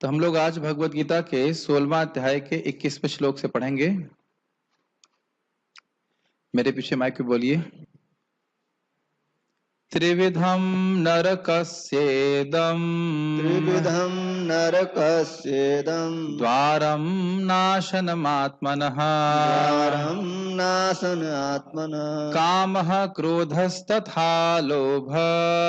तो हम लोग आज भगवत गीता के 16वां अध्याय के 21वें श्लोक से पढ़ेंगे। मेरे पीछे माइक पे बोलिए। त्रिविधम नरकस्येदम् त्रिविधं नरकस्येदं द्वारं नाशनमात्मनः द्वारं नाशनात्मनः कामः क्रोधस्तथा लोभः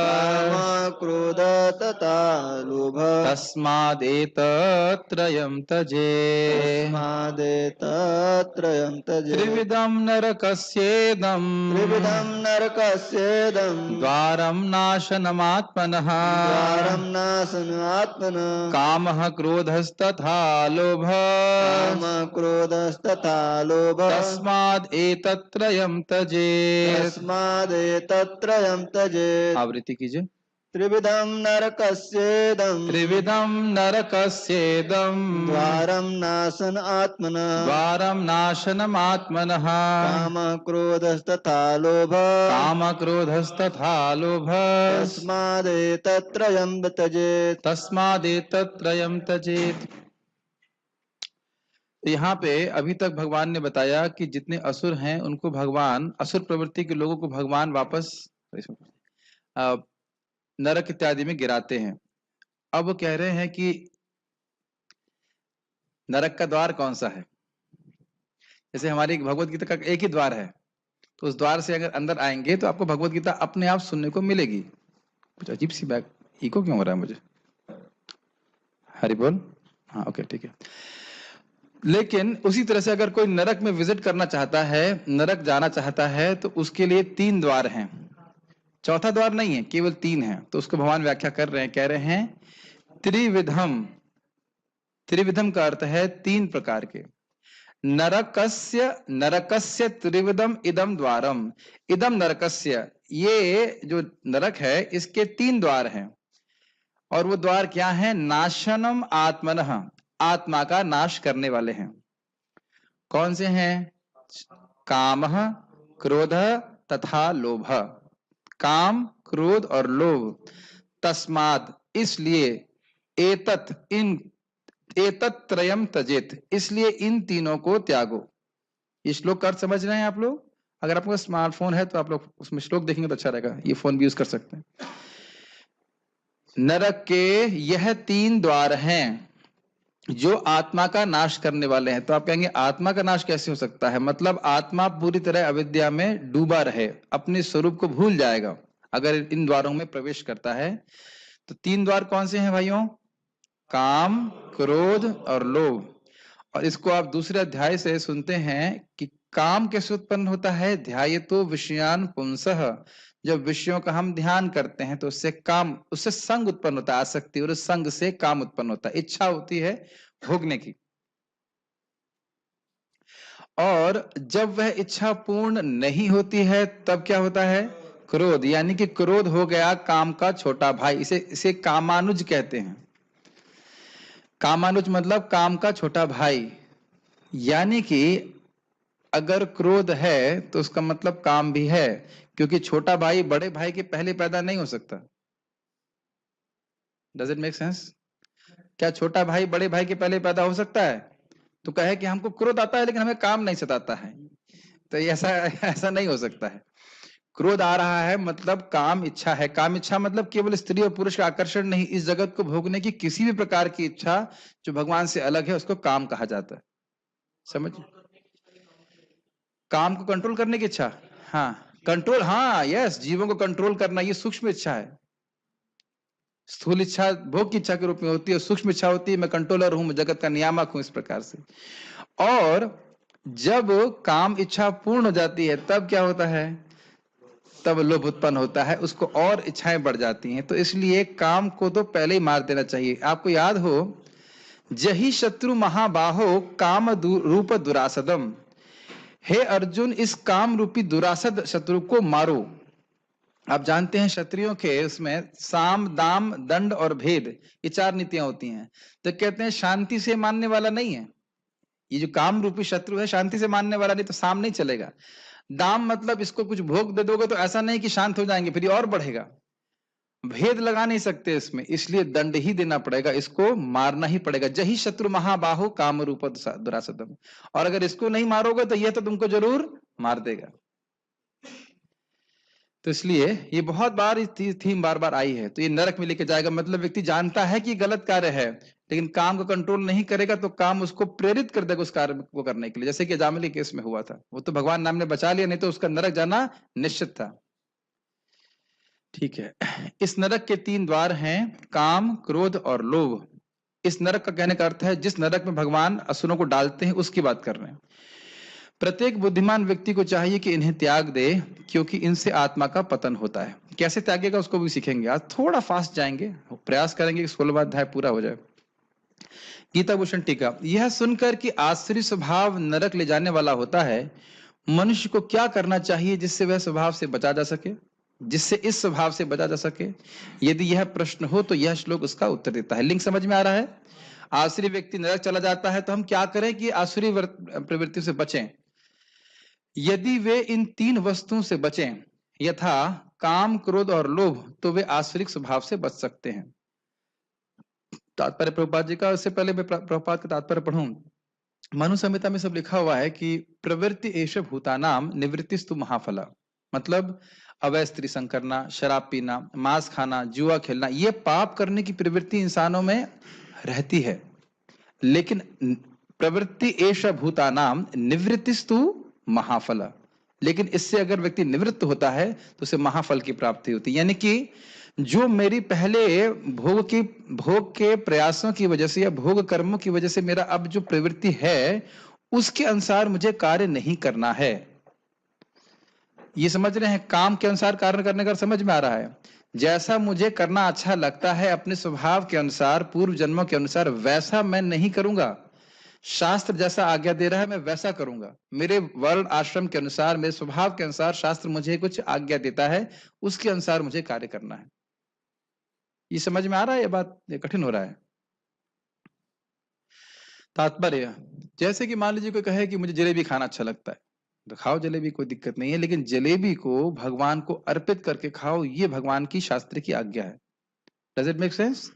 कामः क्रोध तथा लोभ तस्मादेतत्त्रयं त्यजेत्। तस्मादेतत्त्रयं त्यजेत्। त्रिविधं नरकस्येदम् त्रिविधं नरकस्येदं द्वारं नाशनमात्मनः द्वारं नाशनात्मनः कामः क्रोधस्तथा लोभः कामः क्रोधस्तथा लोभ तस्माद् एतत्त्रयं त्यजेत्। तस्मादेतत्त्रयं त्यजेत्। आवृत्ति कीजिए। त्रिविधं नरकस्येदं त्रिविधं नरकस्येदम् द्वारं नाशन आत्मनः द्वारं नाशनमात्मनः कामः क्रोधस्तथा लोभ कामक्रोधस्तथा लोभः तस्मादेतत्त्रयं त्यजेत्। तस्मादेतत्त्रयं त्यजेत्। यहाँ पे अभी तक भगवान ने बताया कि जितने असुर हैं उनको भगवान, असुर प्रवृत्ति के लोगों को भगवान वापस नरक इत्यादि में गिराते हैं। अब वो कह रहे हैं कि नरक का द्वार कौन सा है। जैसे हमारी भगवत गीता का एक ही द्वार है, तो उस द्वार से अगर अंदर आएंगे तो आपको भगवत गीता अपने आप सुनने को मिलेगी। कुछ अजीब सी बैक इको क्यों हो रहा है मुझे? हरि बोल। हाँ ओके ठीक है। लेकिन उसी तरह से अगर कोई नरक में विजिट करना चाहता है, नरक जाना चाहता है, तो उसके लिए 3 द्वार हैं, चौथा द्वार नहीं है, केवल 3 है। तो उसको भगवान व्याख्या कर रहे हैं, कह रहे हैं त्रिविधम। त्रिविधम का अर्थ है 3 प्रकार के। नरकस्य त्रिविधम इदम द्वारम। इदम नरकस्य, ये जो नरक है इसके 3 द्वार हैं। और वो द्वार क्या है? नाशनम आत्मनः, आत्मा का नाश करने वाले हैं। कौन से हैं? कामः क्रोध तथा लोभ। काम, क्रोध और लोभ। तस्मात्, इसलिए, एतत्त्रयं त्यजेत्, इसलिए इन तीनों को त्यागो। ये श्लोक का अर्थ समझ रहे हैं आप लोग? अगर आपको स्मार्टफोन है तो आप लोग उसमें श्लोक देखेंगे तो अच्छा रहेगा, ये फोन भी यूज कर सकते हैं। नरक के यह 3 द्वार हैं जो आत्मा का नाश करने वाले हैं। तो आप कहेंगे आत्मा का नाश कैसे हो सकता है? मतलब आत्मा पूरी तरह अविद्या में डूबा रहे, अपने स्वरूप को भूल जाएगा अगर इन द्वारों में प्रवेश करता है। तो 3 द्वार कौन से हैं भाइयों? काम, क्रोध और लोभ। और इसको आप दूसरे अध्याय से सुनते हैं कि काम कैसे उत्पन्न होता है? ध्यायतो विषयान पुंसः। जब विषयों का हम ध्यान करते हैं तो उससे काम, उससे संग उत्पन्न होता है, आसक्ति, और उस संग से काम उत्पन्न होता है, इच्छा होती है भोगने की। और जब वह इच्छा पूर्ण नहीं होती है तब क्या होता है? क्रोध। यानी कि क्रोध हो गया काम का छोटा भाई। इसे कामानुज कहते हैं। कामानुज मतलब काम का छोटा भाई। यानी कि अगर क्रोध है तो उसका मतलब काम भी है, क्योंकि छोटा भाई बड़े भाई के पहले पैदा नहीं हो सकता। Does it make sense? क्या छोटा भाई बड़े भाई के पहले पैदा हो सकता है? तो कहे कि हमको क्रोध आता है लेकिन हमें काम नहीं सताता है, तो ऐसा नहीं हो सकता है। क्रोध आ रहा है मतलब काम इच्छा है। काम इच्छा मतलब केवल स्त्री और पुरुष का आकर्षण नहीं, इस जगत को भोगने की किसी भी प्रकार की इच्छा जो भगवान से अलग है उसको काम कहा जाता है। समझ? काम को कंट्रोल करने की इच्छा, हाँ कंट्रोल, हाँ यस, जीवों को कंट्रोल करना, ये सूक्ष्म इच्छा है। स्थूल इच्छा भोग की इच्छा के रूप में होती है, सूक्ष्म इच्छा होती है मैं कंट्रोलर हूं, मैं जगत का नियामक हूं, इस प्रकार से। और जब काम इच्छा पूर्ण हो जाती है तब क्या होता है? तब लोभ उत्पन्न होता है, उसको और इच्छाएं बढ़ जाती हैं। तो इसलिए काम को तो पहले ही मार देना चाहिए। आपको याद हो, जही शत्रु महाबाहो काम रूप दुरासदम। हे अर्जुन, इस काम रूपी दुरासद शत्रु को मारो। आप जानते हैं क्षत्रियों के उसमें साम, दाम, दंड और भेद, ये 4 नीतियां होती हैं। तो कहते हैं शांति से मानने वाला नहीं है ये जो काम रूपी शत्रु है, शांति से मानने वाला नहीं, तो साम नहीं चलेगा। दाम मतलब इसको कुछ भोग दे दोगे तो ऐसा नहीं कि शांत हो जाएंगे, फिर और बढ़ेगा। भेद लगा नहीं सकते इसमें, इसलिए दंड ही देना पड़ेगा, इसको मारना ही पड़ेगा। जही शत्रु महाबाहु काम रूप दुरासदम। और अगर इसको नहीं मारोगे तो यह तो तुमको जरूर मार देगा। तो इसलिए ये बहुत बार थीम बार बार आई है। तो ये नरक में लेके जाएगा, मतलब व्यक्ति जानता है कि गलत कार्य है, लेकिन काम को कंट्रोल नहीं करेगा तो काम उसको प्रेरित कर देगा उस कार्य को करने के लिए। जैसे कि जामिली केस में हुआ था, वो तो भगवान नाम ने बचा लिया, नहीं तो उसका नरक जाना निश्चित था। ठीक है, इस नरक के 3 द्वार हैं, काम, क्रोध और लोभ। इस नरक का कहने का अर्थ है जिस नरक में भगवान असुरों को डालते हैं उसकी बात कर रहे हैं। प्रत्येक बुद्धिमान व्यक्ति को चाहिए कि इन्हें त्याग दे, क्योंकि इनसे आत्मा का पतन होता है। कैसे त्यागेगा उसको भी सीखेंगे। आज थोड़ा फास्ट जाएंगे, प्रयास करेंगे कि 16वां अध्याय पूरा हो जाए। गीता भूषण टीका। यह सुनकर कि आसुरी स्वभाव नरक ले जाने वाला होता है, मनुष्य को क्या करना चाहिए जिससे वह स्वभाव से बचा जा सके, जिससे इस स्वभाव से बचा जा सके। यदि यह प्रश्न हो तो यह श्लोक उसका उत्तर देता है। लिंक समझ में आ रहा है। आसुरी व्यक्ति नरक चला जाता है तो हम क्या करें कि आसुरी प्रवृत्ति से बचें। यदि वे इन 3 वस्तुओं से बचें, यथा काम, क्रोध और लोभ, तो वे आसुरिक स्वभाव से बच सकते हैं। तात्पर्य प्रभुपाद जी का। उससे पहले मैं प्रभुपाद का तात्पर्य पढ़ूं। मनु संहिता में सब लिखा हुआ है कि प्रवृत्ति एष भूतानाम निवृत्तिस्तु महाफला। मतलब अवैध स्त्री संग करना, शराब पीना, मांस खाना, जुआ खेलना, ये पाप करने की प्रवृत्ति इंसानों में रहती है, लेकिन प्रवृत्ति एष भूतानाम निवृत्तिस्तु महाफला। लेकिन इससे अगर व्यक्ति निवृत्त होता है तो उसे महाफल की प्राप्ति होती है। यानी कि जो मेरी पहले भोग के प्रयासों की वजह से या भोग कर्मों की वजह से मेरा अब जो प्रवृत्ति है उसके अनुसार मुझे कार्य नहीं करना है। ये समझ रहे हैं, काम के अनुसार कार्य करने का समझ में आ रहा है। जैसा मुझे करना अच्छा लगता है अपने स्वभाव के अनुसार, पूर्व जन्मों के अनुसार, वैसा मैं नहीं करूंगा। शास्त्र जैसा आज्ञा दे रहा है मैं वैसा करूंगा। मेरे वर्ण आश्रम के अनुसार, मेरे स्वभाव के अनुसार शास्त्र मुझे कुछ आज्ञा देता है, उसके अनुसार मुझे कार्य करना है। ये समझ में आ रहा है? ये बात ये कठिन हो रहा है। तात्पर्य, जैसे कि मान लीजिए कोई कहे कि मुझे जलेबी खाना अच्छा लगता है, तो खाओ जलेबी, कोई दिक्कत नहीं है, लेकिन जलेबी को भगवान को अर्पित करके खाओ, ये भगवान की शास्त्र की आज्ञा है। Does it make sense?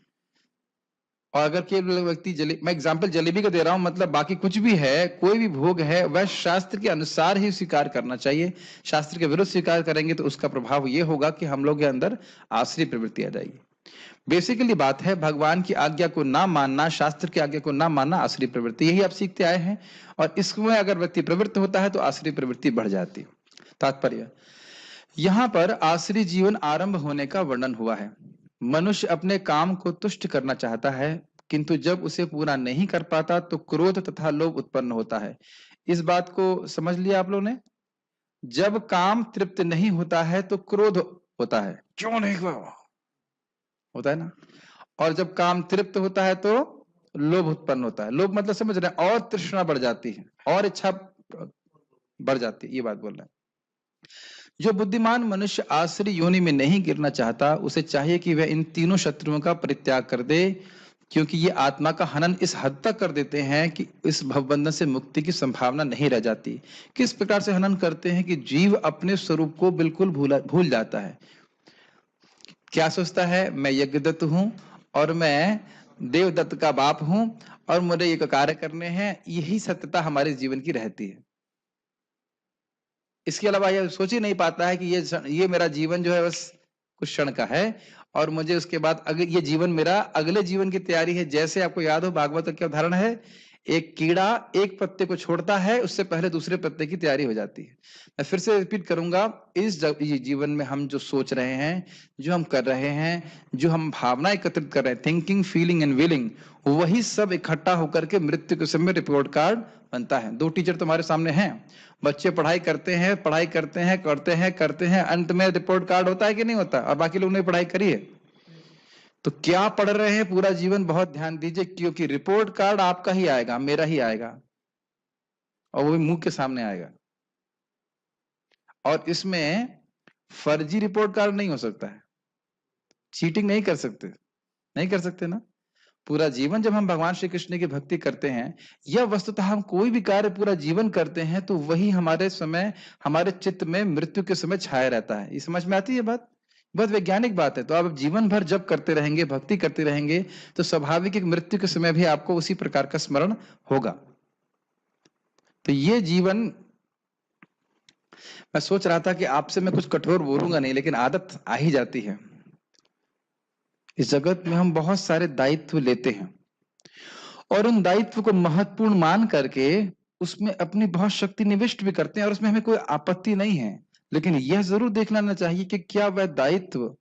और अगर केवल व्यक्ति मैं एग्जाम्पल जलेबी का दे रहा हूं, मतलब बाकी कुछ भी है, कोई भी भोग है, वह शास्त्र के अनुसार ही स्वीकार करना चाहिए। शास्त्र के विरुद्ध स्वीकार करेंगे तो उसका प्रभाव यह होगा कि हम लोग के अंदर आसुरी प्रवृत्ति आ जाएगी। बेसिकली बात है भगवान की आज्ञा को ना मानना, शास्त्र की आज्ञा को ना मानना आसुरी प्रवृत्ति, यही आप सीखते आए हैं। और इसमें अगर व्यक्ति प्रवृत्त होता है तो आसुरी प्रवृत्ति बढ़ जाती है। तात्पर्य, यहां पर आसुरी जीवन आरंभ होने का वर्णन हुआ है। मनुष्य अपने काम को तुष्ट करना चाहता है, किंतु जब उसे पूरा नहीं कर पाता तो क्रोध तथा लोभ उत्पन्न होता है। इस बात को समझ लिया आप लोगों ने? जब काम तृप्त नहीं होता है तो क्रोध होता है, क्यों नहीं हुआ, होता है ना। और जब काम तृप्त होता है तो लोभ उत्पन्न होता है। लोभ मतलब समझ रहे हैं, और तृष्णा बढ़ जाती है, और इच्छा बढ़ जाती है, ये बात बोल रहे हैं। जो बुद्धिमान मनुष्य आसुरी योनि में नहीं गिरना चाहता, उसे चाहिए कि वह इन तीनों शत्रुओं का परित्याग कर दे, क्योंकि ये आत्मा का हनन इस हद तक कर देते हैं कि इस भवबंधन से मुक्ति की संभावना नहीं रह जाती। किस प्रकार से हनन करते हैं कि जीव अपने स्वरूप को बिल्कुल भूल जाता है। क्या सोचता है, मैं यज्ञदत्त हूं और मैं देवदत्त का बाप हूं और मुझे ये कार्य करने हैं। यही सत्यता हमारे जीवन की रहती है। इसके अलावा यह सोच ही नहीं पाता है कि ये मेरा जीवन जो है बस कुछ क्षण का है, और मुझे उसके बाद ये जीवन मेरा अगले जीवन की तैयारी है। जैसे आपको याद हो, भागवत का क्या उदाहरण है, एक कीड़ा एक पत्ते को छोड़ता है, उससे पहले दूसरे पत्ते की तैयारी हो जाती है। मैं फिर से रिपीट करूंगा, इस जीवन में हम जो सोच रहे हैं, जो हम कर रहे हैं, जो हम भावना एकत्रित कर रहे हैं, थिंकिंग, फीलिंग एंड विलिंग, वही सब इकट्ठा होकर के मृत्यु के समय रिपोर्ट कार्ड बनता है। 2 टीचर तुम्हारे सामने हैं, बच्चे पढ़ाई करते हैं, करते हैं, अंत में रिपोर्ट कार्ड होता है कि नहीं होता, और बाकी लोग ने पढ़ाई करी है। तो क्या पढ़ रहे हैं पूरा जीवन, बहुत ध्यान दीजिए, क्योंकि रिपोर्ट कार्ड आपका ही आएगा, मेरा ही आएगा, और वो भी मुंह के सामने आएगा। और इसमें फर्जी रिपोर्ट कार्ड नहीं हो सकता है, चीटिंग नहीं कर सकते ना। पूरा जीवन जब हम भगवान श्री कृष्ण की भक्ति करते हैं, या वस्तुतः हम कोई भी कार्य पूरा जीवन करते हैं, तो वही हमारे चित्त में मृत्यु के समय छाया रहता है। ये समझ में आती है बात? बहुत वैज्ञानिक बात है। तो आप जीवन भर जब करते रहेंगे, भक्ति करते रहेंगे, तो स्वाभाविक एक मृत्यु के समय भी आपको उसी प्रकार का स्मरण होगा। तो ये जीवन, मैं सोच रहा था कि आपसे मैं कुछ कठोर बोलूंगा नहीं, लेकिन आदत आ ही जाती है। इस जगत में हम बहुत सारे दायित्व लेते हैं और उन दायित्व को महत्वपूर्ण मान करके उसमें अपनी बहुत शक्ति निविष्ट भी करते हैं, और उसमें हमें कोई आपत्ति नहीं है। लेकिन यह जरूर देख लेना चाहिए कि क्या वह दायित्व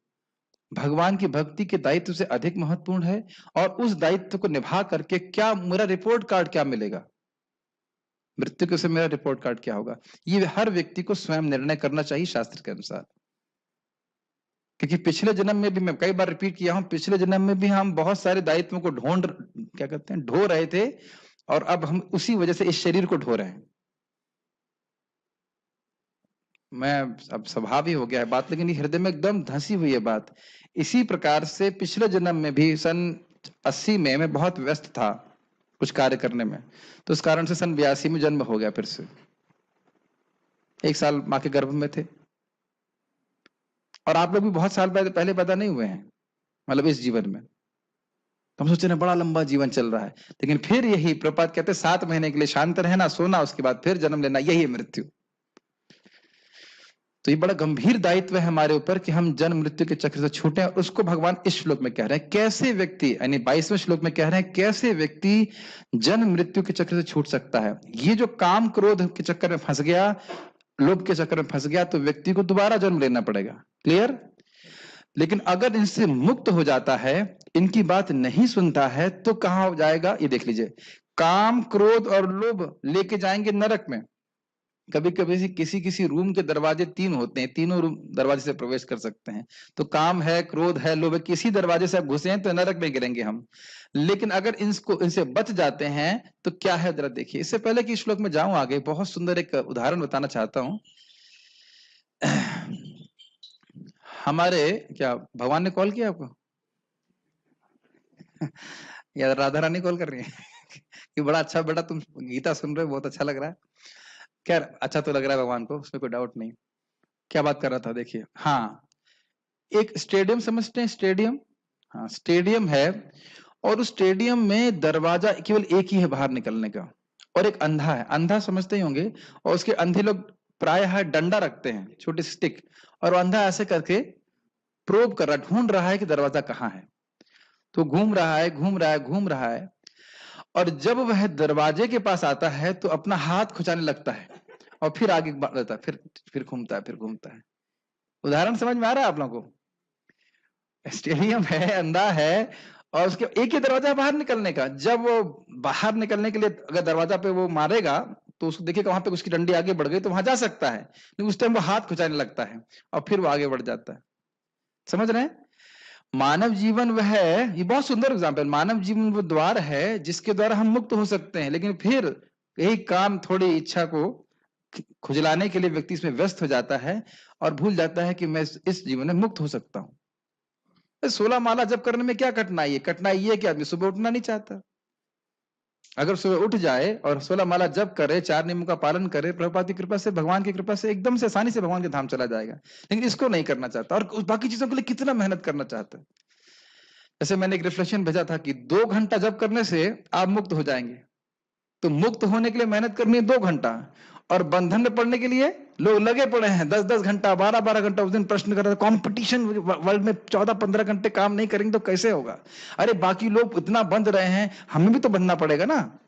भगवान की भक्ति के दायित्व से अधिक महत्वपूर्ण है, और उस दायित्व को निभा करके क्या मेरा रिपोर्ट कार्ड क्या मिलेगा, मृत्यु के समय मेरा रिपोर्ट कार्ड क्या होगा। ये हर व्यक्ति को स्वयं निर्णय करना चाहिए शास्त्र के अनुसार। क्योंकि पिछले जन्म में भी, मैं कई बार रिपीट किया हूं, पिछले जन्म में भी हम बहुत सारे दायित्वों को क्या कहते हैं, ढो रहे थे, और अब हम उसी वजह से इस शरीर को ढो रहे हैं। मैं अब स्वभाव ही हो गया है बात, लेकिन हृदय में एकदम धंसी हुई है बात। इसी प्रकार से पिछले जन्म में भी सन 80 में मैं बहुत व्यस्त था कुछ कार्य करने में, तो उस कारण से सन 82 में जन्म हो गया फिर से। 1 साल माँ के गर्भ में थे, और आप लोग भी बहुत साल पहले पैदा नहीं हुए हैं, मतलब इस जीवन में। तो हम सोचे ना बड़ा लंबा जीवन चल रहा है, लेकिन फिर यही प्रपात कहते 7 महीने के लिए शांत रहना, सोना, उसके बाद फिर जन्म लेना, यही है मृत्यु। तो ये बड़ा गंभीर दायित्व है हमारे ऊपर कि हम जन्म मृत्यु के चक्र से छूटे, और उसको भगवान इस श्लोक में कह रहे हैं। कैसे व्यक्ति, यानी 22वें श्लोक में कह रहे हैं, कैसे व्यक्ति जन्म मृत्यु के चक्र से छूट सकता है। ये जो काम क्रोध के चक्कर में फंस गया, लोभ के चक्कर में फंस गया, तो व्यक्ति को दोबारा जन्म लेना पड़ेगा। क्लियर? लेकिन अगर इनसे मुक्त हो जाता है, इनकी बात नहीं सुनता है, तो कहां हो जाएगा ये देख लीजिए। काम क्रोध और लोभ लेके जाएंगे नरक में। कभी कभी किसी किसी रूम के दरवाजे 3 होते हैं, तीनों रूम दरवाजे से प्रवेश कर सकते हैं। तो काम है, क्रोध है, लोभ है, किसी दरवाजे से आप घुसे हैं तो नरक में गिरेंगे हम। लेकिन अगर इनसे बच जाते हैं तो क्या है, जरा देखिए। इससे पहले कि श्लोक में जाऊं आगे, बहुत सुंदर एक उदाहरण बताना चाहता हूं। हमारे, क्या भगवान ने कॉल किया आपको या राधा रानी कॉल कर रही है? कि बड़ा अच्छा बेटा तुम गीता सुन रहे हो, बहुत अच्छा लग रहा है। खैर, अच्छा तो लग रहा है भगवान को, उसमें कोई डाउट नहीं। क्या बात कर रहा था, देखिए। हाँ, एक स्टेडियम समझते हैं, स्टेडियम। हाँ, स्टेडियम है, और उस स्टेडियम में दरवाजा केवल एक ही है बाहर निकलने का, और एक अंधा है। अंधा समझते ही होंगे, और उसके अंधे लोग प्रायः डंडा रखते हैं, छोटी स्टिक, और वो अंधा ऐसे करके प्रोब कर रहा, ढूंढ रहा है कि दरवाजा कहाँ है। तो घूम रहा है, घूम रहा है, घूम रहा है, और जब वह दरवाजे के पास आता है तो अपना हाथ खुचाने लगता है, और फिर आगे बढ़ता है, फिर घूमता है, फिर घूमता है। उदाहरण समझ में आ रहा है आप लोगों को? स्टेडियम है, अंधा है, और उसके एक ही दरवाजा है बाहर निकलने का। जब वो बाहर निकलने के लिए अगर दरवाजा पे वो मारेगा, तो उसको देखिएगा वहां पे उसकी डंडी आगे बढ़ गई तो वहां जा सकता है, लेकिन उस टाइम वो हाथ खुचाने लगता है, और फिर वो आगे बढ़ जाता है। समझ रहे हैं? मानव जीवन वह है, ये बहुत सुंदर एग्जाम्पल, मानव जीवन वो द्वार है जिसके द्वारा हम मुक्त हो सकते हैं। लेकिन फिर यही काम, थोड़ी इच्छा को खुजलाने के लिए व्यक्ति इसमें व्यस्त हो जाता है, और भूल जाता है कि मैं इस जीवन में मुक्त हो सकता हूं। 16 माला जप करने में क्या कठिनाई है? कठिनाई ये है कि आदमी सुबह उठना नहीं चाहता। अगर सुबह उठ जाए और 16 माला जप करे, 4 नियमों का पालन करे, प्रभुपाद की कृपा से, भगवान की कृपा से एकदम से आसानी से भगवान के धाम चला जाएगा। लेकिन इसको नहीं करना चाहता, और बाकी चीजों के लिए कितना मेहनत करना चाहता है। जैसे मैंने एक रिफ्लेक्शन भेजा था कि 2 घंटा जप करने से आप मुक्त हो जाएंगे। तो मुक्त होने के लिए मेहनत करनी है 2 घंटा, और बंधन में पड़ने के लिए लोग लगे पड़े हैं 10-10 घंटा, 12-12 घंटा। उस दिन प्रश्न कर रहा था, कंपटीशन वर्ल्ड में 14-15 घंटे काम नहीं करेंगे तो कैसे होगा? अरे बाकी लोग इतना बंध रहे हैं, हमें भी तो बंधना पड़ेगा ना।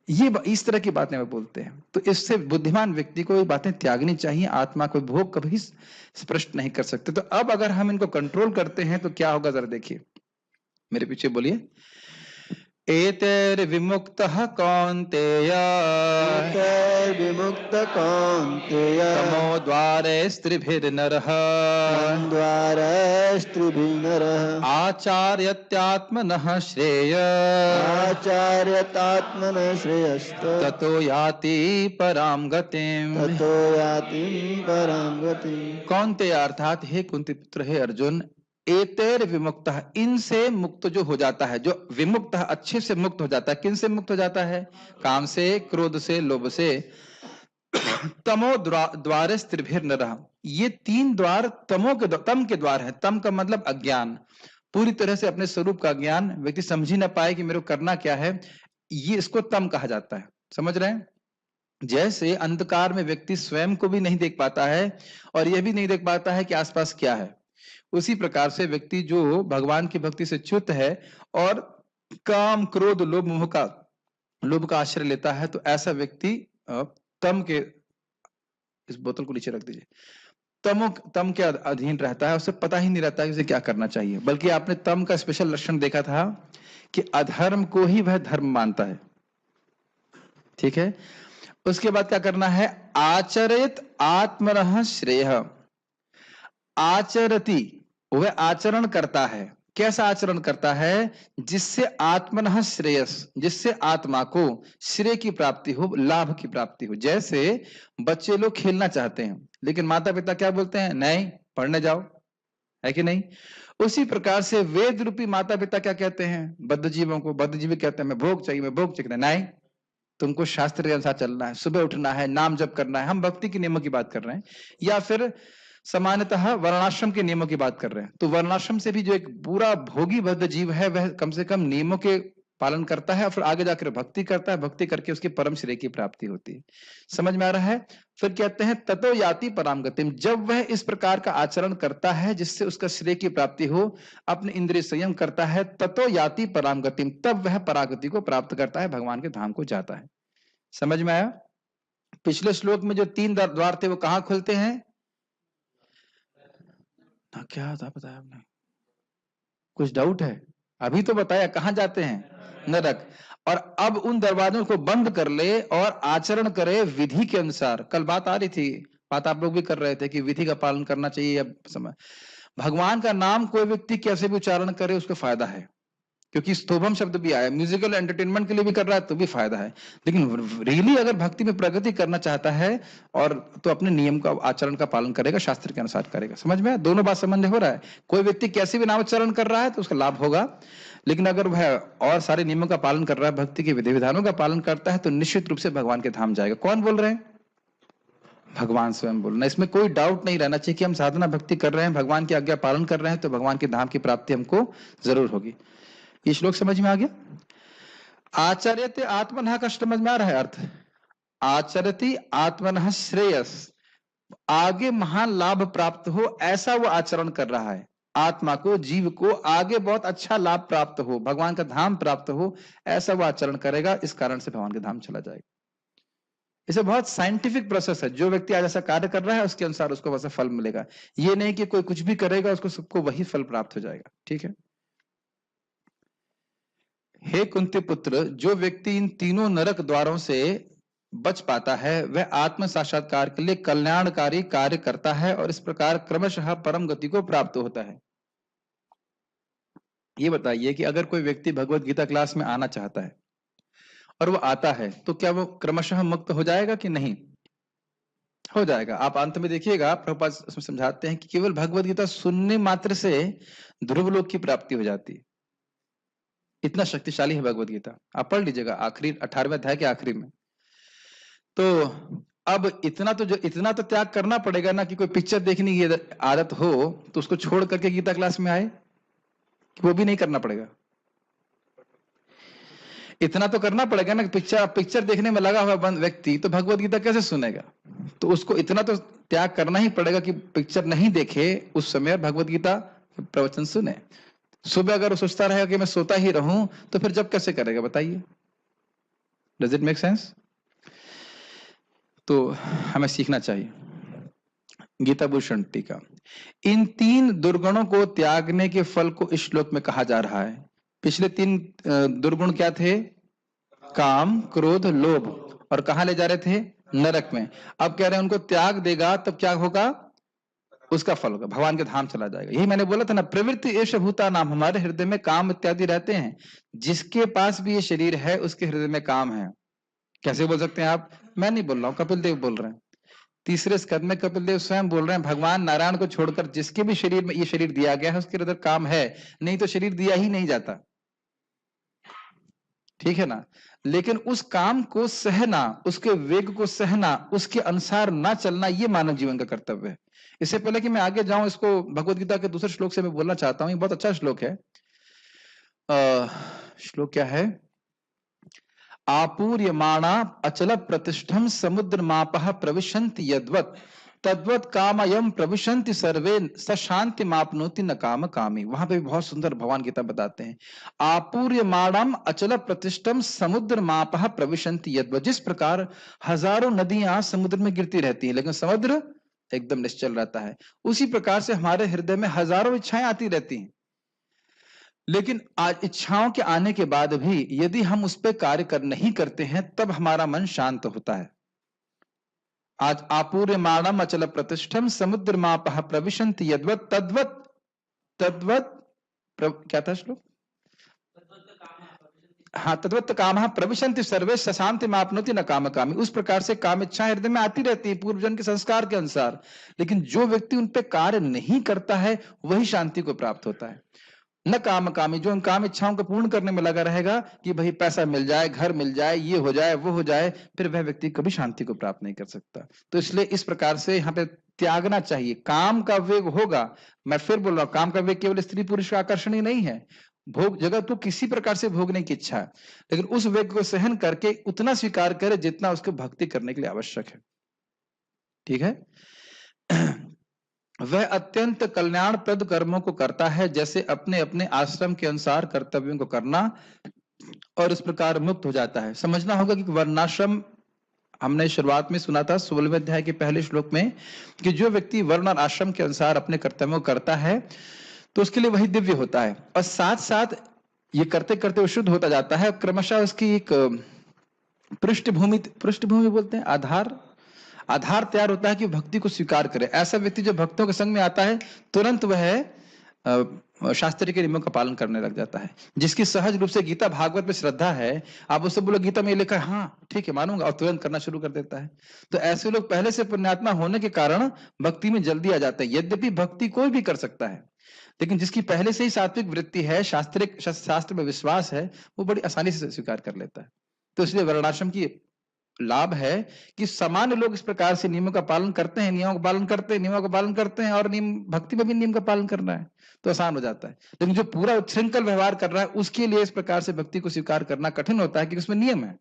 ये इस तरह की बातें वो बोलते हैं। तो इससे बुद्धिमान व्यक्ति को ये बातें त्यागनी चाहिए। आत्मा को भोग कभी स्पष्ट नहीं कर सकते। तो अब अगर हम इनको कंट्रोल करते हैं तो क्या होगा, जरा देखिए, मेरे पीछे बोलिए। एतैर्विमुक्तः कौन्तेय, विमुक्त कौन्तेय, तमोद्वारैस्त्रिभिर्नरः, द्वारस्त्रिभिर्नरः, आचार्यत्यात्मनः श्रेय, आचार्यतात्मनः श्रेयस्त, ततो याति परां गतिम्। ततो याति परां गतिम्। कौन्तेय अर्थात हे कुंती पुत्र, हे अर्जुन, एतैर विमुक्त, इनसे मुक्त जो हो जाता है, जो विमुक्त अच्छे से मुक्त हो जाता है। किन से मुक्त हो जाता है? काम से, क्रोध से, लोभ से, तमो द्वारे स्त्रिभिर नरः, ये 3 द्वार तम के द्वार है। तम का मतलब अज्ञान, पूरी तरह से अपने स्वरूप का ज्ञान व्यक्ति समझ ही ना पाए कि मेरे को करना क्या है, ये इसको तम कहा जाता है। समझ रहे हैं? जैसे अंधकार में व्यक्ति स्वयं को भी नहीं देख पाता है और यह भी नहीं देख पाता है कि आसपास क्या है, उसी प्रकार से व्यक्ति जो भगवान की भक्ति से च्युत है और काम क्रोध लोभ का आश्रय लेता है, तो ऐसा व्यक्ति तम के, इस बोतल को नीचे रख दीजिए, तम के अधीन रहता है। उसे पता ही नहीं रहता है कि उसे क्या करना चाहिए। बल्कि आपने तम का स्पेशल लक्षण देखा था कि अधर्म को ही वह धर्म मानता है। ठीक है, उसके बाद क्या करना है? आचरित आत्मनः श्रेयः। आचरति, वह आचरण करता है। कैसा आचरण करता है? जिससे आत्मनः श्रेयस, जिससे आत्मा को श्रेय की प्राप्ति हो, लाभ की प्राप्ति हो। जैसे बच्चे लोग खेलना चाहते हैं, लेकिन माता पिता क्या बोलते हैं? नहीं, पढ़ने जाओ, है कि नहीं? उसी प्रकार से वेद रूपी माता पिता क्या कहते हैं? बद्ध जीवों को, बद्ध जीवी कहते हैं मैं भोग चाहिए, मैं भोग चाहिए। नहीं, तुमको शास्त्र के अनुसार चलना है, सुबह उठना है, नाम जप करना है। हम भक्ति के नियमों की बात कर रहे हैं, या फिर सामान्यतः वर्णाश्रम के नियमों की बात कर रहे हैं। तो वर्णाश्रम से भी जो एक पूरा भोगी बद्ध जीव है, वह कम से कम नियमों के पालन करता है और फिर आगे जाकर भक्ति करता है। भक्ति करके उसकी परम श्रेय की प्राप्ति होती है। समझ में आ रहा है? फिर कहते हैं ततो याति पराम गतिम। जब वह इस प्रकार का आचरण करता है जिससे उसका श्रेय की प्राप्ति हो, अपने इंद्रिय संयम करता है, ततो याति पराम गतिम, तब वह परागति को प्राप्त करता है, भगवान के धाम को जाता है। समझ में आया? पिछले श्लोक में जो 3 द्वार थे वो कहां खुलते हैं? क्या था बताया आपने? कुछ डाउट है? अभी तो बताया कहां जाते हैं? नरक। और अब उन दरवाजों को बंद कर ले और आचरण करे विधि के अनुसार। कल बात आ रही थी, बात आप लोग भी कर रहे थे कि विधि का पालन करना चाहिए। अब समय, भगवान का नाम कोई व्यक्ति कैसे भी उच्चारण करे उसको फायदा है, क्योंकि स्तोभम शब्द भी आया, म्यूजिकल एंटरटेनमेंट के लिए भी कर रहा है तो भी फायदा है। लेकिन रियली अगर भक्ति में प्रगति करना चाहता है और तो अपने नियम का आचरण का पालन करेगा, शास्त्र के अनुसार करेगा। समझ में? दोनों बात समझ हो रहा है। कोई व्यक्ति कैसे भी नामोच्चारण कर रहा है तो उसका लाभ होगा, लेकिन अगर वह और सारे नियमों का पालन कर रहा है, भक्ति के विधि विधानों का पालन करता है, तो निश्चित रूप से भगवान के धाम जाएगा। कौन बोल रहे हैं? भगवान स्वयं बोलना। इसमें कोई डाउट नहीं रहना चाहिए कि हम साधना भक्ति कर रहे हैं, भगवान की आज्ञा पालन कर रहे हैं, तो भगवान के धाम की प्राप्ति हमको जरूर होगी। ये श्लोक समझ में आ गया? आचर्यते आत्मनः का समझ में आ रहा है अर्थ? आचरति आत्मनः श्रेयस, आगे महान लाभ प्राप्त हो ऐसा वो आचरण कर रहा है। आत्मा को, जीव को आगे बहुत अच्छा लाभ प्राप्त हो, भगवान का धाम प्राप्त हो, ऐसा वो आचरण करेगा। इस कारण से भगवान के धाम चला जाएगा। इसे बहुत साइंटिफिक प्रोसेस है। जो व्यक्ति आज ऐसा कार्य कर रहा है उसके अनुसार उसको वैसा फल मिलेगा। ये नहीं कि कोई कुछ भी करेगा उसको सबको वही फल प्राप्त हो जाएगा। ठीक है? हे कुंती पुत्र, जो व्यक्ति इन तीनों नरक द्वारों से बच पाता है वह आत्म साक्षात्कार के लिए कल्याणकारी कार्य करता है और इस प्रकार क्रमशः परम गति को प्राप्त होता है। ये बताइए कि अगर कोई व्यक्ति भगवत गीता क्लास में आना चाहता है और वो आता है, तो क्या वो क्रमशः मुक्त हो जाएगा कि नहीं? हो जाएगा। आप अंत में देखिएगा, प्रभुपाद उसमें समझाते हैं कि केवल भगवत गीता सुनने मात्र से ध्रुवलोक की प्राप्ति हो जाती है। इतना शक्तिशाली है भगवत गीता। आप पढ़ लीजिएगा आखिरी 18वें अध्याय के आखिरी में। तो अब इतना तो त्याग करना पड़ेगा ना, कि कोई पिक्चर देखने की आदत हो तो उसको छोड़ करके गीता क्लास में आए, वो भी नहीं करना पड़ेगा। इतना तो करना पड़ेगा ना, पिक्चर देखने में लगा हुआ व्यक्ति तो भगवत गीता कैसे सुनेगा? तो उसको इतना तो त्याग करना ही पड़ेगा कि पिक्चर नहीं देखे उस समय, भगवत गीता प्रवचन सुने। सुबह अगर वो सोचता रहेगा कि मैं सोता ही रहूं, तो फिर जब कैसे करेगा बताइए? Does it make sense? तो हमें सीखना चाहिए। गीता भूषण टीका। इन 3 दुर्गुणों को त्यागने के फल को इस श्लोक में कहा जा रहा है। पिछले 3 दुर्गुण क्या थे? काम, क्रोध, लोभ। और कहां ले जा रहे थे? नरक में। अब कह रहे हैं उनको त्याग देगा तब क्या होगा? उसका फल होगा, भगवान के धाम चला जाएगा। यही मैंने बोला था ना, प्रवृत्ति एष भूता नाम। हमारे हृदय में काम इत्यादि रहते हैं। जिसके पास भी ये शरीर है उसके हृदय में काम है। कैसे बोल सकते हैं आप? मैं नहीं बोल रहा हूं, कपिल देव बोल रहे हैं। 3रे स्कंद में कपिल देव स्वयं बोल रहे हैं, भगवान नारायण को छोड़कर जिसके भी शरीर में ये शरीर दिया गया है उसके हृदय काम है, नहीं तो शरीर दिया ही नहीं जाता। ठीक है ना। लेकिन उस काम को सहना, उसके वेग को सहना, उसके अनुसार ना चलना, ये मानव जीवन का कर्तव्य है। इससे पहले कि मैं आगे जाऊं, इसको भगवत गीता के दूसरे श्लोक से मैं बोलना चाहता हूं। ये बहुत अच्छा श्लोक है। श्लोक क्या है? आपूर्यमाणा अचल प्रतिष्ठम समुद्र मापः प्रविशन्ति यद्वत् तद्वत् कामयम प्रविशन्ति सर्वे स शांति मापनोति न काम कामी। वहां पे भी बहुत सुंदर भगवान गीता बताते हैं। आपूर्यमाणम अचल प्रतिष्ठम समुद्र मापः प्रविशन्ति यद्वत्, जिस प्रकार हजारों नदियां समुद्र में गिरती रहती हैं लेकिन समुद्र एकदम निश्चल रहता है, उसी प्रकार से हमारे हृदय में हजारों इच्छाएं आती रहती हैं। लेकिन आज इच्छाओं के आने के बाद भी यदि हम उस पर कार्य नहीं करते हैं, तब हमारा मन शांत होता है। आज आपूर्यमाणम अचल प्रतिष्ठम समुद्र मापः प्रविशन्ति यद्वत् तद्वत् तद्वत् क्या था श्लोक? हाँ, तद्वत् कामः प्रविशन्ति सर्वे स शांति मापनोति न काम कामी। उस प्रकार से काम इच्छा हृदय में आती रहती है पूर्व जन्म के संस्कार के अनुसार, लेकिन जो व्यक्ति उन पे कार्य नहीं करता है वही शांति को प्राप्त होता है। न काम कामी, जो उन काम इच्छाओं को पूर्ण करने में लगा रहेगा कि भाई पैसा मिल जाए, घर मिल जाए, ये हो जाए, वो हो जाए, फिर वह व्यक्ति कभी शांति को प्राप्त नहीं कर सकता। तो इसलिए इस प्रकार से यहाँ पे त्यागना चाहिए। काम का वेग होगा, मैं फिर बोल रहा हूँ, काम का वेग केवल स्त्री पुरुष का आकर्षण ही नहीं है। भोग जगत को किसी प्रकार से भोगने की इच्छा है, लेकिन उस वेग को सहन करके उतना स्वीकार करे जितना उसको भक्ति करने के लिए आवश्यक है। ठीक है। वह अत्यंत कल्याणप्रद कर्मों को करता है, जैसे अपने अपने आश्रम के अनुसार कर्तव्यों को करना, और इस प्रकार मुक्त हो जाता है। समझना होगा कि वर्णाश्रम, हमने शुरुआत में सुना था 16वें अध्याय के पहले श्लोक में, कि जो व्यक्ति वर्ण और आश्रम के अनुसार अपने कर्तव्यों को करता है तो उसके लिए वही दिव्य होता है, और साथ साथ ये करते करते वो शुद्ध होता जाता है। क्रमशः उसकी एक पृष्ठभूमि बोलते हैं, आधार तैयार होता है कि भक्ति को स्वीकार करे। ऐसा व्यक्ति जो भक्तों के संग में आता है, तुरंत वह शास्त्र के नियमों का पालन करने लग जाता है। जिसकी सहज रूप से गीता भागवत में श्रद्धा है, आप उससे बोलो गीता में ये लिखा है, हाँ ठीक है मानूंगा, और तुरंत करना शुरू कर देता है। तो ऐसे लोग पहले से पुण्यात्मा होने के कारण भक्ति में जल्दी आ जाते हैं। यद्यपि भक्ति कोई भी कर सकता है, लेकिन जिसकी पहले से ही सात्विक वृत्ति है, शास्त्र में विश्वास है, वो बड़ी आसानी से स्वीकार कर लेता है। तो इसलिए वर्णाश्रम की लाभ है कि सामान्य लोग इस प्रकार से नियमों का पालन करते हैं, नियमों का पालन करते हैं, और नियम भक्ति में भी नियम का पालन करना है तो आसान हो जाता है। लेकिन जो पूरा उच्छृंखल व्यवहार कर रहा है, उसके लिए इस प्रकार से भक्ति को स्वीकार करना कठिन होता है, क्योंकि उसमें नियम है।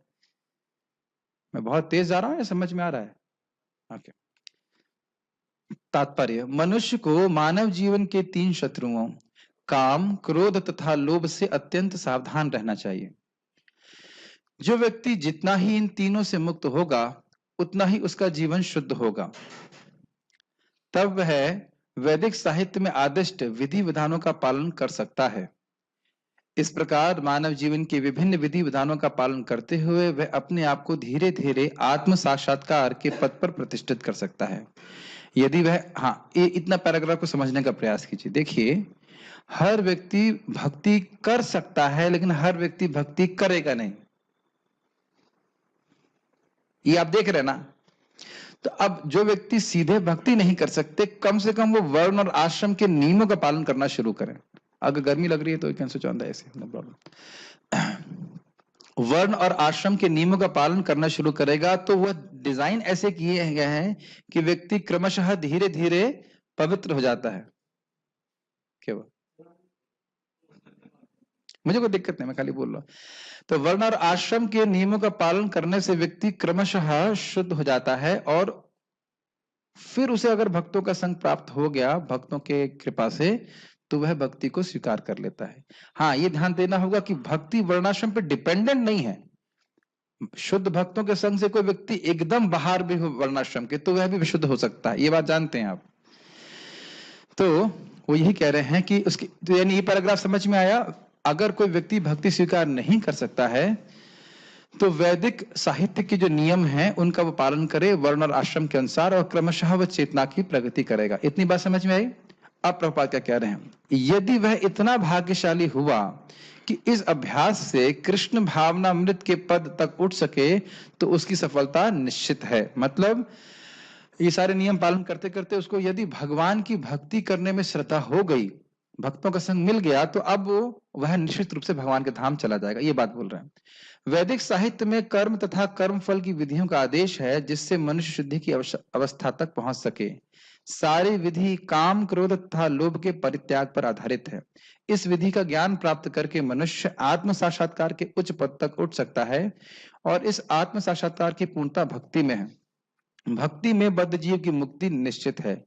मैं बहुत तेज जा रहा हूं या समझ में आ रहा है? ओके। तात्पर्य, मनुष्य को मानव जीवन के 3 शत्रुओं काम, क्रोध तथा लोभ से अत्यंत सावधान रहना चाहिए। जो व्यक्ति जितना ही इन तीनों से मुक्त होगा, उतना ही उसका जीवन शुद्ध होगा। तब वह वैदिक साहित्य में आदिष्ट विधि विधानों का पालन कर सकता है। इस प्रकार मानव जीवन के विभिन्न विधि विधानों का पालन करते हुए वह अपने आप को धीरे धीरे आत्म साक्षात्कार के पद पर प्रतिष्ठित कर सकता है। यदि वह, हाँ, ये इतना पैराग्राफ को समझने का प्रयास कीजिए। देखिए, हर व्यक्ति भक्ति कर सकता है, लेकिन हर व्यक्ति भक्ति करेगा नहीं। ये आप देख रहे हैं ना। तो अब जो व्यक्ति सीधे भक्ति नहीं कर सकते, कम से कम वो वर्ण और आश्रम के नियमों का पालन करना शुरू करें। अगर गर्मी लग रही है तो you can switch on the AC, no problem. वर्ण और आश्रम के नियमों का पालन करना शुरू करेगा तो वह डिजाइन ऐसे किए गए हैं कि व्यक्ति क्रमशः धीरे धीरे पवित्र हो जाता है। क्या हुआ? मुझे कोई दिक्कत नहीं, मैं खाली बोल रहा हूं। तो वर्ण और आश्रम के नियमों का पालन करने से व्यक्ति क्रमशः शुद्ध हो जाता है, और फिर उसे अगर भक्तों का संग प्राप्त हो गया, भक्तों के कृपा से, तो वह भक्ति को स्वीकार कर लेता है। हाँ, ये ध्यान देना होगा कि भक्ति वर्णाश्रम पर डिपेंडेंट नहीं है। शुद्ध भक्तों के संग से कोई व्यक्ति एकदम बाहर भी हो वर्णाश्रम के, तो वह भी विशुद्ध हो सकता है। ये बात जानते हैं आप। तो वो यही कह रहे हैं कि उसकी, तो यानी ये पैराग्राफ समझ में आया। अगर कोई व्यक्ति भक्ति स्वीकार नहीं कर सकता है, तो वैदिक साहित्य के जो नियम हैं उनका वो पालन करे वर्ण और आश्रम के अनुसार, और क्रमशः वह चेतना की प्रगति करेगा। इतनी बात समझ में आई? अब प्रभुपाद क्या कह रहे हैं, यदि वह इतना भाग्यशाली हुआ कि इस अभ्यास से कृष्ण भावनामृत के पद तक उठ सके, तो उसकी सफलता निश्चित है। मतलब ये सारे नियम पालन करते करते उसको यदि भगवान की भक्ति करने में श्रद्धा हो गई, भक्तों का संग मिल गया तो अब वह निश्चित रूप से भगवान के धाम चला जाएगा, ये बात बोल रहे हैं। वैदिक साहित्य में कर्म तथा कर्म फल की विधियों का आदेश है जिससे मनुष्य शुद्धि की अवस्था तक पहुंच सके। सारी विधि काम क्रोध तथा लोभ के परित्याग पर आधारित है। इस विधि का ज्ञान प्राप्त करके मनुष्य आत्म साक्षात्कार के उच्च पद तक उठ सकता है और इस आत्म साक्षात्कार की पूर्णता भक्ति में है। भक्ति में बद्ध जीव की मुक्ति निश्चित है।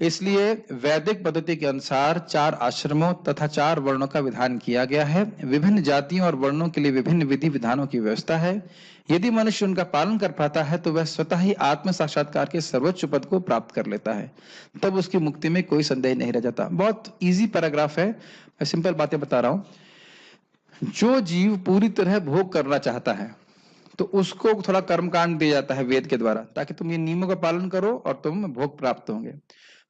इसलिए वैदिक पद्धति के अनुसार 4 आश्रमों तथा 4 वर्णों का विधान किया गया है। विभिन्न जातियों और वर्णों के लिए विभिन्न विधि विधानों की व्यवस्था है। यदि मनुष्य उनका पालन कर पाता है तो वह स्वतः ही आत्म साक्षात्कार के सर्वोच्च पद को प्राप्त कर लेता है, तब उसकी मुक्ति में कोई संदेह नहीं रह जाता। बहुत इजी पैराग्राफ है, मैं सिंपल बातें बता रहा हूं। जो जीव पूरी तरह भोग करना चाहता है तो उसको थोड़ा कर्मकांड दिया जाता है वेद के द्वारा, ताकि तुम ये नियमों का पालन करो और तुम भोग प्राप्त होंगे।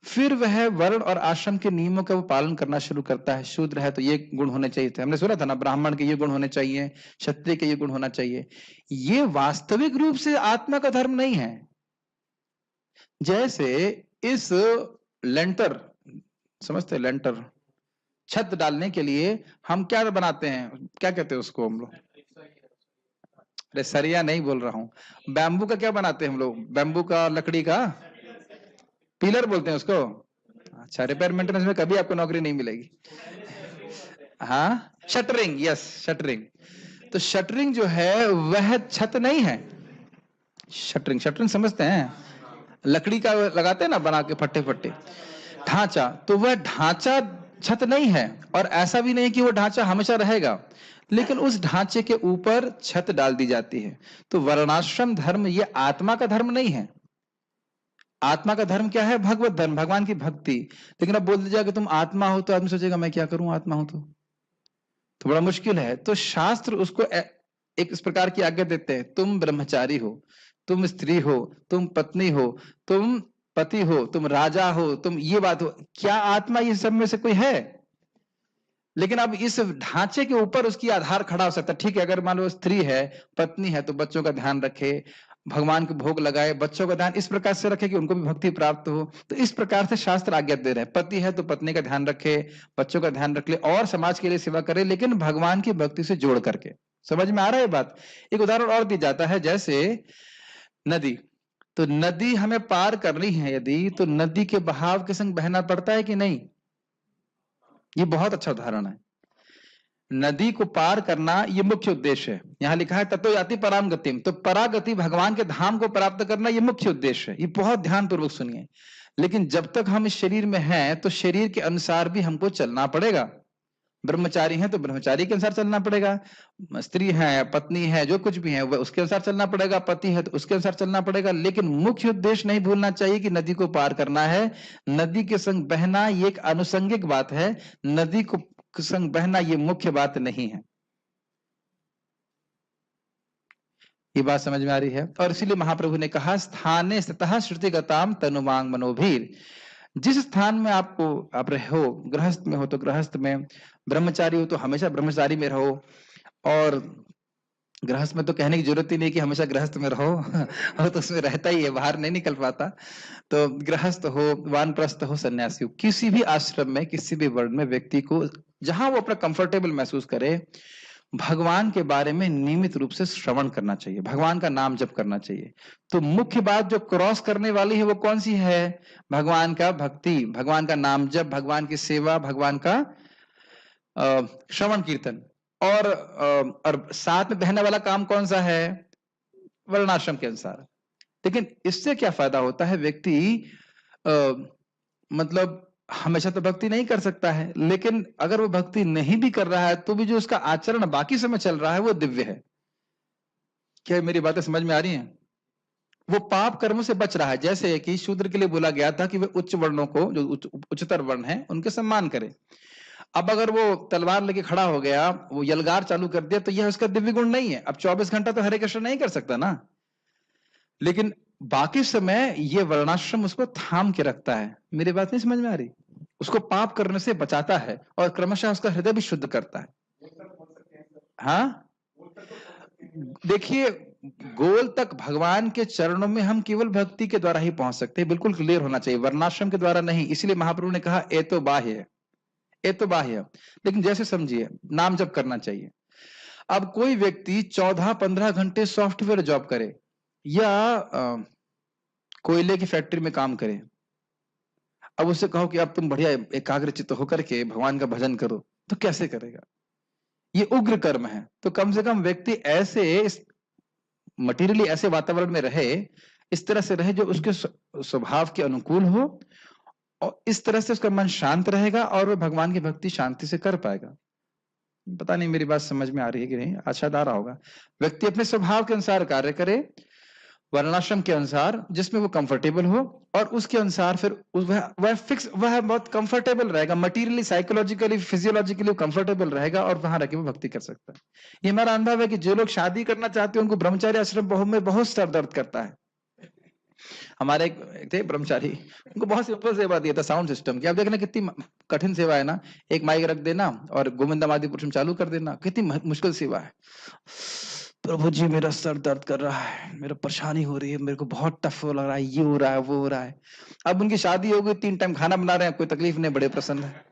फिर वह वर्ण और आश्रम के नियमों का वो पालन करना शुरू करता है। शूद्र है तो ये गुण होने चाहिए थे, हमने सुना था ना, ब्राह्मण के ये गुण होने चाहिए, क्षत्रिय के ये गुण होना चाहिए। ये वास्तविक रूप से आत्मा का धर्म नहीं है। जैसे इस लेंटर, समझते हैं लेंटर, छत डालने के लिए हम क्या बनाते हैं, क्या कहते हैं उसको हम लोग, अरे सरिया नहीं बोल रहा हूं, बैम्बू का क्या बनाते हैं हम लोग, बैम्बू का, लकड़ी का पिलर बोलते हैं उसको। अच्छा, रिपेयर मेंटेनेंस में कभी आपको नौकरी नहीं मिलेगी। हाँ, शटरिंग, यस शटरिंग। तो शटरिंग जो है वह छत नहीं है। शटरिंग, शटरिंग समझते हैं, लकड़ी का लगाते हैं ना बना के फट्टे फट्टे ढांचा, तो वह ढांचा छत नहीं है। और ऐसा भी नहीं कि वो ढांचा हमेशा रहेगा, लेकिन उस ढांचे के ऊपर छत डाल दी जाती है। तो वर्णाश्रम धर्म ये आत्मा का धर्म नहीं है। आत्मा का धर्म क्या है? भगवत धर्म, भगवान की भक्ति। लेकिन अब बोल दीजिए कि तुम आत्मा हो, तो आदमी सोचेगा मैं क्या करूं आत्मा हो तो बड़ा मुश्किल है। तो शास्त्र उसको एक इस प्रकार की आज्ञा देते हैं, तुम ब्रह्मचारी हो, तुम स्त्री हो, तुम पत्नी हो, तुम पति हो, तुम राजा हो, तुम ये बात हो। क्या आत्मा ये सब में से कोई है? लेकिन अब इस ढांचे के ऊपर उसकी आधार खड़ा हो सकता है। ठीक है, अगर मान लो स्त्री है, पत्नी है, तो बच्चों का ध्यान रखे, भगवान को भोग लगाए, बच्चों का ध्यान इस प्रकार से रखे कि उनको भी भक्ति प्राप्त हो। तो इस प्रकार से शास्त्र आज्ञा दे रहे हैं। पति है तो पत्नी का ध्यान रखे, बच्चों का ध्यान रख ले और समाज के लिए सेवा करे, लेकिन भगवान की भक्ति से जोड़ करके। समझ में आ रहा है बात? एक उदाहरण और दी जाता है, जैसे नदी। तो नदी हमें पार करनी है यदि, तो नदी के बहाव के संग बहना पड़ता है कि नहीं? ये बहुत अच्छा उदाहरण है। नदी को पार करना ये मुख्य उद्देश्य है। यहां लिखा है ततो याति पराम गतिम, तो परागति भगवान के धाम को प्राप्त करना ये मुख्य उद्देश्य है। ये बहुत ध्यानपूर्वक सुनिए। लेकिन जब तक हम इस शरीर में हैं तो शरीर के अनुसार भी हमको चलना पड़ेगा। ब्रह्मचारी हैं तो ब्रह्मचारी के अनुसार चलना पड़ेगा, स्त्री है, पत्नी है, जो कुछ भी है वह उसके अनुसार चलना पड़ेगा, पति है तो उसके अनुसार चलना पड़ेगा। लेकिन मुख्य उद्देश्य नहीं भूलना चाहिए कि नदी को पार करना है। नदी के संग बहना ये एक आनुषंगिक बात है, नदी को संग बहना ये मुख्य बात नहीं है। ये बात समझ में आ रही है? और इसीलिए महाप्रभु ने कहा स्थाने स्थितः श्रुतिगताम तनुमांग मनोभीर। जिस स्थान में आप रहे हो, गृहस्थ में हो तो गृहस्थ में, ब्रह्मचारी हो तो हमेशा ब्रह्मचारी में रहो। और गृहस्थ में तो कहने की जरूरत ही नहीं कि हमेशा गृहस्थ में रहो और तो उसमें रहता ही है, बाहर नहीं निकल पाता। तो गृहस्थ हो, वानप्रस्थ हो, सन्यासी हो, किसी भी आश्रम में, किसी भी वर्ण में व्यक्ति को जहां वो अपना कंफर्टेबल महसूस करे, भगवान के बारे में नियमित रूप से श्रवण करना चाहिए, भगवान का नाम जप करना चाहिए। तो मुख्य बात जो क्रॉस करने वाली है वो कौन सी है? भगवान का भक्ति, भगवान का नाम जप, भगवान की सेवा, भगवान का श्रवण कीर्तन। और साथ में बहने वाला काम कौन सा है? वर्णाश्रम के अनुसार। लेकिन इससे क्या फायदा होता है? व्यक्ति मतलब हमेशा तो भक्ति नहीं कर सकता है, लेकिन अगर वो भक्ति नहीं भी कर रहा है तो भी जो उसका आचरण बाकी समय चल रहा है वो दिव्य है। क्या मेरी बातें समझ में आ रही हैं? वो पाप कर्म से बच रहा है। जैसे कि शूद्र के लिए बोला गया था कि वे उच्च वर्णों को, जो उच्चतर वर्ण है, उनके सम्मान करे। अब अगर वो तलवार लेके खड़ा हो गया, वो यलगार चालू कर दिया, तो यह उसका दिव्य गुण नहीं है। अब 24 घंटा तो हरे कृष्ण नहीं कर सकता ना, लेकिन बाकी समय ये वर्णाश्रम उसको थाम के रखता है। मेरी बात नहीं समझ में आ रही? उसको पाप करने से बचाता है और क्रमशः उसका हृदय भी शुद्ध करता है। हाँ, देखिए, गोल तक भगवान के चरणों में हम केवल भक्ति के द्वारा ही पहुंच सकते हैं। बिल्कुल क्लियर होना चाहिए, वर्णाश्रम के द्वारा नहीं। इसलिए महाप्रभु ने कहा ए तो बाह्य, ये तो बाह्य, लेकिन जैसे समझिए नाम जप करना चाहिए। अब कोई व्यक्ति 14-15 घंटे सॉफ्टवेयर जॉब करे या कोयले की फैक्ट्री में काम करे, अब उससे कहो कि अब तुम बढ़िया एकाग्रचित्त होकर के भगवान का भजन करो, तो कैसे करेगा? ये उग्र कर्म है। तो कम से कम व्यक्ति ऐसे मटेरियली ऐसे वातावरण में रहे, इस तरह से रहे जो उसके स्वभाव के अनुकूल हो, और इस तरह से उसका मन शांत रहेगा और वह भगवान की भक्ति शांति से कर पाएगा। पता नहीं मेरी बात समझ में आ रही है कि नहीं, अच्छा आ रहा होगा। व्यक्ति अपने स्वभाव के अनुसार कार्य करे, वर्णाश्रम के अनुसार जिसमें वो कंफर्टेबल हो, और उसके अनुसार फिर वह फिक्स, वह बहुत कंफर्टेबल रहेगा, मटेरियली, साइकोलॉजिकली, फिजियोलॉजिकली कंफर्टेबल रहेगा और वहां रह के वो भक्ति कर सकता है। ये हमारा अनुभव है कि जो लोग शादी करना चाहते हैं उनको ब्रह्मचारी आश्रम में बहुत सर दर्द करता है। हमारे एक थे ब्रह्मचारी, उनको बहुत सिंपल सेवा दिया था साउंड सिस्टम की। आप देखना कितनी कठिन सेवा है ना, एक माइक रख देना और गोविंदम आदि पुरुषम चालू कर देना, कितनी मुश्किल सेवा है। प्रभु जी मेरा सर दर्द कर रहा है, मेरा परेशानी हो रही है, मेरे को बहुत टफ लग रहा है, ये हो रहा है, वो हो रहा है। अब उनकी शादी हो गई, 3 टाइम खाना बना रहे हैं, कोई तकलीफ नहीं, बड़े प्रसन्न है।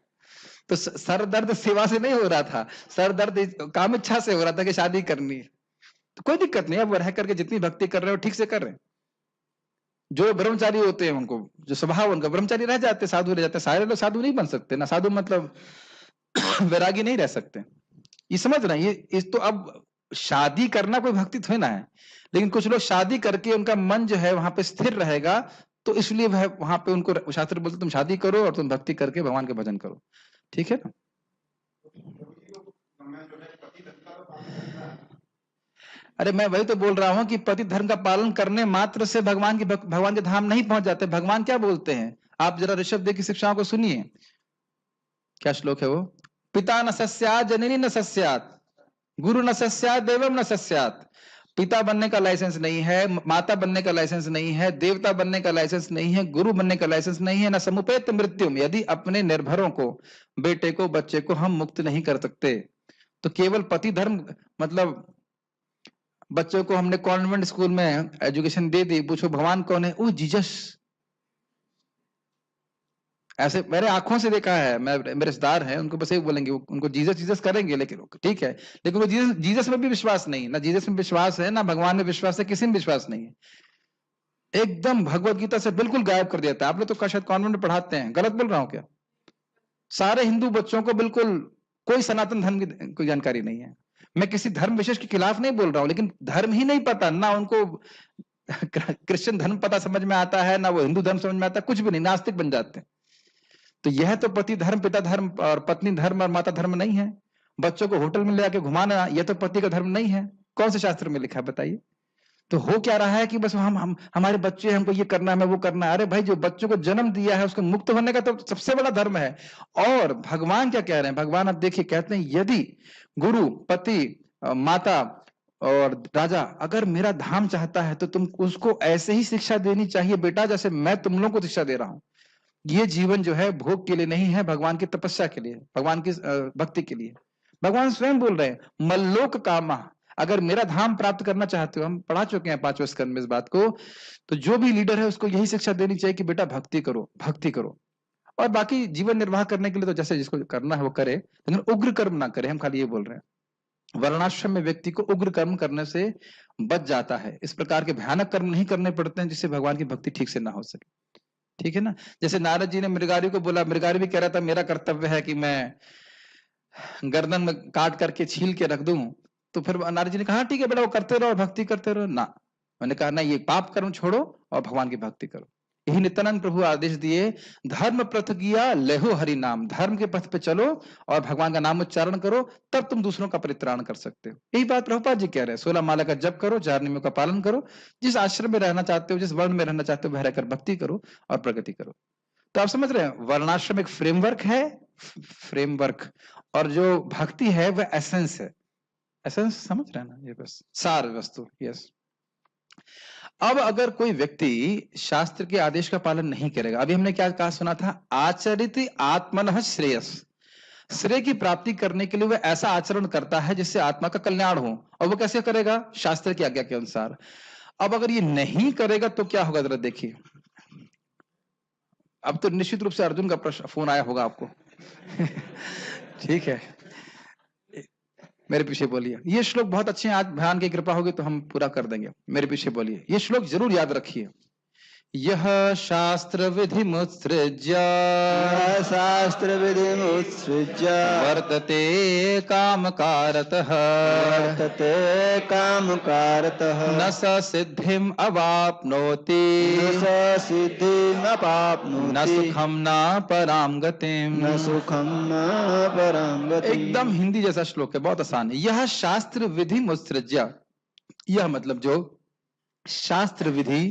तो सर दर्द सेवा से नहीं हो रहा था, सर दर्द काम इच्छा से हो रहा था कि शादी करनी है। तो कोई दिक्कत नहीं, अब रह करके जितनी भक्ति कर रहे हो ठीक से कर रहे हैं। जो ब्रह्मचारी होते हैं उनको, जो स्वभाव उनका ब्रह्मचारी रह जाते, साधु रह जाते। सारे लोग साधु नहीं बन सकते ना, साधु मतलब वैरागी नहीं रह सकते। ये समझ रहे हैं, ये तो अब शादी करना कोई भक्ति थोड़ी ना है, लेकिन कुछ लोग शादी करके उनका मन जो है वहां पे स्थिर रहेगा, तो इसलिए वह वहां पे उनको शास्त्र बोलते तुम शादी करो और तुम भक्ति करके भगवान के भजन करो, ठीक है ना। अरे मैं वही तो बोल रहा हूं कि पति धर्म का पालन करने मात्र से भगवान के धाम नहीं पहुंच जाते। भगवान क्या बोलते हैं, आप जरा ऋषभ देव की शिक्षाओं को सुनिए। क्या श्लोक है वो? पिता न सस्यात् जननी न सस्यात्, गुरु न सस्यात् देवम न सस्यात्। पिता बनने का लाइसेंस नहीं है, माता बनने का लाइसेंस नहीं है, देवता बनने का लाइसेंस नहीं है, गुरु बनने का लाइसेंस नहीं है, न समुपेत मृत्युम। यदि अपने निर्भरों को, बेटे को, बच्चे को हम मुक्त नहीं कर सकते, तो केवल पति धर्म मतलब बच्चों को हमने कॉन्वेंट स्कूल में एजुकेशन दे दी, पूछो भगवान कौन है, ओ जीसस। ऐसे मेरे आंखों से देखा है, मेरे रिश्तेदार हैं, उनको बस एक बोलेंगे, उनको जीसस जीसस करेंगे, लेकिन ठीक है, लेकिन वो जीसस में भी विश्वास नहीं, ना जीसस में विश्वास है, ना भगवान में विश्वास है, किसी में विश्वास नहीं है। एकदम भगवत गीता से बिल्कुल गायब कर दिया था। आप लोग तो शायद कॉन्वेंट में पढ़ाते हैं, गलत बोल रहा हूं क्या? सारे हिंदू बच्चों को बिल्कुल कोई सनातन धर्म की कोई जानकारी नहीं है। मैं किसी धर्म विशेष के खिलाफ नहीं बोल रहा हूं, लेकिन धर्म ही नहीं पता ना उनको। क्रिश्चियन धर्म पता समझ में आता है, ना वो हिंदू धर्म समझ में आता है, कुछ भी नहीं, नास्तिक बन जाते हैं। तो यह तो पति धर्म, पिता धर्म और पत्नी धर्म और माता धर्म नहीं है। बच्चों को होटल में ले जाके घुमाना, यह तो पति का धर्म नहीं है। कौन से शास्त्र में लिखा है बताइए? तो हो क्या रहा है कि बस हम हमारे बच्चे, हमको ये करना है, हमें वो करना है। अरे भाई, जो बच्चों को जन्म दिया है उसको मुक्त होने का तो सबसे बड़ा धर्म है। और भगवान क्या कह रहे हैं? भगवान आप देखिए, कहते हैं यदि गुरु, पति, माता और राजा अगर मेरा धाम चाहता है तो तुम उसको ऐसे ही शिक्षा देनी चाहिए बेटा, जैसे मैं तुम लोगों को शिक्षा दे रहा हूं। ये जीवन जो है भोग के लिए नहीं है, भगवान की तपस्या के लिए, भगवान की भक्ति के लिए। भगवान स्वयं बोल रहे हैं, मल्लोक कामा। अगर मेरा धाम प्राप्त करना चाहते हो, हम पढ़ा चुके हैं 5वें स्कंद में इस बात को, तो जो भी लीडर है उसको यही शिक्षा देनी चाहिए कि बेटा भक्ति करो, भक्ति करो। और बाकी जीवन निर्वाह करने के लिए तो जैसे जिसको करना है वो करे, लेकिन उग्र कर्म ना करे। हम खाली ये बोल रहे हैं। वर्णाश्रम में व्यक्ति को उग्र कर्म करने से बच जाता है। इस प्रकार के भयानक कर्म नहीं करने पड़ते हैं जिससे भगवान की भक्ति ठीक से ना हो सके, ठीक है ना। जैसे नारद जी ने मृगारी को बोला, मृगारी भी कह रहा था मेरा कर्तव्य है कि मैं गर्दन में काट करके छील के रख दूं। तो फिर नारद जी ने कहा ठीक है बेटा, वो करते रहो, भक्ति करते रहो ना। मैंने कहा ना, ये पाप कर्म छोड़ो और भगवान की भक्ति करो। यही नित्यानंद प्रभु आदेश दिए, धर्म प्रथ किया लेहो हरि नाम। धर्म के पथ पे चलो और भगवान का नाम उच्चारण करो, तब तुम दूसरों का परित्राण कर सकते हो। यही बात प्रभुपाद जी कह रहे हैं। 16 माला का जप करो, 4 नियमों का पालन करो, जिस आश्रम में रहना चाहते हो, जिस वर्ण में रहना चाहते हो, वह रहकर भक्ति करो और प्रगति करो। तो आप समझ रहे हैं, वर्णाश्रम एक फ्रेमवर्क है, फ्रेमवर्क, और जो भक्ति है वह एसेंस है। एसेंस समझ रहे हैं ना, ये बस सार वस्तु। यस। अब अगर कोई व्यक्ति शास्त्र के आदेश का पालन नहीं करेगा, अभी हमने क्या कहा सुना था, आचरित आत्मनः श्रेयस। श्रेय की प्राप्ति करने के लिए वह ऐसा आचरण करता है जिससे आत्मा का कल्याण हो। और वो कैसे करेगा? शास्त्र की आज्ञा के अनुसार। अब अगर ये नहीं करेगा तो क्या होगा, जरा देखिए। अब तो निश्चित रूप से अर्जुन का प्रश्न फोन आया होगा आपको। ठीक है, मेरे पीछे बोलिए। ये श्लोक बहुत अच्छे हैं, आज भगवान की कृपा होगी तो हम पूरा कर देंगे। मेरे पीछे बोलिए, ये श्लोक जरूर याद रखिए। यह शास्त्र विधि मुत्सृज्य शास्त्र विधि उत्सृज्य वर्तते कामकारतः वर्तते कामकारतः न स सिद्धिम अवाप्नोति न स सिद्धिं न अवाप्नोति सुखम न पराम गतिम। न सुखं न परां गतिम्। एकदम हिंदी जैसा श्लोक है, बहुत आसान है। यह शास्त्र विधि मुत्सृज्य, यह मतलब जो शास्त्र विधि,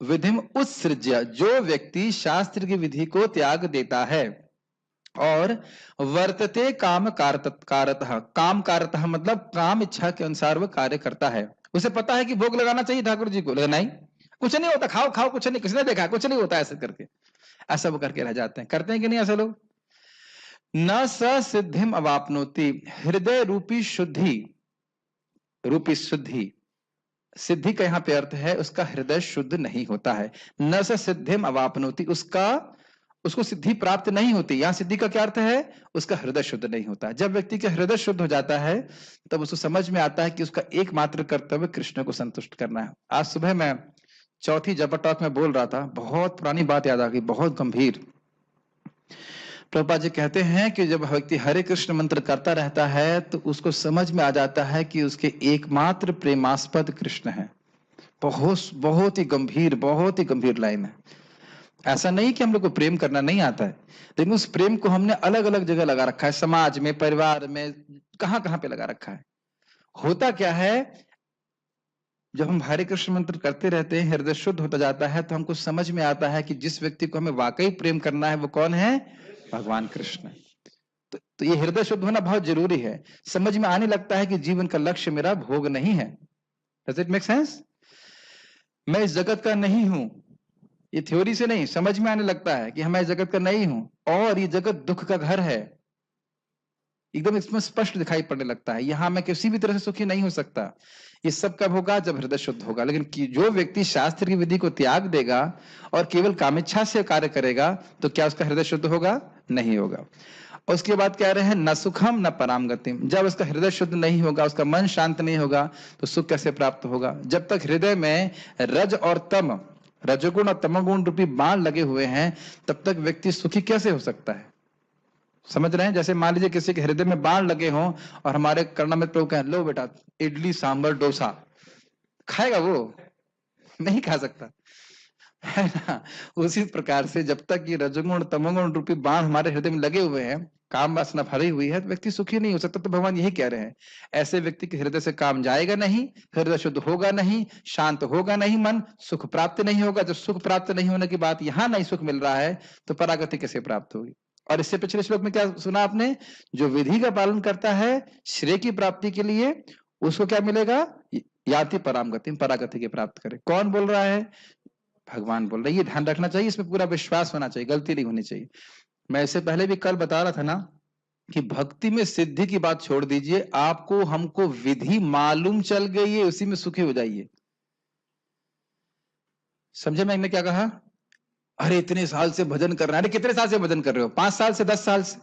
विधिम उत्सृज्य, जो व्यक्ति शास्त्र की विधि को त्याग देता है और वर्तते काम कारतः, काम कारतः मतलब काम इच्छा के अनुसार वह कार्य करता है। उसे पता है कि भोग लगाना चाहिए ठाकुर जी को, लेकिन नहीं, कुछ नहीं होता, खाओ खाओ, कुछ नहीं, किसने देखा, कुछ नहीं होता, ऐसे करके ऐसा वो करके रह जाते हैं। करते हैं कि नहीं ऐसे लोग? न स सिद्धिम अवाप्नोति, हृदय रूपी शुद्धि, रूपी शुद्धि, सिद्धि का यहाँ पे अर्थ है उसका हृदय शुद्ध नहीं होता है। न स सिद्धिम अवाप्नोति, उसको सिद्धि प्राप्त नहीं होती। यहाँ सिद्धि का क्या अर्थ है? उसका हृदय शुद्ध नहीं होता। जब व्यक्ति का हृदय शुद्ध हो जाता है तब उसको समझ में आता है कि उसका एकमात्र कर्तव्य कृष्ण को संतुष्ट करना है। आज सुबह मैं चौथी जबर टॉक में बोल रहा था, बहुत पुरानी बात याद आ गई, बहुत गंभीर। प्रभुपाद जी कहते हैं कि जब व्यक्ति हरे कृष्ण मंत्र करता रहता है तो उसको समझ में आ जाता है कि उसके एकमात्र प्रेमास्पद कृष्ण है। बहुत बहुत ही गंभीर लाइन है। ऐसा नहीं कि हम लोग को प्रेम करना नहीं आता है, लेकिन उस प्रेम को हमने अलग अलग जगह लगा रखा है, समाज में, परिवार में, कहां कहां पे लगा रखा है। होता क्या है, जब हम हरे कृष्ण मंत्र करते रहते हैं, हृदय शुद्ध होता जाता है, तो हमको समझ में आता है कि जिस व्यक्ति को हमें वाकई प्रेम करना है वो कौन है? भगवान कृष्ण। तो ये हृदय शुद्ध होना बहुत जरूरी है। समझ में आने लगता है कि जीवन का लक्ष्य मेरा भोग नहीं है। Does it make sense? मैं इस जगत का नहीं हूं, ये थ्योरी से नहीं, समझ में आने लगता है कि मैं इस जगत का नहीं हूं और ये जगत दुख का घर है। एकदम इसमें स्पष्ट दिखाई पड़ने लगता है, यहां मैं किसी भी तरह से सुखी नहीं हो सकता। ये सब कब होगा? जब हृदय शुद्ध होगा। लेकिन जो व्यक्ति शास्त्र की विधि को त्याग देगा और केवल कामेच्छा से कार्य करेगा तो क्या उसका हृदय शुद्ध होगा? नहीं होगा। और उसके बाद कह रहे हैं न सुखम न पराम गतिम, जब उसका हृदय शुद्ध नहीं होगा, उसका मन शांत नहीं होगा तो सुख कैसे प्राप्त होगा? जब तक हृदय में रज और तम, रजोगुण और तमोगुण रूपी बाण लगे हुए हैं, तब तक व्यक्ति सुखी कैसे हो सकता है? समझ रहे हैं? जैसे मान लीजिए किसी के हृदय में बाण लगे हों और हमारे कर्णामृत प्रभु कहें लो बेटा इडली सांभर डोसा, खाएगा वो? नहीं खा सकता, है ना? उसी प्रकार से जब तक ये रजोगुण तमोगुण रूपी बाण हमारे हृदय में लगे हुए हैं, काम वासना भरी हुई है, तो व्यक्ति सुखी नहीं हो सकता। तो भगवान यही कह रहे हैं, ऐसे व्यक्ति के हृदय से काम जाएगा नहीं, हृदय शुद्ध होगा नहीं, शांत होगा नहीं मन, सुख प्राप्त नहीं होगा। जब सुख प्राप्त नहीं होने की बात यहां नहीं सुख मिल रहा है तो परागति कैसे प्राप्त होगी? और इससे पिछले श्लोक में क्या सुना आपने? जो विधि का पालन करता है श्रेय की प्राप्ति के लिए, उसको क्या मिलेगा? याति पराम गति, परागति के प्राप्त करे। कौन बोल रहा है? भगवान बोल रहे हैं। ये ध्यान रखना चाहिए, इसमें पूरा विश्वास होना चाहिए, गलती नहीं होनी चाहिए। मैं इससे पहले भी कल बता रहा था ना कि भक्ति में सिद्धि की बात छोड़ दीजिए, आपको हमको विधि मालूम चल गई है, उसी में सुखी हो जाइए। समझे मैंने क्या कहा? अरे इतने साल से भजन कर रहे हैं। अरे कितने साल से भजन कर रहे हो? 5 साल से, 10 साल से?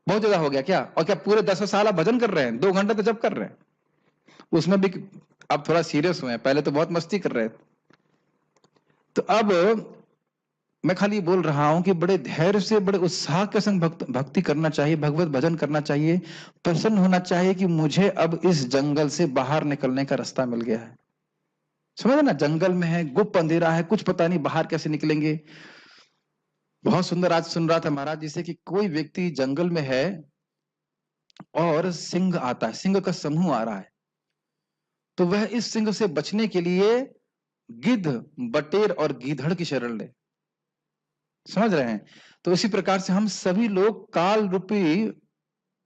बहुत ज्यादा हो गया क्या? और क्या पूरे 10 साल आप भजन कर रहे हैं? 2 घंटे तो जब कर रहे हैं, उसमें भी अब थोड़ा सीरियस हुए हैं, पहले तो बहुत मस्ती कर रहे थे। तो अब मैं खाली बोल रहा हूं कि बड़े धैर्य से, बड़े उत्साह के संग भक्ति करना चाहिए, भगवत भजन करना चाहिए, प्रसन्न होना चाहिए कि मुझे अब इस जंगल से बाहर निकलने का रास्ता मिल गया है। समझ ना, जंगल में है, गुप्त अंधेरा है, कुछ पता नहीं बाहर कैसे निकलेंगे। बहुत सुंदर आज सुन रहा था महाराज जी से कि कोई व्यक्ति जंगल में है और सिंह आता है, सिंह का समूह आ रहा है, तो वह इस सिंह से बचने के लिए गिद्ध, बटेर और गीधड़ की शरण ले। समझ रहे हैं? तो इसी प्रकार से हम सभी लोग काल रूपी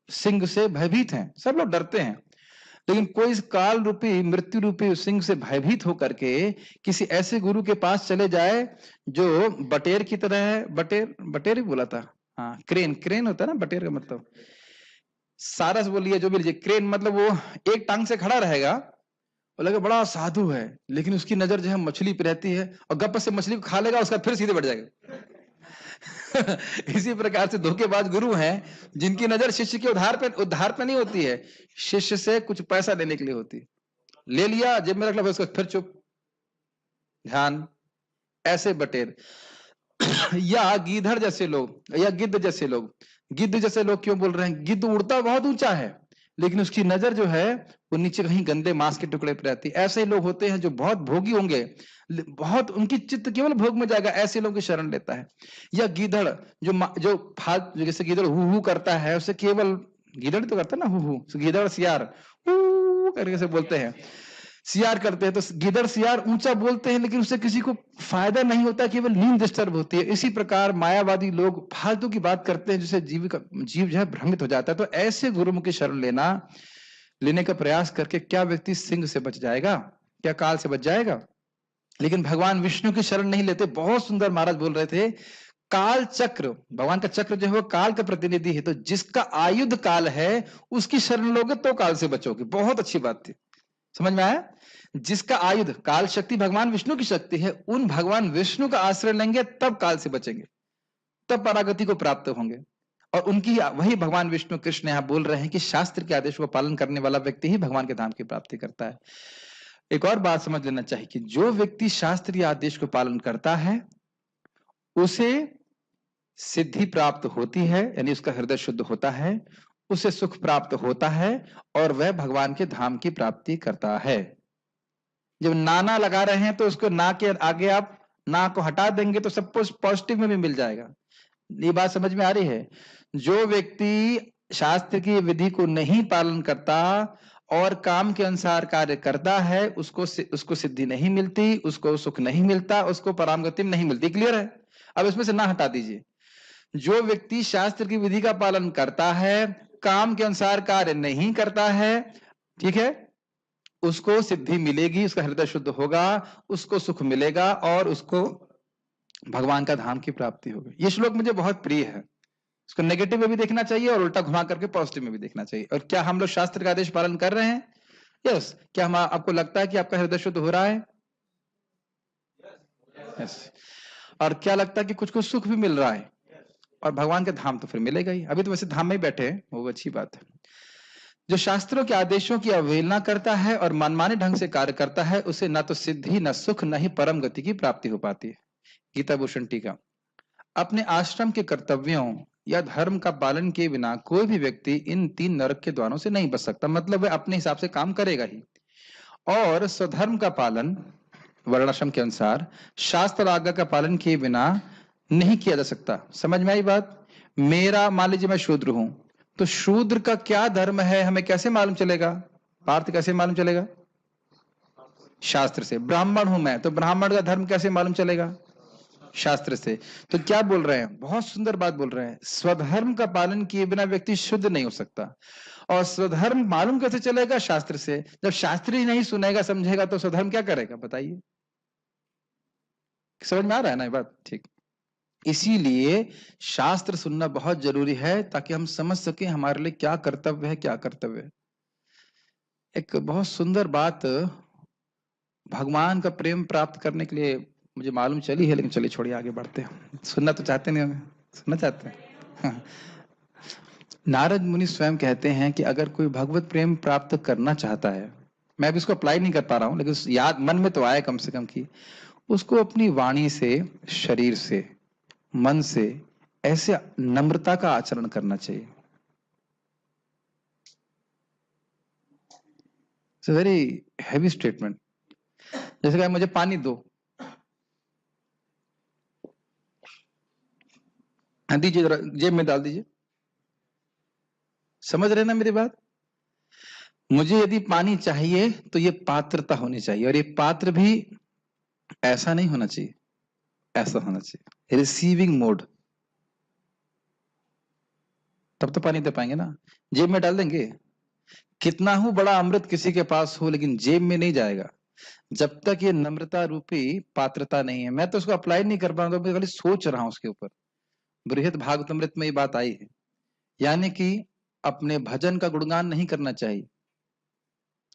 सिंह से भयभीत हैं, सब लोग डरते हैं। लेकिन कोई इस काल रूपी, मृत्यु रूपी सिंह से भयभीत होकर के किसी ऐसे गुरु के पास चले जाए जो बटेर की तरह है। बटेर ही बोला था, हाँ, क्रेन होता है ना बटेर का मतलब। सारस बोलिए, जो भी लीजिए, क्रेन मतलब वो एक टांग से खड़ा रहेगा, वो लगे बड़ा साधु है, लेकिन उसकी नजर जो है मछली पे रहती है और गप्प से मछली को खा लेगा, उसका फिर सीधे बैठ जाएगा। इसी प्रकार से धोखेबाज गुरु हैं जिनकी नजर शिष्य के उद्धार पे नहीं होती है, शिष्य से कुछ पैसा लेने के लिए होती है। ले लिया, जेब में रख लिया, उसका फिर चुप, ध्यान, ऐसे बटेर। या गीधड़ जैसे लोग, या गिद्ध जैसे लोग। गिद्ध जैसे लोग क्यों बोल रहे हैं? गिद्ध उड़ता बहुत ऊंचा है, लेकिन उसकी नजर जो है वो नीचे कहीं गंदे मांस के टुकड़े पर रहती है। ऐसे लोग होते हैं जो बहुत भोगी होंगे, बहुत उनकी चित्त केवल भोग में जाएगा, ऐसे लोगों की शरण लेता है। या गीधड़ जो जैसे गीधड़ हु करता है, उसे केवल, गीधड़ तो करता है ना हु, गीधड़ सियार हु करके से बोलते हैं, सियार करते हैं, तो गिदड़ सियार ऊंचा बोलते हैं लेकिन उससे किसी को फायदा नहीं होता, केवल नींद डिस्टर्ब होती है। इसी प्रकार मायावादी लोग फालतू की बात करते हैं जिससे जीव जो है भ्रमित हो जाता है। तो ऐसे गुरुमुख की शरण लेने का प्रयास करके क्या व्यक्ति सिंह से बच जाएगा? क्या काल से बच जाएगा? लेकिन भगवान विष्णु की शरण नहीं लेते। बहुत सुंदर महाराज बोल रहे थे, काल चक्र, भगवान का चक्र जो है वो काल का प्रतिनिधि है, तो जिसका आयुध काल है उसकी शरण लोगे तो काल से बचोगे। बहुत अच्छी बात थी, समझ में आया? जिसका आयुध काल शक्ति भगवान विष्णु की शक्ति है, उन भगवान विष्णु का आश्रय लेंगे तब काल से बचेंगे, तब परागति को प्राप्त होंगे। और उनकी वही भगवान विष्णु कृष्ण यहां बोल रहे हैं कि शास्त्र के आदेश को पालन करने वाला व्यक्ति ही भगवान के धाम की प्राप्ति करता है। एक और बात समझ लेना चाहिए कि जो व्यक्ति शास्त्रीय आदेश को पालन करता है उसे सिद्धि प्राप्त होती है, यानी उसका हृदय शुद्ध होता है, उसे सुख प्राप्त होता है और वह भगवान के धाम की प्राप्ति करता है। जब नाना लगा रहे हैं तो उसको ना के आगे आप ना को हटा देंगे तो सब कुछ पॉजिटिव में भी मिल जाएगा। ये बात समझ में आ रही है? जो व्यक्ति शास्त्र की विधि को नहीं पालन करता और काम के अनुसार कार्य करता है, उसको सिद्धि नहीं मिलती, उसको सुख नहीं मिलता, उसको परामगति नहीं मिलती। क्लियर है? अब इसमें से ना हटा दीजिए। जो व्यक्ति शास्त्र की विधि का पालन करता है, काम के अनुसार कार्य नहीं करता है, ठीक है, उसको सिद्धि मिलेगी, उसका हृदय शुद्ध होगा, उसको सुख मिलेगा और उसको भगवान का धाम की प्राप्ति होगी। ये श्लोक मुझे बहुत प्रिय है। इसको नेगेटिव में भी देखना चाहिए और उल्टा घुमा करके पॉजिटिव में भी देखना चाहिए। और क्या हम लोग शास्त्र का आदेश पालन कर रहे हैं? यस। क्या आपको लगता है कि आपका हृदय शुद्ध हो रहा है? यस। और क्या लगता है कि कुछ कुछ सुख भी मिल रहा है? और भगवान के धाम तो फिर मिलेगा ही। अभी तो वैसे धाम में ही बैठे हैं, वो अच्छी बात है। जो शास्त्रों के आदेशों की अवहेलना करता है और मनमाने ढंग से कार्य करता है, उसे न तो सिद्धि, न सुख, न ही परम गति की प्राप्ति हो पाती है। गीता भूषण टीका। अपने आश्रम के कर्तव्यों या धर्म का पालन किए बिना कोई भी व्यक्ति इन 3 नरक के द्वारों से नहीं बच सकता। मतलब वह अपने हिसाब से काम करेगा ही। और स्वधर्म का पालन वर्णाश्रम के अनुसार शास्त्र आज्ञा का पालन किए बिना नहीं किया जा सकता। समझ में आई बात? मेरा, मान लीजिए मैं शूद्र हूं, तो शूद्र का क्या धर्म है हमें कैसे मालूम चलेगा? पार्थ, कैसे मालूम चलेगा? शास्त्र से। ब्राह्मण हूं मैं, तो ब्राह्मण का धर्म कैसे मालूम चलेगा? शास्त्र से। तो क्या बोल रहे हैं? बहुत सुंदर बात बोल रहे हैं, स्वधर्म का पालन किए बिना व्यक्ति शुद्ध नहीं हो सकता। और स्वधर्म मालूम कैसे चलेगा? शास्त्र से। जब शास्त्र ही नहीं सुनेगा समझेगा तो स्वधर्म क्या करेगा? बताइए। समझ में आ रहा है ना ये बात? ठीक। इसीलिए शास्त्र सुनना बहुत जरूरी है ताकि हम समझ सके हमारे लिए क्या कर्तव्य है, क्या कर्तव्य है। एक बहुत सुंदर बात भगवान का प्रेम प्राप्त करने के लिए मुझे मालूम चली है, लेकिन चलिए छोड़िए, आगे बढ़ते हैं। सुनना तो चाहते नहीं, हमें सुनना चाहते हैं। नारद मुनि स्वयं कहते हैं कि अगर कोई भगवत प्रेम प्राप्त करना चाहता है, मैं अभी इसको अप्लाई नहीं कर पा रहा हूं लेकिन याद मन में तो आया कम से कम कि उसको अपनी वाणी से, शरीर से, मन से ऐसे नम्रता का आचरण करना चाहिए। It's a very heavy statement. जैसे कि मुझे पानी दो, दीजिए, जरा जेब में डाल दीजिए। समझ रहे ना मेरी बात? मुझे यदि पानी चाहिए तो ये पात्रता होनी चाहिए, और ये पात्र भी ऐसा नहीं होना चाहिए, ऐसा होना चाहिए, रिसीविंग मोड, तब तो पानी दे पाएंगे ना। जेब में डाल देंगे, कितना हो बड़ा अमृत किसी के पास हो लेकिन जेब में नहीं जाएगा जब तक ये नम्रता रूपी पात्रता नहीं है। मैं तो उसको अप्लाई नहीं कर पा रहा हूं, तो खाली सोच रहा हूं उसके ऊपर। बृहद भागवतामृत में ये बात आई है, यानी कि अपने भजन का गुणगान नहीं करना चाहिए।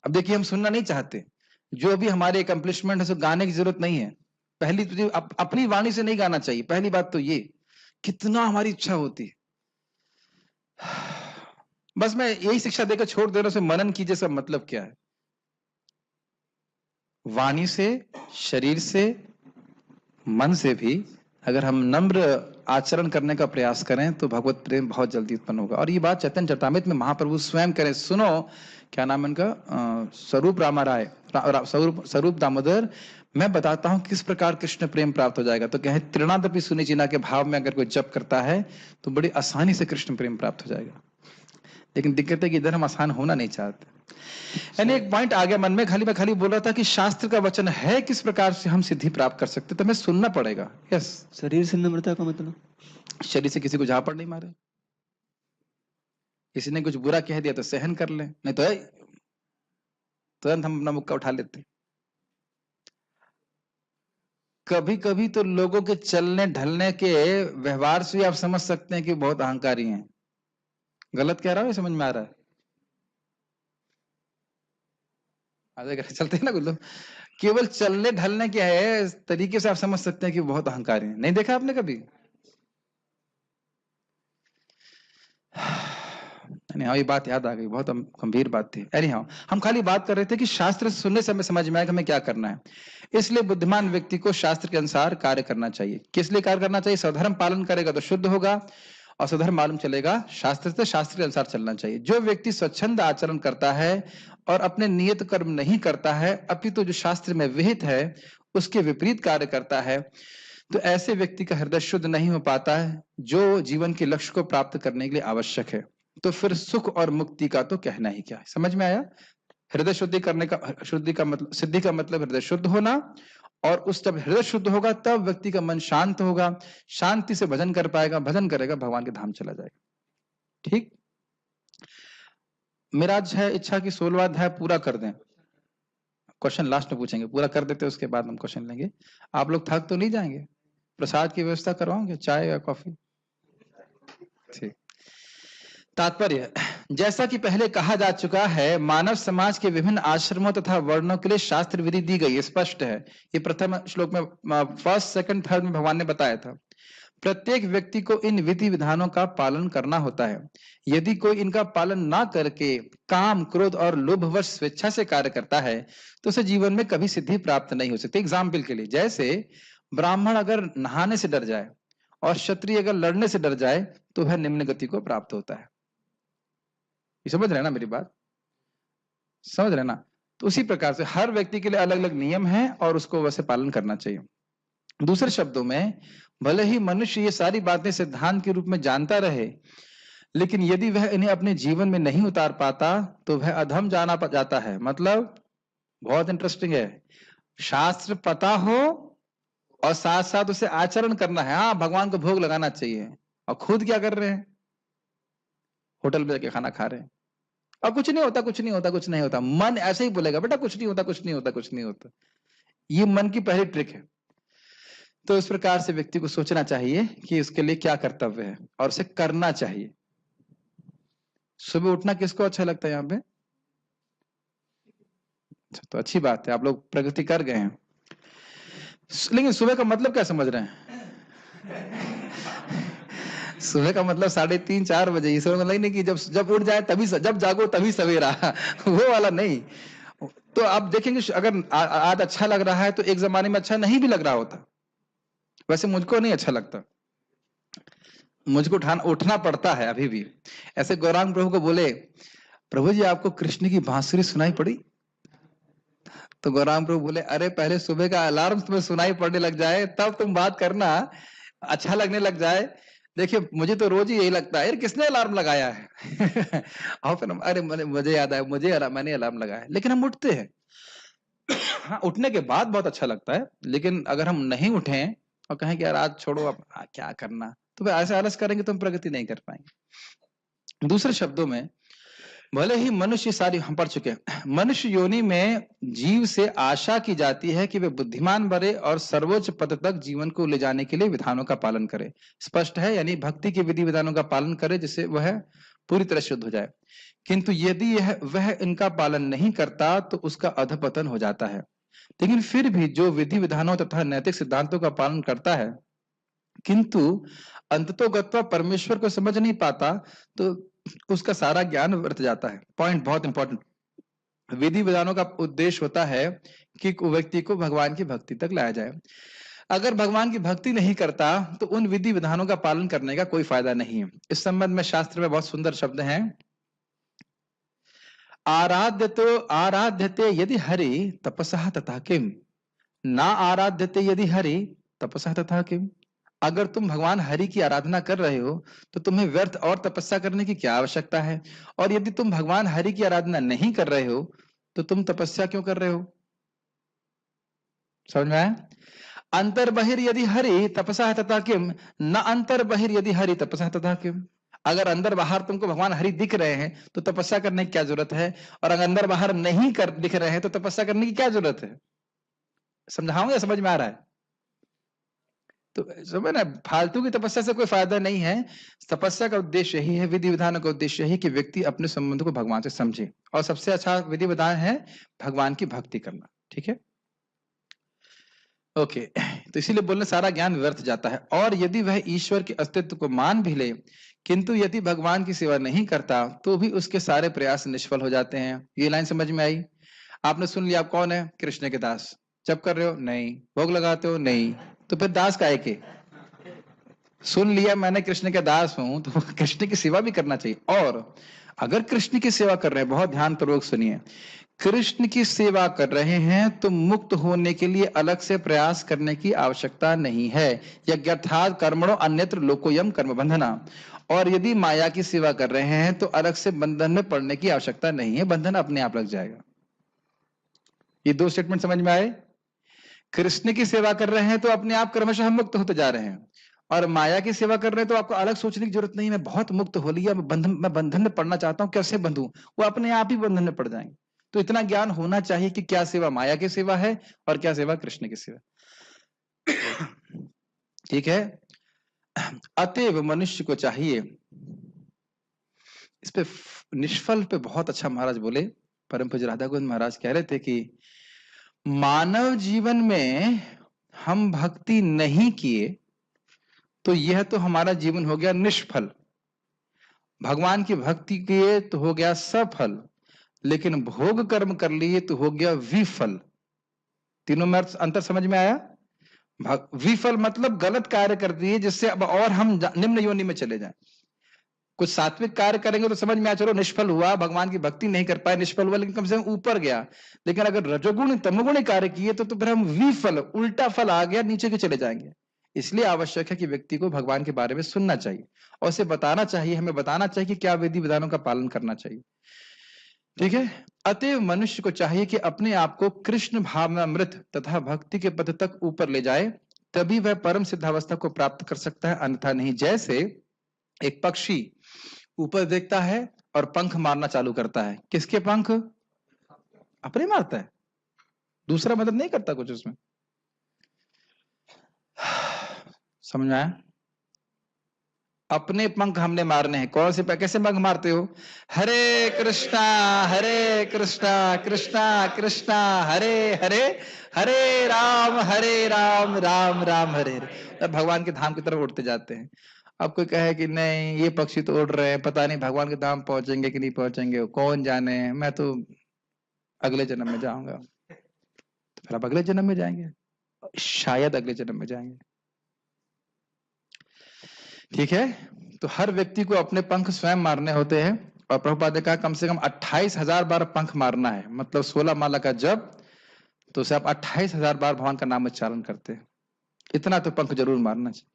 अब देखिए, हम सुनना नहीं चाहते, जो भी हमारे अकम्प्लिशमेंट है, गाने की जरूरत नहीं है। पहली तो अपनी वाणी से नहीं गाना चाहिए, पहली बात तो ये, कितना हमारी इच्छा होती है। बस मैं यही शिक्षा देकर छोड़ दे रहा हूं, उसे मनन कीजिए इसका मतलब क्या है। वाणी से, शरीर से, मन से भी अगर हम नम्र आचरण करने का प्रयास करें तो भगवत प्रेम बहुत जल्दी उत्पन्न होगा। और ये बात चैतन्य चरितामृत में महाप्रभु स्वयं करें। सुनो, क्या नाम है इनका, स्वरूप रामा राय, स्वरूप दामोदर, मैं बताता हूं किस प्रकार कृष्ण प्रेम प्राप्त हो जाएगा। तो कहे त्रिनादपि सुनि चिना के भाव में अगर कोई जप करता है तो बड़ी आसानी से कृष्ण प्रेम प्राप्त हो जाएगा। लेकिन दिक्कत है कि इधर हम आसान होना नहीं चाहते। यानी एक पॉइंट आ गया मन में, मैं खाली बोल रहा था कि शास्त्र का वचन है किस प्रकार से हम सिद्धि प्राप्त कर सकते, तो हमें सुनना पड़ेगा। यस, शरीर से नम्रता का मतलब, शरीर से किसी को झापड़ नहीं मारे, किसी ने कुछ बुरा कह दिया तो सहन कर ले, नहीं तो तुरंत हम अपना मुक्का उठा लेते। कभी कभी तो लोगों के चलने ढलने के व्यवहार से आप समझ सकते हैं कि बहुत अहंकारी हैं। गलत कह रहा हूं, समझ में आ रहा है? चलते हैं ना कुछ लोग, केवल चलने ढलने के है तरीके से आप समझ सकते हैं कि बहुत अहंकारी हैं। नहीं देखा आपने कभी? हाँ, ये बात याद आ गई, बहुत गंभीर बात थी। अरे हाँ, हम खाली बात कर रहे थे कि शास्त्र सुनने से हमें समझ में आएगा हमें क्या करना है। इसलिए बुद्धिमान व्यक्ति को शास्त्र के अनुसार कार्य करना चाहिए। किस लिए कार्य करना चाहिए? स्वधर्म पालन करेगा तो शुद्ध होगा, और स्वधर्म मालूम चलेगा शास्त्र से, शास्त्र के अनुसार चलना चाहिए। जो व्यक्ति स्वच्छंद आचरण करता है और अपने नियत कर्म नहीं करता है, अपितु जो शास्त्र में विहित है उसके विपरीत कार्य करता है, तो ऐसे व्यक्ति का हृदय शुद्ध नहीं हो पाता है, जो जीवन के लक्ष्य को प्राप्त करने के लिए आवश्यक है। तो फिर सुख और मुक्ति का तो कहना ही क्या है। समझ में आया? हृदय शुद्धि करने का, शुद्धि का मतलब, सिद्धि का मतलब हृदय शुद्ध होना, और उस जब हृदय शुद्ध होगा तब व्यक्ति का मन शांत होगा, शांति से भजन कर पाएगा, भजन करेगा भगवान के धाम चला जाएगा। ठीक, मेरा आज है इच्छा कि 16वां अध्याय पूरा कर दें। क्वेश्चन लास्ट में पूछेंगे, पूरा कर देते उसके बाद हम क्वेश्चन लेंगे। आप लोग थक तो नहीं जाएंगे? प्रसाद की व्यवस्था करवाओगे, चाय या कॉफी? ठीक। तात्पर्य, जैसा कि पहले कहा जा चुका है, मानव समाज के विभिन्न आश्रमों तथा वर्णों के लिए शास्त्र विधि दी गई, स्पष्ट है। ये प्रथम श्लोक में, फर्स्ट सेकंड थर्ड में भगवान ने बताया था। प्रत्येक व्यक्ति को इन विधि विधानों का पालन करना होता है। यदि कोई इनका पालन ना करके काम, क्रोध और लोभवश स्वेच्छा से कार्य करता है तो उसे जीवन में कभी सिद्धि प्राप्त नहीं हो सकती। एग्जाम्पल के लिए, जैसे ब्राह्मण अगर नहाने से डर जाए और क्षत्रिय अगर लड़ने से डर जाए तो वह निम्न गति को प्राप्त होता है। ये समझ रहे हैं ना मेरी बात? समझ रहे हैं ना? तो उसी प्रकार से हर व्यक्ति के लिए अलग अलग नियम है और उसको वैसे पालन करना चाहिए। दूसरे शब्दों में, भले ही मनुष्य ये सारी बातें सिद्धांत के रूप में जानता रहे, लेकिन यदि वह इन्हें अपने जीवन में नहीं उतार पाता तो वह अधम जाना जाता है। मतलब बहुत इंटरेस्टिंग है, शास्त्र पता हो और साथ साथ उसे आचरण करना है। हाँ, भगवान को भोग लगाना चाहिए, और खुद क्या कर रहे हैं? होटल में जाके खाना खा रहे हैं, और कुछ नहीं होता, कुछ नहीं होता, कुछ नहीं होता। मन ऐसे ही बोलेगा, बेटा कुछ नहीं होता, कुछ नहीं होता, कुछ नहीं होता। ये मन की पहली ट्रिक है। तो इस प्रकार से व्यक्ति को सोचना चाहिए कि उसके लिए क्या कर्तव्य है और उसे करना चाहिए। सुबह उठना किसको अच्छा लगता है यहाँ पे? तो अच्छी बात है, आप लोग प्रगति कर गए हैं। लेकिन सुबह का मतलब क्या समझ रहे हैं? सुबह का मतलब 3:30-4 बजे। ये मतलब नहीं कि जब उठ जाए तभी, जब जागो तभी सवेरा वो वाला नहीं। तो आप देखेंगे, अगर आज अच्छा लग रहा है तो एक जमाने में अच्छा नहीं भी लग रहा होता। वैसे मुझको नहीं अच्छा लगता, मुझको उठना पड़ता है अभी भी। ऐसे गौरांग प्रभु को बोले, प्रभु जी आपको कृष्ण की बांसुरी सुनाई पड़ी? तो गौरांग प्रभु बोले, अरे पहले सुबह का अलार्म तुम्हें सुनाई पड़ने लग जाए तब तुम बात करना, अच्छा लगने लग जाए। देखिए मुझे तो रोज ही यही लगता है, किसने अलार्म लगाया है? और फिर अरे मुझे याद आया, मैंने अलार्म लगाया है। लेकिन हम उठते हैं। हाँ, उठने के बाद बहुत अच्छा लगता है, लेकिन अगर हम नहीं उठे और कहें कि यार आज छोड़ो, अब क्या करना, तो फिर ऐसे आलस करेंगे तो हम प्रगति नहीं कर पाएंगे। दूसरे शब्दों में, भले ही मनुष्य सारी, हम पढ़ चुके हैं, मनुष्य योनि में जीव से आशा की जाती है कि वे बुद्धिमान बने और सर्वोच्च पद तक जीवन को ले जाने के लिए विधानों का पालन करे। स्पष्ट है, यानी भक्ति के विधि विधानों का पालन करे जिससे वह पूरी तरह शुद्ध हो जाए। किंतु यदि वह इनका पालन नहीं करता तो उसका अधपतन हो जाता है। लेकिन फिर भी जो विधि विधानों तथा नैतिक सिद्धांतों का पालन करता है किंतु अंततोगत्वा परमेश्वर को समझ नहीं पाता तो उसका सारा ज्ञान व्यर्थ जाता है। पॉइंट बहुत इंपॉर्टेंट। विधि विधानों का उद्देश्य होता है कि व्यक्ति को भगवान की भक्ति तक लाया जाए। अगर भगवान की भक्ति नहीं करता तो उन विधि विधानों का पालन करने का कोई फायदा नहीं है। इस संबंध में शास्त्र में बहुत सुंदर शब्द हैं। आराध्यते यदि हरि तपसः तथा किम, ना आराध्यते यदि हरि तपसः तथा किम। अगर तुम भगवान हरि की आराधना कर रहे हो तो तुम्हें व्यर्थ और तपस्या करने की क्या आवश्यकता है, और यदि तुम भगवान हरि की आराधना नहीं कर रहे हो तो तुम तपस्या क्यों कर रहे हो? समझ में आया? अंतर बहिर यदि हरि तपसा तथा किम, न अंतर बहिर यदि हरि तपसा तथा किम। अगर अंदर बाहर तुमको भगवान हरि दिख रहे हैं तो तपस्या करने की क्या जरूरत है, और अगर अंदर बाहर नहीं दिख रहे हैं तो तपस्या करने की क्या जरूरत है? समझाऊं या समझ में आ रहा है? तो समझ ना, फालतू की तपस्या से कोई फायदा नहीं है। तपस्या का उद्देश्य यही है, विधि विधान का उद्देश्य यही कि व्यक्ति अपने संबंध को भगवान से समझे, और सबसे अच्छा विधि विधान है भगवान की भक्ति करना। ठीक है, ओके। तो इसीलिए बोलने सारा ज्ञान व्यर्थ जाता है। और यदि वह ईश्वर के अस्तित्व को मान भी ले किंतु यदि भगवान की सेवा नहीं करता तो भी उसके सारे प्रयास निष्फल हो जाते हैं। ये लाइन समझ में आई? आपने सुन लिया आप कौन है? कृष्ण के दास। जप कर रहे हो? नहीं। भोग लगाते हो? नहीं। तो फिर दास काहे के? सुन लिया मैंने कृष्ण के दास हूं तो कृष्ण की सेवा भी करना चाहिए। और अगर कृष्ण की सेवा कर रहे हैं, बहुत ध्यानपूर्वक सुनिए, कृष्ण की सेवा कर रहे हैं तो मुक्त होने के लिए अलग से प्रयास करने की आवश्यकता नहीं है। यज्ञार्थात् कर्मणो अन्यत्र लोकोयम कर्म बंधना। और यदि माया की सेवा कर रहे हैं तो अलग से बंधन में पड़ने की आवश्यकता नहीं है, बंधन अपने आप लग जाएगा। ये दो स्टेटमेंट समझ में आए? कृष्ण की सेवा कर रहे हैं तो अपने आप क्रमशः मुक्त होते जा रहे हैं, और माया की सेवा कर रहे हैं तो आपको अलग सोचने की जरूरत नहीं, मैं बहुत मुक्त हो लिया, मैं बंधन में पड़ना चाहता हूं, कैसे बंधूं? वो अपने आप ही बंधन में पड़ जाएंगे। तो इतना ज्ञान होना चाहिए कि क्या सेवा माया की सेवा है और क्या सेवा कृष्ण की सेवा। ठीक है, अतएव मनुष्य को चाहिए, इस पे निष्फल पे बहुत अच्छा महाराज बोले। परम पूज्य राधा गोविंद महाराज कह रहे थे कि मानव जीवन में हम भक्ति नहीं किए तो यह तो हमारा जीवन हो गया निष्फल, भगवान की भक्ति किए तो हो गया सफल, लेकिन भोग कर्म कर लिए तो हो गया विफल। तीनों में अंतर समझ में आया? विफल मतलब गलत कार्य कर दिए जिससे अब और हम निम्न योनि में चले जाएं। कुछ सात्विक कार्य करेंगे तो समझ में आ, चलो निष्फल हुआ, भगवान की भक्ति नहीं कर पाए, निष्फल हुआ, लेकिन कम से कम ऊपर गया। लेकिन अगर रजोगुण तमोगुण कार्य किए तो फिर हम विफल, उल्टा फल आ गया, नीचे के चले जाएंगे। इसलिए आवश्यक है कि व्यक्ति को भगवान के बारे में सुनना चाहिए और उसे बताना चाहिए, हमें बताना चाहिए कि क्या विधि विधानों का पालन करना चाहिए। ठीक है, अतएव मनुष्य को चाहिए कि अपने आप को कृष्ण भावनामृत तथा भक्ति के पद तक ऊपर ले जाए, तभी वह परम सिद्धावस्था को प्राप्त कर सकता है, अन्यथा नहीं। जैसे एक पक्षी ऊपर देखता है और पंख मारना चालू करता है, किसके पंख? अपने मारता है, दूसरा मदद नहीं करता कुछ उसमें। समझ में आया? अपने पंख हमने मारने हैं। कौन से कैसे पंख मारते हो? हरे कृष्णा कृष्णा कृष्णा हरे हरे, हरे राम राम राम हरे हरे। भगवान के धाम की तरफ उड़ते जाते हैं। अब कोई कहे कि नहीं ये पक्षी तो उड़ रहे हैं, पता नहीं भगवान के धाम पहुंचेंगे कि नहीं पहुंचेंगे, कौन जाने, मैं तो अगले जन्म में जाऊंगा। तो फिर आप अगले जन्म में जाएंगे, शायद अगले जन्म में जाएंगे। ठीक है, तो हर व्यक्ति को अपने पंख स्वयं मारने होते हैं, और प्रभुपाद ने कहा कम से कम 28,000 बार पंख मारना है, मतलब 16 माला का जप, तो उसे आप 28,000 बार भगवान का नाम उच्चारण करते हैं, इतना तो पंख जरूर मारना चाहिए,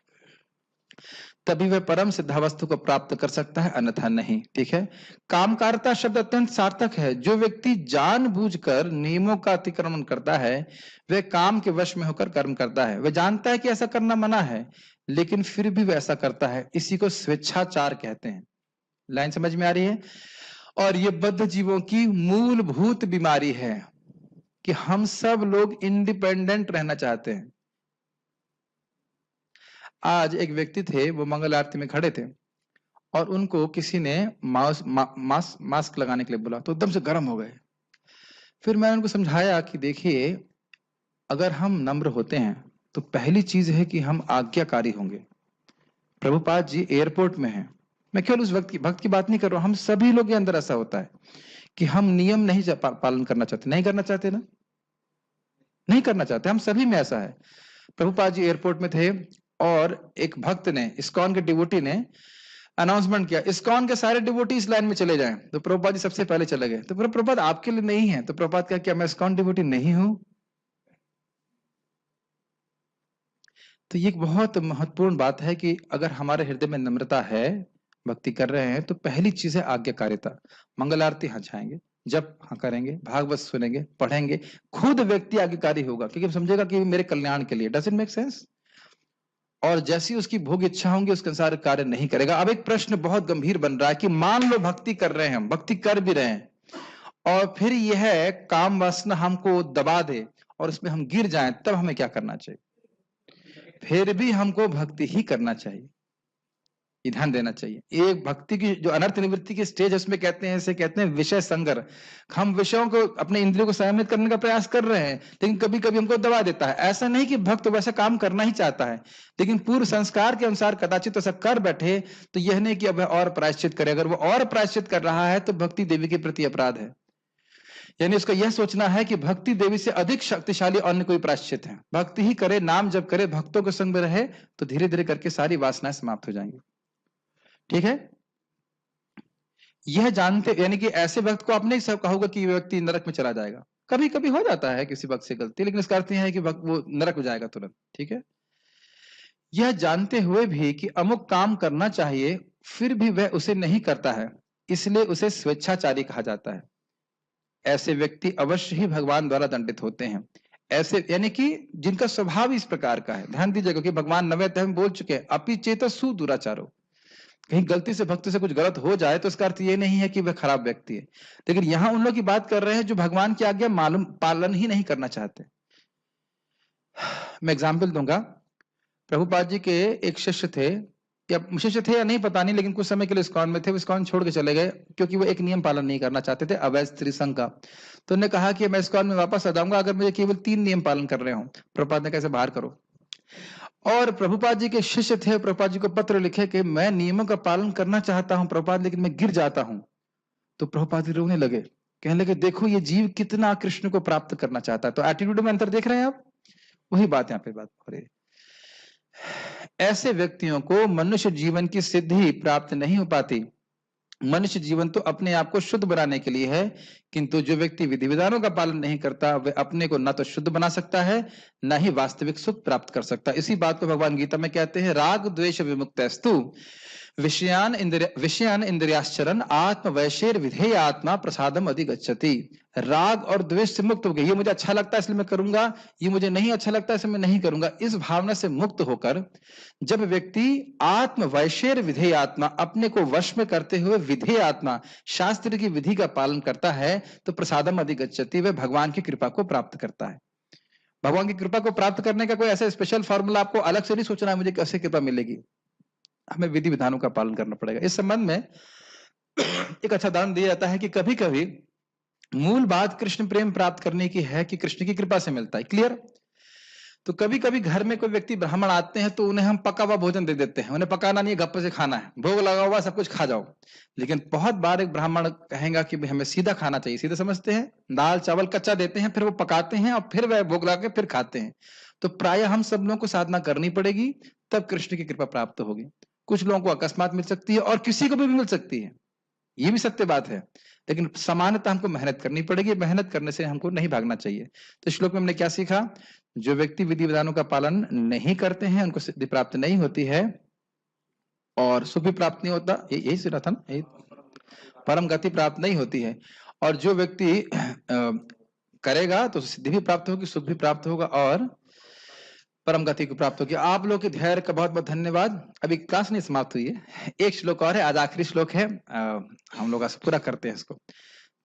तभी वह परम सिद्धावस्था को प्राप्त कर सकता है, अन्यथा नहीं। ठीक है, कामकारिता शब्द अत्यंत सार्थक है। जो व्यक्ति जानबूझकर नियमों का अतिक्रमण करता है वह काम के वश में होकर कर्म करता है। वह जानता है कि ऐसा करना मना है लेकिन फिर भी वह ऐसा करता है, इसी को स्वेच्छाचार कहते हैं। लाइन समझ में आ रही है? और ये बद्ध जीवों की मूलभूत बीमारी है कि हम सब लोग इंडिपेंडेंट रहना चाहते हैं। आज एक व्यक्ति थे, वो मंगल आरती में खड़े थे और उनको किसी ने मास्क लगाने के लिए बोला तो एकदम से गर्म हो गए। फिर मैंने उनको समझाया कि देखिए, अगर हम नम्र होते हैं तो पहली चीज है कि हम आज्ञाकारी होंगे, प्रभुपाद जी एयरपोर्ट में हैं, मैं केवल उस भक्त की बात नहीं कर रहा हूं, हम सभी लोग के अंदर ऐसा होता है कि हम नियम नहीं पालन करना चाहते, नहीं करना चाहते ना, नहीं करना चाहते, हम सभी में ऐसा है। प्रभुपाद जी एयरपोर्ट में थे और एक भक्त ने, इस्कॉन के डिवोटी ने अनाउंसमेंट किया, इस्कॉन के सारे डिवोटी इस लाइन में चले जाएं। तो प्रभुपाद जी सबसे पहले चले गए। तो प्रभुपाद आपके लिए नहीं है। तो प्रभुपाद क्या, क्या मैं इस्कॉन डिवोटी नहीं हूं? तो ये एक बहुत महत्वपूर्ण बात है कि अगर हमारे हृदय में नम्रता है, भक्ति कर रहे हैं, तो पहली चीज है आज्ञाकारिता। मंगल आरती हाँ छाएंगे, जब हाँ करेंगे, भागवत सुनेंगे, पढ़ेंगे, खुद व्यक्ति आज्ञाकारी होगा क्योंकि समझेगा कि मेरे कल्याण के लिए। Does it make sense? और जैसी उसकी भोग इच्छा होंगी उसके अनुसार कार्य नहीं करेगा। अब एक प्रश्न बहुत गंभीर बन रहा है कि मान लो भक्ति कर रहे हैं, हम भक्ति कर भी रहे हैं और फिर यह काम वासना हमको दबा दे और उसमें हम गिर जाएं, तब हमें क्या करना चाहिए? फिर भी हमको भक्ति ही करना चाहिए, ये ध्यान देना चाहिए। एक भक्ति की जो अनर्थ निवृत्ति की स्टेज है उसमें कहते हैं, इसे कहते हैं विषय संगर। हम विषयों को, अपने इंद्रियों को संयमित करने का प्रयास कर रहे हैं, लेकिन कभी कभी हमको दबा देता है। ऐसा नहीं कि भक्त वैसा काम करना ही चाहता है, लेकिन पूर्व संस्कार के अनुसार कदाचित ऐसा कर बैठे, तो यह नहीं कि अब और प्रायश्चित करे। अगर वो और प्रायश्चित कर रहा है तो भक्ति देवी के प्रति अपराध है। यानी उसका यह सोचना है कि भक्ति देवी से अधिक शक्तिशाली अन्य कोई प्रायश्चित है। भक्ति ही करे, नाम जब करे, भक्तों के संग में रहे, तो धीरे धीरे करके सारी वासनाएं समाप्त हो जाएंगी। ठीक है? यह जानते, यानी कि ऐसे वक्त को आप नहीं सब कहोगे कि व्यक्ति नरक में चला जाएगा। कभी कभी हो जाता है किसी वक्त से गलती, लेकिन इसका अर्थ यह है कि वक्त वो नरक में जाएगा तुरंत। ठीक है? यह जानते हुए भी कि अमुक काम करना चाहिए, फिर भी वह उसे नहीं करता है, इसलिए उसे स्वेच्छाचारी कहा जाता है। ऐसे व्यक्ति अवश्य ही भगवान द्वारा दंडित होते हैं। ऐसे यानी कि जिनका स्वभाव इस प्रकार का है। ध्यान दीजिएगा कि भगवान नवे अध्याय में बोल चुके हैं, अपि चेत सुदुराचारो। कहीं गलती से भक्त से कुछ गलत हो जाए तो इसका अर्थ ये नहीं है कि वह खराब व्यक्ति है, लेकिन यहां उन लोग की बात कर रहे हैं जो भगवान की आज्ञा मालूम पालन ही नहीं करना चाहते। मैं एग्जाम्पल दूंगा। प्रभुपाद जी के एक शिष्य थे, या शिष्य थे या नहीं पता नहीं, लेकिन कुछ समय के लिए इस्कॉन में थे। वो इस्कॉन छोड़ के चले गए क्योंकि वो एक नियम पालन नहीं करना चाहते थे, अवैध स्त्री संघ का। तो उन्होंने कहा कि मैं इस्कॉन में वापस आ जाऊंगा अगर मुझे केवल 3 नियम पालन कर रहे हो। प्रभुपाद ने कैसे बाहर करो। और प्रभुपाद जी के शिष्य थे, प्रभुपाद जी को पत्र लिखे कि मैं नियमों का पालन करना चाहता हूं प्रभुपाद, लेकिन मैं गिर जाता हूं। तो प्रभुपाद जी रोने लगे, कहने लगे देखो ये जीव कितना कृष्ण को प्राप्त करना चाहता है। तो एटीट्यूड में अंतर देख रहे हैं आप? वही बात यहाँ पे बात हो रही है। ऐसे व्यक्तियों को मनुष्य जीवन की सिद्धि प्राप्त नहीं हो पाती। मनुष्य जीवन तो अपने आप को शुद्ध बनाने के लिए है, किंतु जो व्यक्ति विधि विधानों का पालन नहीं करता वह अपने को न तो शुद्ध बना सकता है, न ही वास्तविक सुख प्राप्त कर सकता। इसी बात को भगवान गीता में कहते हैं, राग द्वेष विमुक्तस्तु विषयान इंद्रियाश्चरण आत्म वैशेर विधेय आत्मा प्रसादम अधिगच्छति। राग और द्वेष से मुक्त हो गए, ये मुझे अच्छा लगता है इसलिए मैं करूंगा, ये मुझे नहीं अच्छा लगता है इसलिए मैं नहीं करूंगा। इस भावना से मुक्त होकर जब व्यक्ति आत्म वैशेर विधेय आत्मा, अपने को वश में करते हुए विधेय आत्मा, शास्त्र की विधि का पालन करता है, तो प्रसादम अधिगच्छति, वह भगवान की कृपा को प्राप्त करता है। भगवान की कृपा को प्राप्त करने का कोई ऐसा स्पेशल फॉर्मूला आपको अलग से नहीं सोचना है मुझे कैसे कृपा मिलेगी। हमें विधि विधानों का पालन करना पड़ेगा। इस संबंध में एक अच्छा उदाहरण दिया जाता है कि कभी कभी मूल बात कृष्ण प्रेम प्राप्त करने की है कि कृष्ण की कृपा से मिलता है। क्लियर? तो कभी कभी घर में कोई व्यक्ति ब्राह्मण आते हैं तो उन्हें हम पका हुआ भोजन दे देते हैं, उन्हें पकाना नहीं, गप्पे से खाना है, भोग लगा हुआ सब कुछ खा जाओ। लेकिन बहुत बार एक ब्राह्मण कहेगा कि हमें सीधा खाना चाहिए। सीधा समझते हैं, दाल चावल कच्चा देते हैं, फिर वो पकाते हैं और फिर वह भोग लगा के फिर खाते हैं। तो प्राय हम सब लोगों को साधना करनी पड़ेगी, तब कृष्ण की कृपा प्राप्त होगी। कुछ लोगों को अकस्मात मिल सकती है और किसी को भी मिल सकती है, ये भी सत्य बात है, लेकिन सामान्यतः हमको मेहनत करनी पड़ेगी। मेहनत करने से हमको नहीं भागना चाहिए। तो श्लोक में हमने क्या सीखा? जो व्यक्ति विधि विधानों का पालन नहीं करते हैं उनको सिद्धि प्राप्त नहीं होती है और सुख भी प्राप्त नहीं होता, यही सुना था ना, यही परम गति प्राप्त नहीं होती है। और जो व्यक्ति करेगा तो सिद्धि भी प्राप्त होगी, सुख भी प्राप्त होगा और परम गति को प्राप्त होगी। आप लोग के धैर्य का बहुत बहुत धन्यवाद। अभी क्लास नहीं समाप्त हुई है, एक श्लोक और है, आज आखिरी श्लोक है, हम लोग पूरा करते हैं इसको।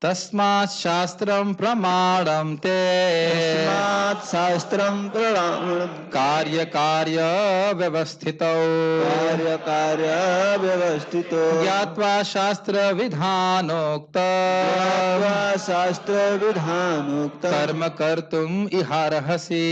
तस्मात् शास्त्रं प्रमाणं ते तस्मात् शास्त्रं प्रमाणं कार्य कार्य व्यवस्थितौ कार्य कार्य व्यवस्थितो ज्ञात्वा शास्त्र विधानोक्त शास्त्र विधानोक्तं कर्म कर्तुम इहारहसि।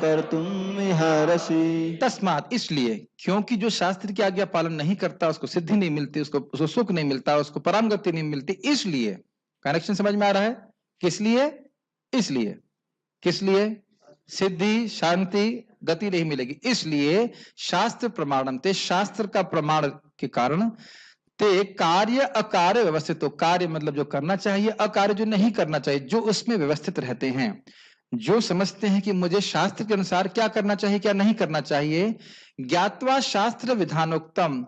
कर्तुम् इहारसि। तस्मात् इसलिए, क्योंकि जो शास्त्र की आज्ञा पालन नहीं करता उसको सिद्धि नहीं मिलती, उसको सुख नहीं मिलता, उसको परम गति नहीं मिलती। इसलिए कनेक्शन समझ में आ रहा है? किस लिए? इसलिए किस लिए सिद्धि शांति गति नहीं मिलेगी? इसलिए शास्त्र प्रमाणम ते, शास्त्र का प्रमाण के कारण ते कार्य अकार्य व्यवस्थित हो। कार्य मतलब जो करना चाहिए, अकार्य जो नहीं करना चाहिए, जो उसमें व्यवस्थित रहते हैं, जो समझते हैं कि मुझे शास्त्र के अनुसार क्या करना चाहिए क्या नहीं करना चाहिए। ज्ञात्वा शास्त्र विधानोक्तम,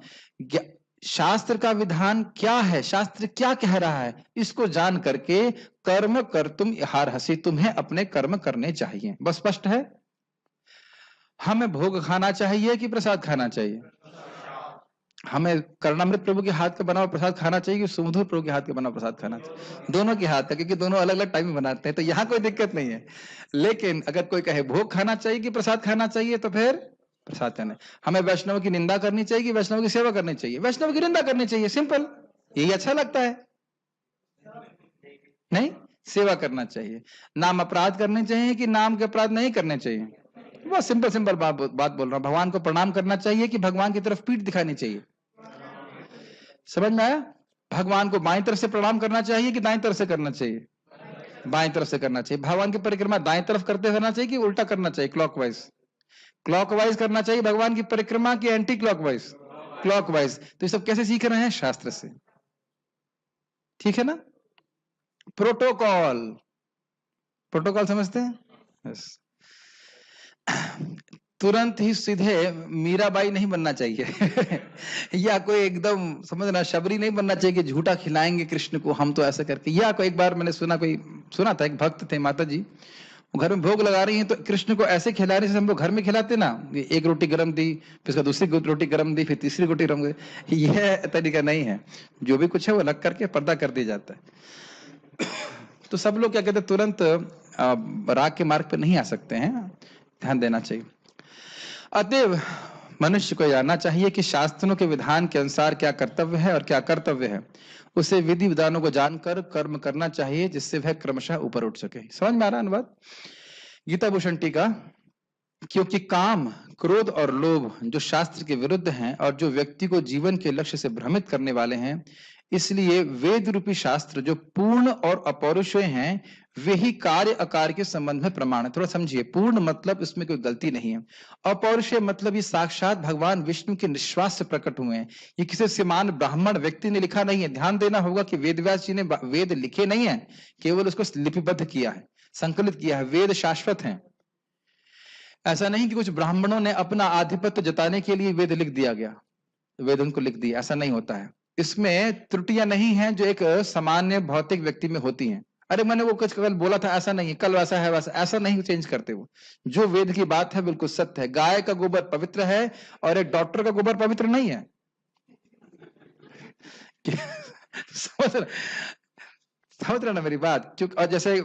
शास्त्र का विधान क्या है, शास्त्र क्या कह रहा है, इसको जान करके कर्म कर्तुम इहारहसि, तुम्हें अपने कर्म करने चाहिए। बस स्पष्ट है? हमें भोग खाना चाहिए कि प्रसाद खाना चाहिए? हमें कर्णामृत प्रभु के हाथ का बना हुआ प्रसाद खाना चाहिए कि सुमधुर प्रभु के हाथ का बना हुआ प्रसाद खाना चाहिए? दोनों के हाथ का, क्योंकि दोनों अलग अलग टाइम में बनाते हैं, तो यहाँ कोई दिक्कत नहीं है। लेकिन अगर कोई कहे भोग खाना चाहिए कि प्रसाद खाना चाहिए, तो फिर प्रसाद खाना है। हमें वैष्णव की निंदा करनी चाहिए कि वैष्णव की सेवा करनी चाहिए? वैष्णव की निंदा करनी चाहिए, सिंपल। यही अच्छा लगता है? नहीं, सेवा करना चाहिए। नाम अपराध करने चाहिए कि नाम के अपराध नहीं करने चाहिए? बहुत सिंपल सिंपल बात बोल रहा हूं। भगवान को प्रणाम करना चाहिए कि भगवान की तरफ पीठ दिखानी चाहिए? समझ में आया? भगवान को बाईं तरफ से प्रणाम करना चाहिए कि दाईं तरफ से करना चाहिए? बाईं तरफ से करना चाहिए। भगवान की परिक्रमा दाईं तरफ करते रहना चाहिए कि उल्टा करना चाहिए, क्लॉकवाइज? क्लॉकवाइज करना चाहिए भगवान की परिक्रमा की एंटी क्लॉकवाइज? क्लॉकवाइज। तो ये सब कैसे सीख रहे हैं? शास्त्र से। ठीक है ना? प्रोटोकॉल, प्रोटोकॉल समझते हैं? yes. तुरंत ही सीधे मीराबाई नहीं बनना चाहिए या कोई एकदम समझना शबरी नहीं बनना चाहिए कि झूठा खिलाएंगे कृष्ण को हम तो ऐसा करके। या कोई एक बार मैंने सुना था, एक भक्त थे माता जी, वो घर में भोग लगा रही हैं, तो कृष्ण को ऐसे खिला रहे जैसे हम लोग घर में खिलाते ना, एक रोटी गरम दी, फिर उसका दूसरी रोटी गरम दी, फिर तीसरी रोटी गरम दी। यह तरीका नहीं है। जो भी कुछ है वो अलग करके पर्दा कर दिया जाता है। तो सब लोग क्या कहते हैं, तुरंत राग के मार्ग पर नहीं आ सकते हैं, ध्यान देना चाहिए। अतएव मनुष्य को जानना चाहिए कि शास्त्रों के विधान के अनुसार क्या कर्तव्य है और क्या कर्तव्य है। उसे विधि विधानों को जानकर कर्म करना चाहिए, जिससे वह क्रमशः ऊपर उठ सके। समझ में आ रहा अनुवाद? गीता भूषण टीका। क्योंकि काम, क्रोध और लोभ जो शास्त्र के विरुद्ध हैं और जो व्यक्ति को जीवन के लक्ष्य से भ्रमित करने वाले हैं, इसलिए वेद रूपी शास्त्र जो पूर्ण और अपौरुषेय हैं, वे ही कार्य अकार्य के संबंध में प्रमाण है। थोड़ा समझिए, पूर्ण मतलब इसमें कोई गलती नहीं है, अपौरुषेय मतलब ये साक्षात भगवान विष्णु के निश्वास से प्रकट हुए हैं। ये किसी श्रीमान ब्राह्मण व्यक्ति ने लिखा नहीं है। ध्यान देना होगा कि वेद व्यास जी ने वेद लिखे नहीं है, केवल उसको लिपिबद्ध किया है, संकलित किया है। वेद शाश्वत हैं। ऐसा नहीं कि कुछ ब्राह्मणों ने अपना आधिपत्य जताने के लिए वेद लिख दिया गया, वेद उनको लिख दिया, ऐसा नहीं होता है। इसमें त्रुटियां नहीं हैं जो एक सामान्य भौतिक व्यक्ति में होती हैं। अरे मैंने वो कुछ कल बोला था, ऐसा नहीं है, कल वैसा है वैसा, ऐसा नहीं चेंज करते। वो जो वेद की बात है बिल्कुल सत्य है। गाय का गोबर पवित्र है और एक डॉक्टर का गोबर पवित्र नहीं है। समझ रहे ना मेरी बात? क्योंकि और जैसे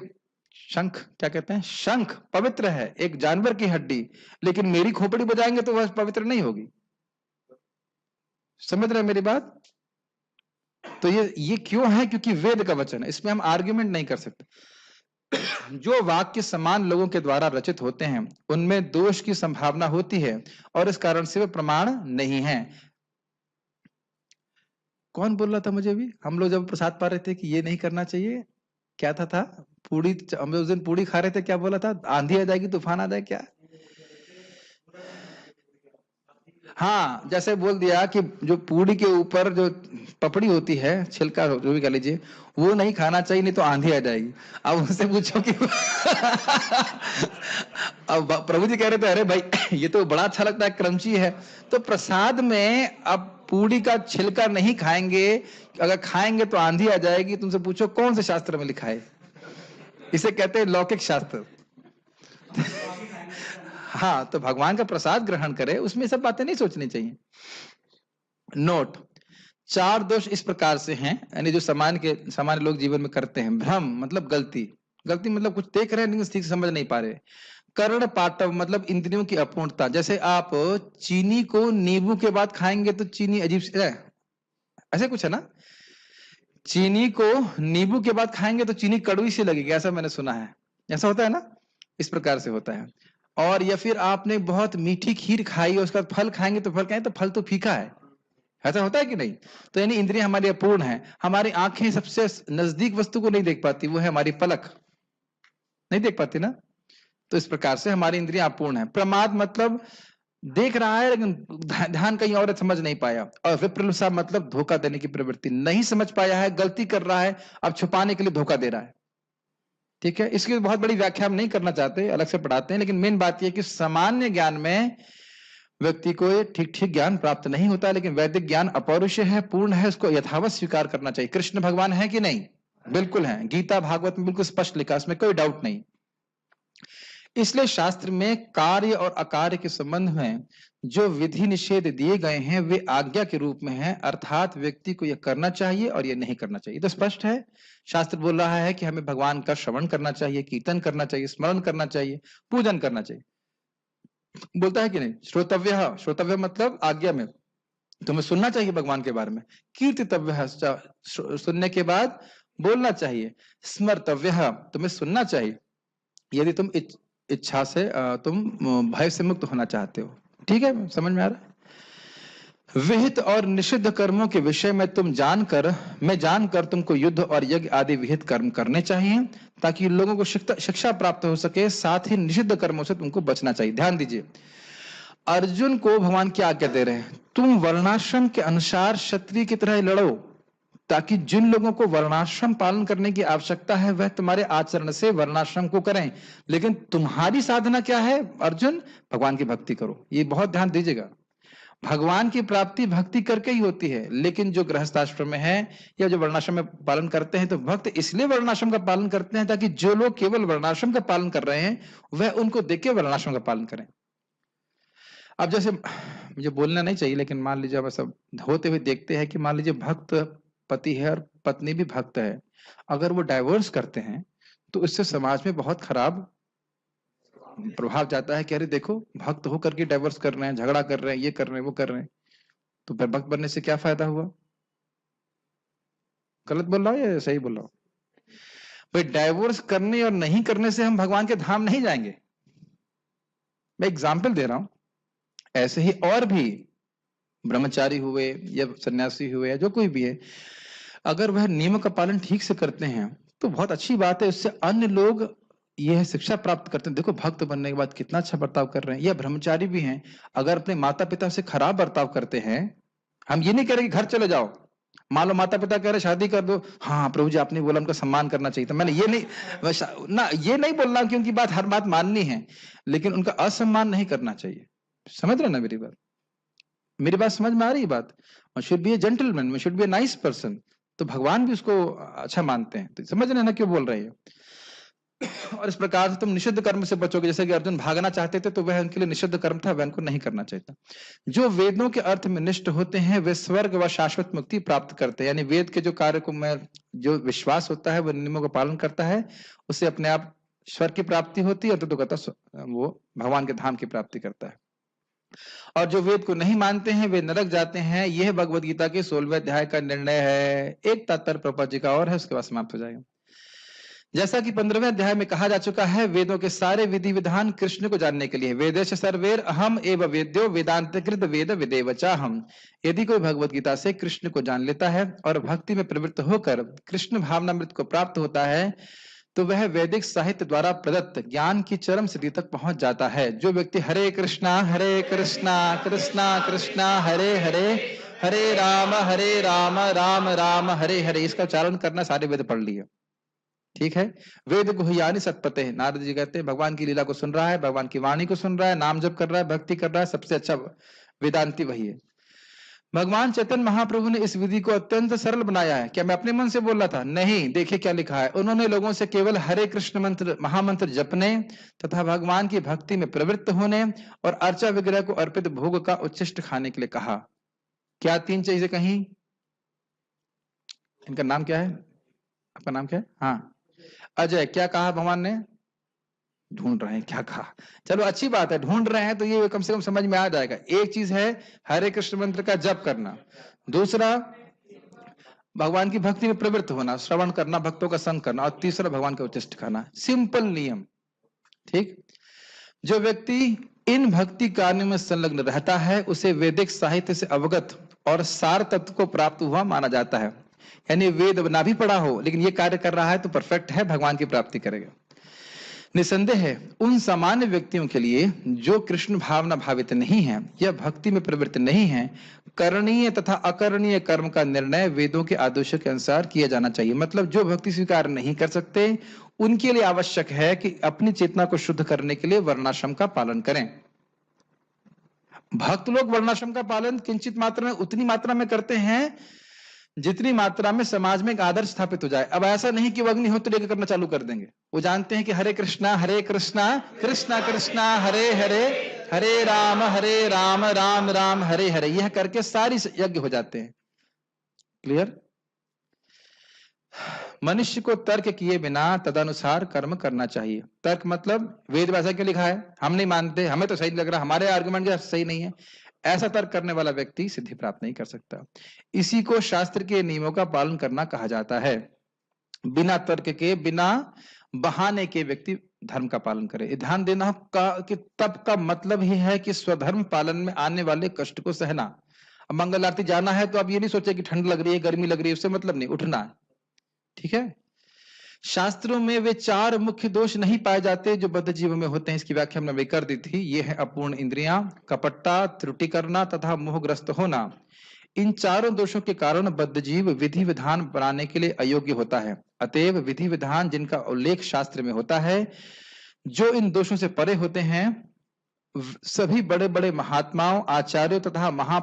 शंख, क्या कहते हैं, शंख पवित्र है, एक जानवर की हड्डी, लेकिन मेरी खोपड़ी बजाएंगे तो वह पवित्र नहीं होगी। समझ रहे मेरी बात? तो ये क्यों है? क्योंकि वेद का वचन है, इसमें हम आर्ग्यूमेंट नहीं कर सकते। जो वाक्य समान लोगों के द्वारा रचित होते हैं उनमें दोष की संभावना होती है और इस कारण से वे प्रमाण नहीं है। कौन बोल रहा था मुझे भी? हम लोग जब प्रसाद पा रहे थे कि ये नहीं करना चाहिए, क्या था पूड़ी, हम उस दिन पूड़ी खा रहे थे, क्या बोला था? आंधी आ जाएगी, तूफान आ जाए, क्या? हाँ, जैसे बोल दिया कि जो पूड़ी के ऊपर जो पपड़ी होती है, छिलका जो भी कह लीजिए, वो नहीं खाना चाहिए, नहीं तो आंधी आ जाएगी। अब उनसे पूछो कि अब प्रभु जी कह रहे थे, अरे भाई ये तो बड़ा अच्छा लगता है, क्रंची है, तो प्रसाद में अब पूड़ी का छिलका नहीं खाएंगे, अगर खाएंगे तो आंधी आ जाएगी। तुमसे पूछो कौन से शास्त्र में लिखा है? इसे कहते हैं लौकिक शास्त्र। हाँ, तो भगवान का प्रसाद ग्रहण करे, उसमें सब बातें नहीं सोचनी चाहिए। नोट, 4 दोष इस प्रकार से हैं, यानी जो सामान्य लोग जीवन में करते हैं। भ्रम मतलब गलती, गलती मतलब कुछ देख रहे हैं लेकिन ठीक से समझ नहीं पा रहे। कर्ण पाटव मतलब इंद्रियों की अपूर्णता, जैसे आप चीनी को नींबू के बाद खाएंगे तो चीनी अजीब से ऐसे कुछ है ना, चीनी को नींबू के बाद खाएंगे तो चीनी कड़वी सी लगेगी, ऐसा मैंने सुना है। ऐसा होता है ना, इस प्रकार से होता है। और या फिर आपने बहुत मीठी खीर खाई और उसके बाद फल खाएंगे तो फल खाएंगे तो फल तो फीका है, ऐसा होता है कि नहीं। तो यानी इंद्रियां हमारी अपूर्ण है। हमारी आंखें सबसे नजदीक वस्तु को नहीं देख पाती, वो है हमारी पलक, नहीं देख पाती ना। तो इस प्रकार से हमारी इंद्रियां अपूर्ण है। प्रमाद मतलब देख रहा है लेकिन ध्यान कहीं और है, समझ नहीं पाया। और विप्रलुषा मतलब धोखा देने की प्रवृत्ति, नहीं समझ पाया है, गलती कर रहा है, अब छुपाने के लिए धोखा दे रहा है। ठीक है, इसकी बहुत बड़ी व्याख्या हम नहीं करना चाहते, अलग से पढ़ाते हैं। लेकिन मेन बात यह कि सामान्य ज्ञान में व्यक्ति को ठीक ठीक ज्ञान प्राप्त नहीं होता, लेकिन वैदिक ज्ञान अपौरुषेय है, पूर्ण है, उसको यथावत स्वीकार करना चाहिए। कृष्ण भगवान है कि नहीं, बिल्कुल है। गीता भागवत में बिल्कुल स्पष्ट लिखा, उसमें कोई डाउट नहीं। इसलिए शास्त्र में कार्य और अकार्य के संबंध में जो विधि निषेध दिए गए हैं वे आज्ञा के रूप में हैं, अर्थात व्यक्ति को यह करना चाहिए और यह नहीं करना चाहिए। तो स्पष्ट है, शास्त्र बोल रहा है कि हमें भगवान का श्रवण करना चाहिए, कीर्तन करना चाहिए, स्मरण करना चाहिए, पूजन करना चाहिए। बोलता है कि नहीं, श्रोतव्य, श्रोतव्य मतलब आज्ञा में तुम्हें सुनना चाहिए भगवान के बारे में। कीर्तितव्य, सुनने के बाद बोलना चाहिए। स्मर्तव्य, तुम्हें सुनना चाहिए यदि तुम इच्छा से तुम भय से मुक्त होना चाहते हो। ठीक है, समझ में आ रहा है। विहित और निषिद्ध कर्मों के विषय में जानकर तुमको युद्ध और यज्ञ आदि विहित कर्म करने चाहिए ताकि लोगों को शिक्षा प्राप्त हो सके। साथ ही निषिद्ध कर्मों से तुमको बचना चाहिए। ध्यान दीजिए, अर्जुन को भगवान क्या आज्ञा दे रहे हैं, तुम वर्णाश्रम के अनुसार क्षत्रिय की तरह लड़ो, ताकि जिन लोगों को वर्णाश्रम पालन करने की आवश्यकता है वह तुम्हारे आचरण से वर्णाश्रम को करें। लेकिन तुम्हारी साधना क्या है अर्जुन, भगवान की भक्ति करो। ये बहुत ध्यान दीजिएगा, भगवान की प्राप्ति भक्ति करके ही होती है। लेकिन जो गृहस्थाश्रम में है या जो वर्णाश्रम में पालन करते हैं, तो भक्त इसलिए वर्णाश्रम का पालन करते हैं ताकि जो लोग केवल वर्णाश्रम का पालन कर रहे हैं वह उनको देख के वर्णाश्रम का पालन करें। अब जैसे मुझे बोलना नहीं चाहिए, लेकिन मान लीजिए अब सब होते हुए देखते हैं कि मान लीजिए भक्त पति है और पत्नी भी भक्त है, अगर वो डाइवोर्स करते हैं तो इससे समाज में बहुत खराब प्रभाव जाता है कि अरे देखो भक्त होकर के डाइवोर्स कर रहे हैं, झगड़ा कर रहे हैं, ये कर रहे हैं, वो कर रहे हैं। तो फिर भक्त बनने से क्या फायदा हुआ? गलत बोल रहा हूं या सही बोल रहा हूं? भाई डाइवोर्स करने और नहीं करने से हम भगवान के धाम नहीं जाएंगे। मैं एग्जाम्पल दे रहा हूं, ऐसे ही और भी ब्रह्मचारी हुए या सन्यासी हुए या जो कोई भी है, अगर वह नियमों का पालन ठीक से करते हैं तो बहुत अच्छी बात है, उससे अन्य लोग यह शिक्षा प्राप्त करते हैं, देखो भक्त बनने के बाद कितना अच्छा बर्ताव कर रहे हैं। या ब्रह्मचारी भी हैं, अगर अपने माता पिता से खराब बर्ताव करते हैं, हम ये नहीं कह रहे कि घर चले जाओ, मान लो माता पिता कह रहे शादी कर दो, हाँ प्रभु जी आपने बोला उनका सम्मान करना चाहिए, तो मैंने ये नहीं बोल रहा क्योंकि बात हर बात माननी है, लेकिन उनका असम्मान नहीं करना चाहिए। समझ रहे ना मेरी बात समझ में आ रही है बात? Should be A gentleman, should be a nice person. तो भगवान भी उसको अच्छा मानते हैं, तो समझ रहे ना क्यों बोल रहे हैं। और इस प्रकार से तुम निषिद्ध कर्म से बचोगे। जैसे कि अर्जुन भागना चाहते थे तो वह उनके लिए निषिद्ध कर्म था, वह उनको नहीं करना चाहिए। जो वेदों के अर्थ में निष्ठ होते हैं वे स्वर्ग व शाश्वत मुक्ति प्राप्त करते हैं। यानी वेद के जो कार्य को में जो विश्वास होता है, वह नियमों का पालन करता है, उससे अपने आप स्वर्ग की प्राप्ति होती है, तो कहता वो भगवान के धाम की प्राप्ति करता है। और जो वेद को नहीं मानते हैं वे नरक जाते हैं। यह भगवद गीता के 16वें अध्याय का निर्णय है। एक तात्पर्य प्रभुपाद जी का और है, उसके बाद समाप्त हो जाएगा। जैसा कि 15वें अध्याय में कहा जा चुका है, वेदों के सारे विधि विधान कृष्ण को जानने के लिए। वेदेश सर्वेर अहम एव वेद्यो वेदांतकृत वेद विदेवचाहम। यदि कोई भगवत गीता से कृष्ण को जान लेता है और भक्ति में प्रवृत्त होकर कृष्ण भावनामृत को प्राप्त होता है, तो वह वैदिक साहित्य द्वारा प्रदत्त ज्ञान की चरम सिद्धि तक पहुंच जाता है। जो व्यक्ति हरे कृष्णा कृष्णा कृष्णा हरे हरे, हरे राम राम राम हरे हरे, इसका उच्चारण करना सारे वेद पढ़ लिए। ठीक है, वेद गुह्यानि सत्पते। नारद जी कहते हैं भगवान की लीला को सुन रहा है, भगवान की वाणी को सुन रहा है, नाम जप कर रहा है, भक्ति कर रहा है, सबसे अच्छा वेदांती वही है। भगवान चैतन्य महाप्रभु ने इस विधि को अत्यंत सरल बनाया है। क्या मैं अपने मन से बोल रहा था? नहीं, देखिए क्या लिखा है। उन्होंने लोगों से केवल हरे कृष्ण मंत्र महामंत्र जपने तथा भगवान की भक्ति में प्रवृत्त होने और अर्चा विग्रह को अर्पित भोग का उच्छिष्ट खाने के लिए कहा। क्या 3 चीजें कहीं? इनका नाम क्या है? आपका नाम क्या है? हाँ, अजय। क्या कहा भगवान ने? ढूंढ रहे हैं, क्या कहा? चलो अच्छी बात है, ढूंढ रहे हैं तो ये कम से कम समझ में आ जाएगा। एक चीज है हरे कृष्ण मंत्र का जप करना, दूसरा भगवान की भक्ति में प्रवृत्त होना, श्रवण करना, भक्तों का संग करना, और तीसरा भगवान का उच्चिष्ट खाना। सिंपल नियम। ठीक। जो व्यक्ति इन भक्ति कार्यों में संलग्न रहता है उसे वैदिक साहित्य से अवगत और सार तत्व को प्राप्त हुआ माना जाता है। यानी वेद ना भी पढ़ा हो लेकिन ये कार्य कर रहा है तो परफेक्ट है, भगवान की प्राप्ति करेगा। निसंदेह है उन सामान्य व्यक्तियों के लिए जो कृष्ण भावना भावित नहीं है या भक्ति में प्रवृत्त नहीं है, करणीय तथा अकरणीय कर्म का निर्णय वेदों के आदेशों के अनुसार किया जाना चाहिए। मतलब जो भक्ति स्वीकार नहीं कर सकते उनके लिए आवश्यक है कि अपनी चेतना को शुद्ध करने के लिए वर्णाश्रम का पालन करें। भक्त लोग वर्णाश्रम का पालन किंचित मात्रा में, उतनी मात्रा में करते हैं जितनी मात्रा में समाज में एक आदर्श स्थापित हो जाए। अब ऐसा नहीं कि वो अग्निहोत्र लेकर करना चालू कर देंगे। वो जानते हैं कि हरे कृष्णा कृष्णा कृष्णा हरे हरे, हरे राम राम राम हरे हरे, यह करके सारी यज्ञ हो जाते हैं। क्लियर? मनुष्य को तर्क किए बिना तदनुसार कर्म करना चाहिए। तर्क मतलब वेद भाषा के लिखा है, हम नहीं मानते, हमें तो सही लग रहा, हमारे आर्गुमेंट सही नहीं है, ऐसा तर्क करने वाला व्यक्ति सिद्धि प्राप्त नहीं कर सकता। इसी को शास्त्र के नियमों का पालन करना कहा जाता है। बिना तर्क के, बिना बहाने के व्यक्ति धर्म का पालन करे। ध्यान देना कि तप का मतलब ही है कि स्वधर्म पालन में आने वाले कष्ट को सहना। अब मंगल आरती जाना है तो अब ये नहीं सोचे कि ठंड लग रही है, गर्मी लग रही है, उससे मतलब नहीं, उठना है। ठीक है। शास्त्रों में वे 4 मुख्य दोष नहीं पाए जाते जो बद्ध जीवों में होते हैं। इसकी व्याख्या हमने कर दी थी। ये है अपूर्ण इंद्रियां, कपटता, त्रुटि करना तथा मोहग्रस्त होना। इन चारों दोषों के कारण बद्ध जीव विधि विधान बनाने के लिए अयोग्य होता है। अतएव विधि विधान जिनका उल्लेख शास्त्र में होता है, जो इन दोषों से परे होते हैं, सभी बड़े बड़े महात्माओं, आचार्यों तथा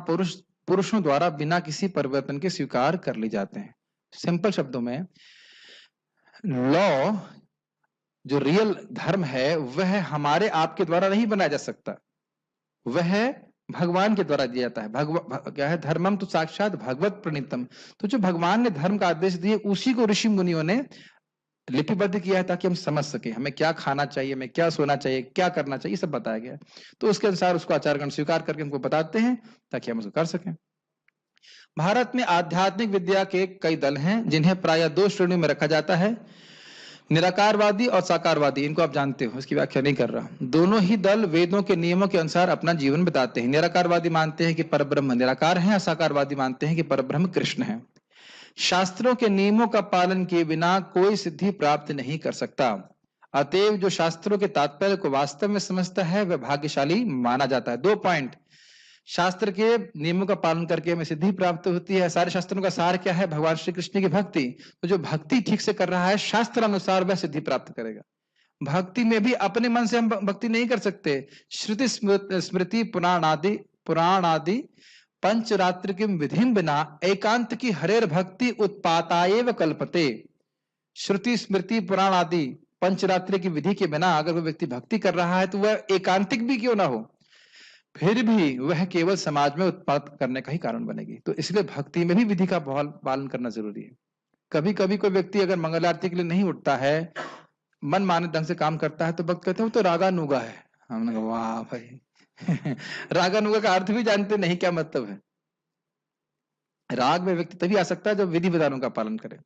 पुरुषों द्वारा बिना किसी परिवर्तन के स्वीकार कर ली जाते हैं। सिंपल शब्दों में, लॉ जो रियल धर्म है वह हमारे आपके द्वारा नहीं बनाया जा सकता, वह भगवान के द्वारा दिया जाता है। क्या है? धर्मम तो साक्षात भगवत प्रणीतम। तो जो भगवान ने धर्म का आदेश दिए उसी को ऋषि मुनियों ने लिपिबद्ध किया है ताकि हम समझ सके हमें क्या खाना चाहिए, हमें क्या सोना चाहिए, क्या करना चाहिए, सब बताया गया है। तो उसके अनुसार उसको आचारगण स्वीकार करके हमको बताते हैं ताकि हम उसको कर सकें। भारत में आध्यात्मिक विद्या के कई दल हैं जिन्हें प्रायः 2 श्रेणियों में रखा जाता है, निराकारवादी और साकारवादी। इनको आप जानते हो, इसकी व्याख्या नहीं कर रहा। दोनों ही दल वेदों के नियमों के अनुसार अपना जीवन बिताते हैं। निराकारवादी मानते हैं कि परब्रह्म निराकार है और साकारवादी मानते हैं कि परब्रह्म कृष्ण है। शास्त्रों के नियमों का पालन किए बिना कोई सिद्धि प्राप्त नहीं कर सकता। अतएव जो शास्त्रों के तात्पर्य को वास्तव में समझता है वह भाग्यशाली माना जाता है। 2 पॉइंट। शास्त्र के नियमों का पालन करके हमें सिद्धि प्राप्त होती है। सारे शास्त्रों का सार क्या है? भगवान श्री कृष्ण की भक्ति। तो जो भक्ति ठीक से कर रहा है शास्त्र अनुसार वह सिद्धि प्राप्त करेगा। भक्ति में भी अपने मन से हम भक्ति नहीं कर सकते। श्रुति स्मृति पुराण आदि पंचरात्र की विधि बिना एकांत की हरेर भक्ति उत्पाताएव कल्पते। श्रुति स्मृति पुराण आदि पंचरात्र की विधि के बिना अगर कोई व्यक्ति भक्ति कर रहा है तो वह एकांतिक भी क्यों ना हो, फिर भी वह केवल समाज में उत्पाद करने का ही कारण बनेगी। तो इसलिए भक्ति में भी विधि का पालन करना जरूरी है। कभी कभी कोई व्यक्ति अगर मंगल आरती के लिए नहीं उठता है, मन माने ढंग से काम करता है, तो भक्त कहते हैं वो तो रागानुगा है। हमने कहा वाह भाई रागानुगा का अर्थ भी जानते नहीं क्या मतलब है। राग में व्यक्ति तभी आ सकता है जब विधि विधानों का पालन करे।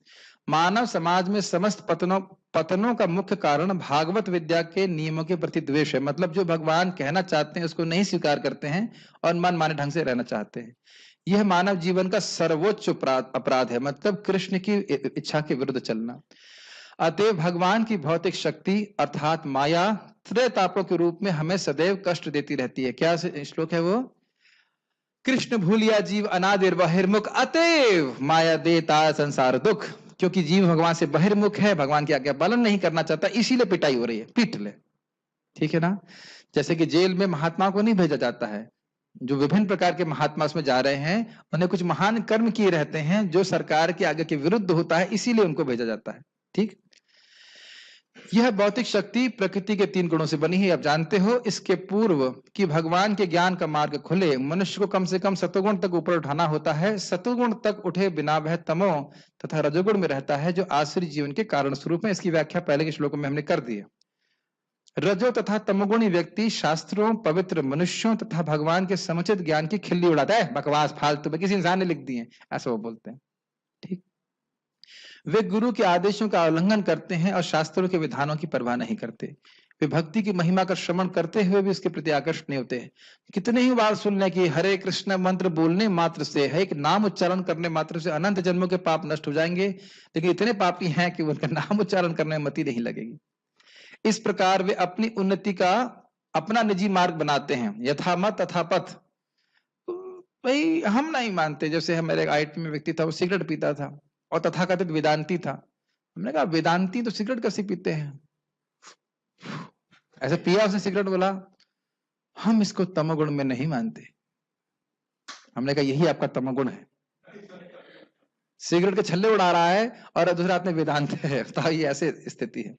मानव समाज में समस्त पतनों का मुख्य कारण भागवत विद्या के नियमों के प्रति द्वेष है। मतलब जो भगवान कहना चाहते हैं उसको नहीं स्वीकार करते हैं और मन माने ढंग से रहना चाहते हैं। यह मानव जीवन का सर्वोच्च अपराध है, मतलब कृष्ण की इच्छा के विरुद्ध चलना। अतएव भगवान की भौतिक शक्ति अर्थात माया त्रैतापों के रूप में हमें सदैव कष्ट देती रहती है। क्या श्लोक है वो? कृष्ण भूलिया जीव अनादिर बहिर्मुख, अतएव माया देता संसार दुख। क्योंकि जीव भगवान से बहिर्मुख है, भगवान की आज्ञा पालन नहीं करना चाहता, इसीलिए पिटाई हो रही है, पीट ले। ठीक है ना? जैसे कि जेल में महात्मा को नहीं भेजा जाता है, जो विभिन्न प्रकार के महात्मा उसमें जा रहे हैं उन्हें कुछ महान कर्म किए रहते हैं जो सरकार की आज्ञा के विरुद्ध होता है, इसीलिए उनको भेजा जाता है। ठीक। यह भौतिक शक्ति प्रकृति के 3 गुणों से बनी है, आप जानते हो। इसके पूर्व कि भगवान के ज्ञान का मार्ग खुले, मनुष्य को कम से कम सतोगुण तक ऊपर उठाना होता है। सतोगुण तक उठे बिना वह तमो तथा रजोगुण में रहता है, जो आसुरी जीवन के कारण स्वरूप है। इसकी व्याख्या पहले के श्लोकों में हमने कर दी है। रजो तथा तमोगुणी व्यक्ति शास्त्रों, पवित्र मनुष्यों तथा भगवान के समुचित ज्ञान की खिल्ली उड़ाता है। बकवास, फालतू में किसी इंसान ने लिख दी है, ऐसा वो बोलते हैं। ठीक, वे गुरु के आदेशों का उल्लंघन करते हैं और शास्त्रों के विधानों की परवाह नहीं करते। वे भक्ति की महिमा का श्रवण करते हुए भी उसके प्रति आकर्षित नहीं होते। कितने ही बार सुन लें कि हरे कृष्ण मंत्र बोलने मात्र से, है एक नाम उच्चारण करने मात्र से अनंत जन्मों के पाप नष्ट हो जाएंगे, लेकिन इतने पापी हैं कि उनका नाम उच्चारण करने में मति नहीं लगेगी। इस प्रकार वे अपनी उन्नति का अपना निजी मार्ग बनाते हैं। यथा मत तथा पथ। भाई हम नहीं मानते, जैसे हमारे आईटी में व्यक्ति था, वो सिगरेट पीता था और तथाकथित वेदांती था। हमने कहा वेदांती तो सिगरेट कैसे पीते हैं, ऐसे पिया उसने सिगरेट, बोला हम इसको तमोगुण में नहीं मानते। हमने कहा यही आपका तमोगुण है, सिगरेट के छल्ले उड़ा रहा है और दूसरा आपने वेदांत है। तो ये ऐसे स्थिति है।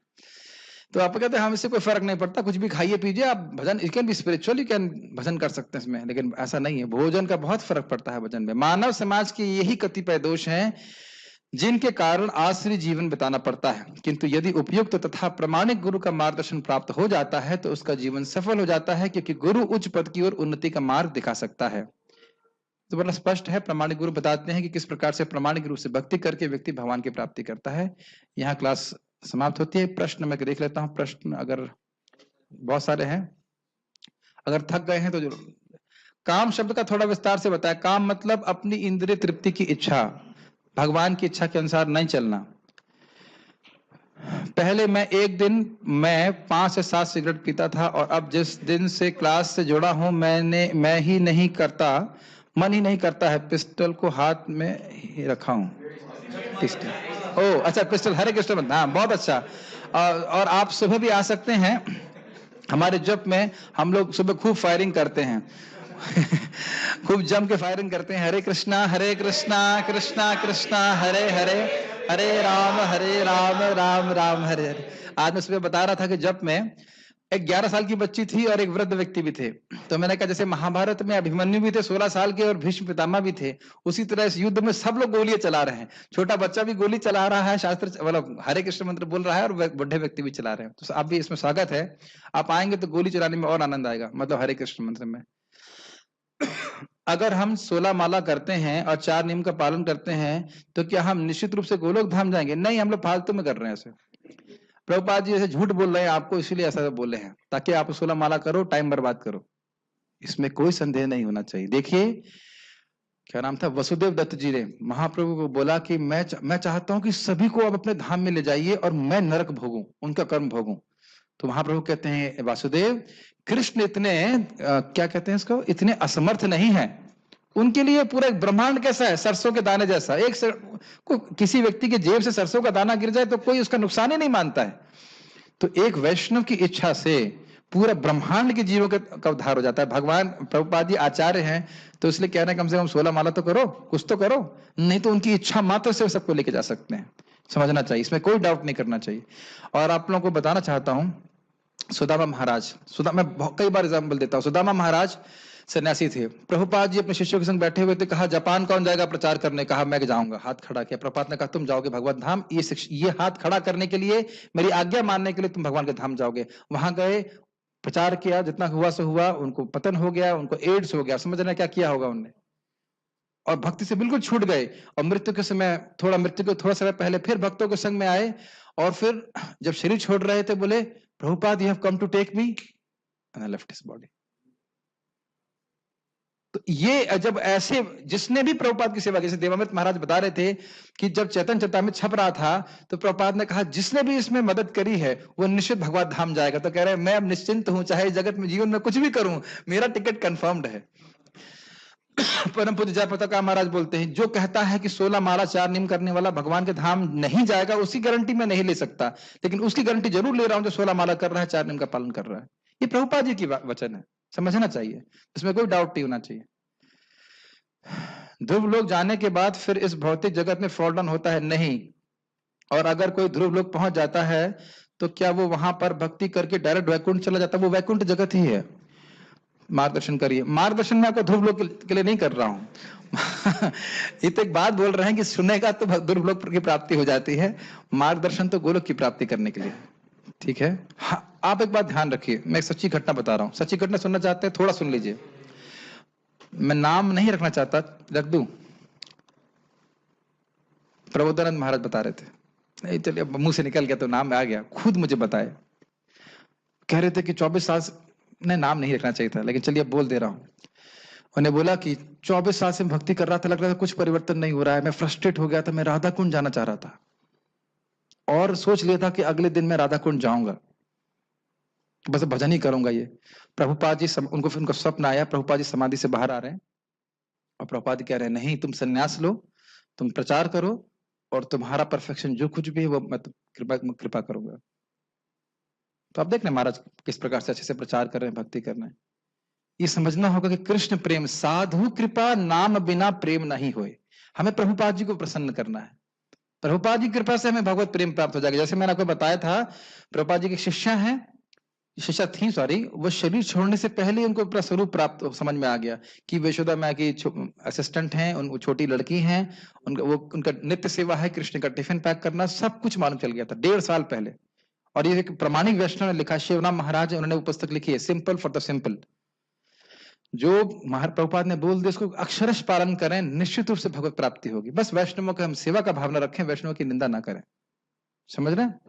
तो आप कहते हैं हमसे कोई फर्क नहीं पड़ता, कुछ भी खाइए पीजिए, आप भजन you can be spiritual, you can भजन कर सकते हैं इसमें, लेकिन ऐसा नहीं है। भोजन का बहुत फर्क पड़ता है भजन में। मानव समाज के यही कतिपय दोष हैं जिनके कारण आसुरी जीवन बिताना पड़ता है, किंतु यदि उपयुक्त तथा प्रमाणिक गुरु का मार्गदर्शन प्राप्त हो जाता है तो उसका जीवन सफल हो जाता है, क्योंकि गुरु उच्च पद की ओर उन्नति का मार्ग दिखा सकता है। तो बड़ा स्पष्ट है, प्रमाणिक गुरु बताते हैं कि किस प्रकार से प्रमाणिक रूप से भक्ति करके व्यक्ति भगवान की प्राप्ति करता है। यहाँ क्लास समाप्त होती है। प्रश्न मैं देख लेता हूँ, प्रश्न अगर बहुत सारे हैं, अगर थक गए हैं तो जरूर। काम शब्द का थोड़ा विस्तार से बताया। काम मतलब अपनी इंद्रिय तृप्ति की इच्छा, भगवान की इच्छा के अनुसार नहीं चलना। पहले मैं एक दिन में 5 से 7 सिगरेट पीता था और अब जिस दिन से क्लास से जुड़ा हूं मैं ही नहीं करता, मन ही नहीं करता है, पिस्टल को हाथ में ही रखा हूं। पिस्टल, ओ अच्छा, पिस्टल, हरे कृष्ण, हाँ बहुत अच्छा। और आप सुबह भी आ सकते हैं, हमारे जप में हम लोग सुबह खूब फायरिंग करते हैं। खूब जम के फायरिंग करते हैं। हरे कृष्णा कृष्णा कृष्णा हरे हरे, हरे राम राम राम हरे हरे। आज मैं सुबह बता रहा था कि जब में एक 11 साल की बच्ची थी और एक वृद्ध व्यक्ति भी थे। तो मैंने कहा जैसे महाभारत में अभिमन्यु भी थे 16 साल के और भीष्म पितामह भी थे, उसी तरह इस युद्ध में सब लोग गोलियां चला रहे हैं। छोटा बच्चा भी गोली चला रहा है, शास्त्र मतलब हरे कृष्ण मंत्र बोल रहा है, और बुढ़े व्यक्ति भी चला रहे हैं। तो आप भी इसमें स्वागत है, आप आएंगे तो गोली चलाने में और आनंद आएगा, मतलब हरे कृष्ण मंत्र में। अगर हम 16 माला करते हैं और 4 नियम का पालन करते हैं तो क्या हम निश्चित रूप से गोलोक धाम जाएंगे? नहीं, हम लोग फालतू में कर रहे हैं ऐसे। प्रभुपाद जी ऐसे झूठ बोल रहे हैं आपको, इसीलिए ऐसा बोले हैं ताकि आप 16 माला करो, टाइम बर्बाद करो। इसमें कोई संदेह नहीं होना चाहिए। देखिए क्या नाम था, वसुदेव दत्त जी ने महाप्रभु को बोला कि मैं चाहता हूं कि सभी को अब अपने धाम में ले जाइए और मैं नरक भोगूं, उनका कर्म भोगूं। तो महाप्रभु कहते हैं वासुदेव, कृष्ण इतने क्या कहते हैं इसको, इतने असमर्थ नहीं है। उनके लिए पूरा एक ब्रह्मांड कैसा है, सरसों के दाने जैसा। किसी व्यक्ति के जेब से सरसों का दाना गिर जाए तो कोई उसका नुकसान ही नहीं मानता है। तो एक वैष्णव की इच्छा से पूरा ब्रह्मांड के जीवों का उद्धार हो जाता है। भगवान प्रभुपाद जी आचार्य हैं तो इसलिए कह रहे हैं कम से कम 16 माला तो करो, कुछ तो करो, नहीं तो उनकी इच्छा मात्र से सबको लेके जा सकते हैं। समझना चाहिए, इसमें कोई डाउट नहीं करना चाहिए। और आप लोगों को बताना चाहता हूं, सुदामा महाराज, मैं कई बार एग्जाम्पल देता हूं। सुदामा महाराज सन्यासी थे। प्रभुपाद जी अपने शिष्यों के संग बैठे हुए थे, कहा जापान कौन जाएगा प्रचार करने? कहा मैं जाऊंगा, हाथ खड़ा किया। प्रभुपाद ने कहा तुम जाओगे भगवत धाम, ये हाथ खड़ा करने के लिए, मेरी आज्ञा मानने के लिए तुम भगवान के धाम जाओगे। वहां गए, प्रचार किया, जितना हुआ सो हुआ, उनको पतन हो गया, उनको एड्स हो गया। समझ रहे क्या किया होगा उनने, और भक्ति से बिल्कुल छूट गए। और मृत्यु के थोड़ा समय पहले फिर भक्तों के संग में आए, और फिर जब शरीर छोड़ रहे थे बोले Prabhupada you have come to take me, and I left his body. तो ये जब ऐसे जिसने भी प्रभुपाद की सेवा की, जैसे देवामृत महाराज बता रहे थे कि जब चैतन्य चरितामृत छप रहा था तो प्रभुपाद ने कहा जिसने भी इसमें मदद करी है वो निश्चित भगवत धाम जाएगा। तो कह रहे हैं मैं अब निश्चिंत हूं, चाहे जगत में जीवन में कुछ भी करूं, मेरा टिकट कंफर्म्ड है। परम पूज्य जयप्रताप महाराज बोलते हैं जो कहता है कि 16 माला 4 नियम करने वाला भगवान के धाम नहीं जाएगा, उसकी गारंटी मैं नहीं ले सकता, लेकिन उसकी गारंटी जरूर ले रहा हूं जो 16 माला कर रहा है, 4 नियम का पालन कर रहा है। ये प्रभुपाद जी की वचन है, समझना चाहिए, इसमें कोई डाउट नहीं होना चाहिए। ध्रुव लोक जाने के बाद फिर इस भौतिक जगत में फॉल डाउन होता है? नहीं। और अगर कोई ध्रुव लोक पहुंच जाता है तो क्या वो वहां पर भक्ति करके डायरेक्ट वैकुंठ चला जाता? वो वैकुंठ जगत ही है। मार्गदर्शन करिए। मार्गदर्शन मैं आपको ध्रुव लोक के लिए नहीं कर रहा हूं। ये तो एक बात बोल रहे हैं कि सुनेगा तो ध्रुव लोक की प्राप्ति हो जाती है, मार्गदर्शन तो गोलोक की प्राप्ति करने के लिए। ठीक है। हाँ, आप एक बात ध्यान रखिए, मैं एक सच्ची घटना बता रहा हूं। सच्ची घटना सुनना चाहते हैं? थोड़ा सुन लीजिए। मैं नाम नहीं रखना चाहता, रख दूं? प्रबोधानंद महाराज बता रहे थे, नहीं चलिए मुंह से निकल गया तो नाम आ गया, खुद मुझे बताए। कह रहे थे कि 24 साल नहीं, नाम नहीं रखना चाहिए था, लेकिन चलिए बोल दे रहा हूं। उन्हें बोला कि 24 साल से भक्ति कर रहा था, लग रहा था कुछ परिवर्तन नहीं हो रहा है, मैं फ्रस्ट्रेट हो गया था, मैं राधा कुंड जाना चाह रहा था और सोच लिया था कि अगले दिन मैं राधा कुंड जाऊंगा, बस भजन ही करूंगा। ये प्रभुपाद जी उनको स्वप्न आया, प्रभुपाद जी समाधि से बाहर आ रहे हैं और प्रभुपाद जी कह रहे हैं नहीं, तुम संन्यास लो, तुम प्रचार करो और तुम्हारा परफेक्शन जो कुछ भी है वो मैं कृपा करूंगा। तो आप देख रहे महाराज किस प्रकार से अच्छे से प्रचार कर रहे हैं, भक्ति कर रहे हैं। ये समझना होगा कि कृष्ण प्रेम साधु कृपा नाम बिना प्रेम नहीं होए। हमें प्रभुपाद जी को प्रसन्न करना है, प्रभुपाद जी की कृपा से हमें भगवत प्रेम प्राप्त हो जाएगा। जैसे मैंने आपको बताया था, प्रभुपाद जी की शिष्या हैं, शिष्या थी सॉरी, वो शरीर छोड़ने से पहले ही उनको अपना स्वरूप प्राप्त समझ में आ गया कि यशोदा माँ की असिस्टेंट हैं, उन छोटी लड़की हैं, उनका नित्य सेवा है, कृष्ण का टिफिन पैक करना, सब कुछ मालूम चल गया था 1.5 साल पहले। और ये एक प्रामाणिक वैष्णव ने लिखा, शिवराम महाराज, उन्होंने वो पुस्तक लिखी है, सिंपल फॉर द सिंपल। जो प्रभुपाद ने बोल दिया उसको अक्षरश पालन करें, निश्चित रूप से भगवत प्राप्ति होगी। बस वैष्णवों का हम सेवा का भावना रखें, वैष्णव की निंदा ना करें। समझ रहे हैं?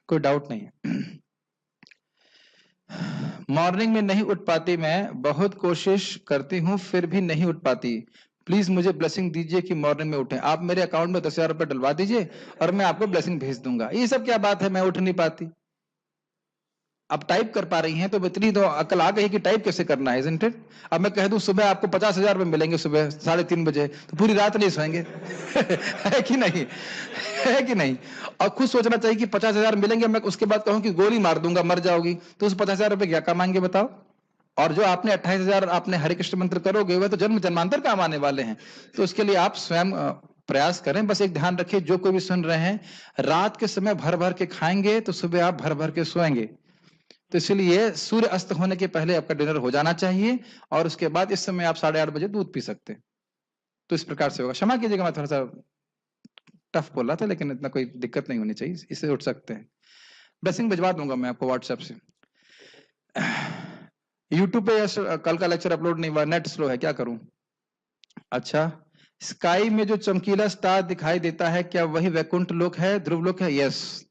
कोई डाउट नहीं है। मॉर्निंग में नहीं उठ पाती, मैं बहुत कोशिश करती हूँ फिर भी नहीं उठ पाती। प्लीज मुझे ब्लेसिंग दीजिए कि मॉर्निंग में उठें। आप मेरे अकाउंट में 10,000 रुपए डलवा दीजिए और मैं आपको ब्लेसिंग भेज दूंगा। ये सब क्या बात है, मैं उठ नहीं पाती। अब टाइप कर पा रही हैं तो इतनी तो अकल आ गई कि टाइप कैसे करना है, isn't it? अब मैं कह दूं सुबह आपको 50,000 रुपए मिलेंगे सुबह 3:30 बजे, तो पूरी रात नहीं सोएंगे। है कि नहीं? है कि नहीं? और खुद सोचना चाहिए कि 50,000 मिलेंगे, मैं उसके बाद कहूं कि गोली मार दूंगा मर जाओगी, तो उस 50,000 रुपए क्या कमाएंगे बताओ? और जो आपने 28,000 आपने हरे कृष्ण मंत्र करोगे वह तो जन्म जन्मांतर काम आने वाले हैं। तो उसके लिए आप स्वयं प्रयास करें। बस एक ध्यान रखिए, जो कोई भी सुन रहे हैं, रात के समय भर भर के खाएंगे तो सुबह आप भर भर के सोएंगे। तो इसलिए सूर्य अस्त होने के पहले आपका डिनर हो जाना चाहिए और उसके बाद इस समय आप 8:30 बजे दूध पी सकते हैं। तो इस प्रकार से होगा। क्षमा कीजिएगा, मैं थोड़ा सा टफ बोला था, लेकिन इतना कोई दिक्कत नहीं होनी चाहिए, इससे उठ सकते हैं। ब्लेसिंग भिजवा दूंगा मैं आपको व्हाट्सएप से। यूट्यूब पे कल का लेक्चर अपलोड नहीं हुआ, नेट स्लो है, क्या करूं? अच्छा, स्काई में जो चमकीला स्टार दिखाई देता है, क्या वही वैकुंठ लोक है, ध्रुव लोक है? यस।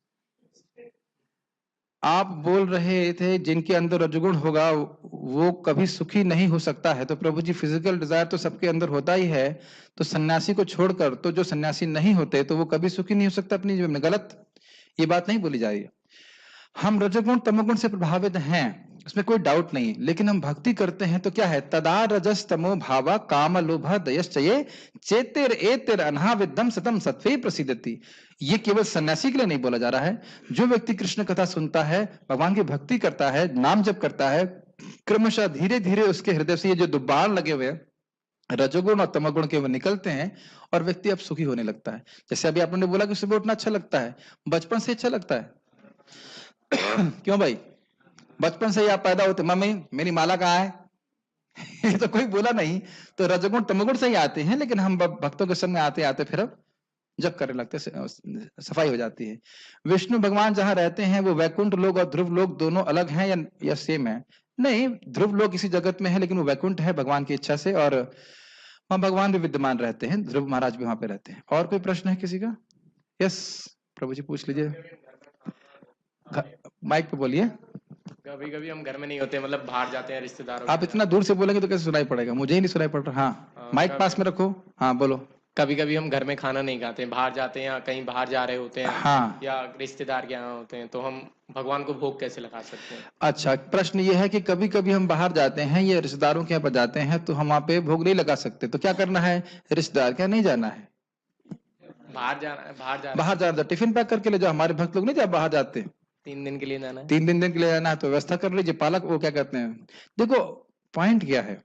आप बोल रहे थे जिनके अंदर रजोगुण होगा वो कभी सुखी नहीं हो सकता है, तो प्रभु जी फिजिकल डिजायर तो सबके अंदर होता ही है, तो सन्यासी को छोड़कर तो जो सन्यासी नहीं होते तो वो कभी सुखी नहीं हो सकता अपनी जीवन में। गलत, ये बात नहीं बोली जा रही है। हम रजोगुण तमोगुण से प्रभावित हैं, उसमें कोई डाउट नहीं, लेकिन हम भक्ति करते हैं तो क्या है, तदा रजस तमो भावा काम लोभ दयश्चये चेतेर एतेर अनाविदम सतम सत्वे प्रसिद्धति। ये केवल सन्यासी के लिए नहीं बोला जा रहा है। जो व्यक्ति कृष्ण कथा सुनता है, भगवान की भक्ति करता है, नाम जप करता है, क्रमशः धीरे धीरे उसके हृदय से ये जो दुब्बार लगे हुए रजोगुण और तमोगुण के वो निकलते हैं और व्यक्ति अब सुखी होने लगता है। जैसे अभी आपने बोला कि सुबह उठना अच्छा लगता है, बचपन से अच्छा लगता है। क्यों भाई? बचपन से ही आप पैदा होते, मम्मी मेरी माला कहाँ है? ये तो कोई बोला नहीं। तो रजोगुण तमोगुण से ही आते हैं, लेकिन हम भक्तों के संग आते आते फिर अब जब करने लगते सफाई हो जाती है। विष्णु भगवान जहां रहते हैं वो वैकुंठ लोक और ध्रुव लोक दोनों अलग हैं या सेम है? नहीं, ध्रुव लोक इसी जगत में है, लेकिन वो वैकुंठ है भगवान की इच्छा से, और वहां भगवान भी विद्यमान रहते हैं, ध्रुव महाराज भी वहां पे रहते हैं। और कोई प्रश्न है किसी का? यस प्रभु जी पूछ लीजिए, माइक पे बोलिए। कभी कभी हम घर में नहीं होते, मतलब बाहर जाते हैं रिश्तेदारों। आप इतना दूर से बोलेंगे तो कैसे सुनाई पड़ेगा? मुझे ही नहीं सुनाई पड़ रहा। हाँ, माइक पास में रखो। हाँ बोलो। कभी कभी हम घर में खाना नहीं खाते, बाहर जाते हैं या कहीं बाहर जा रहे होते हैं, हाँ, या रिश्तेदार के यहाँ होते हैं, तो हम भगवान को भोग कैसे लगा सकते हैं? अच्छा, प्रश्न ये है कि कभी कभी हम बाहर जाते हैं या रिश्तेदारों के यहाँ पर जाते हैं तो हम वहाँ पे भोग नहीं लगा सकते, तो क्या करना है? रिश्तेदार के यहाँ नहीं जाना है, बाहर जाना है, बाहर जाना, टिफिन पैक करके ले जाओ। हमारे भक्त लोग नहीं जब बाहर जाते 3 दिन के लिए जाना है। 3 दिन के लिए जाना है तो व्यवस्था कर लीजिए। पालक वो क्या कहते हैं, देखो पॉइंट क्या है,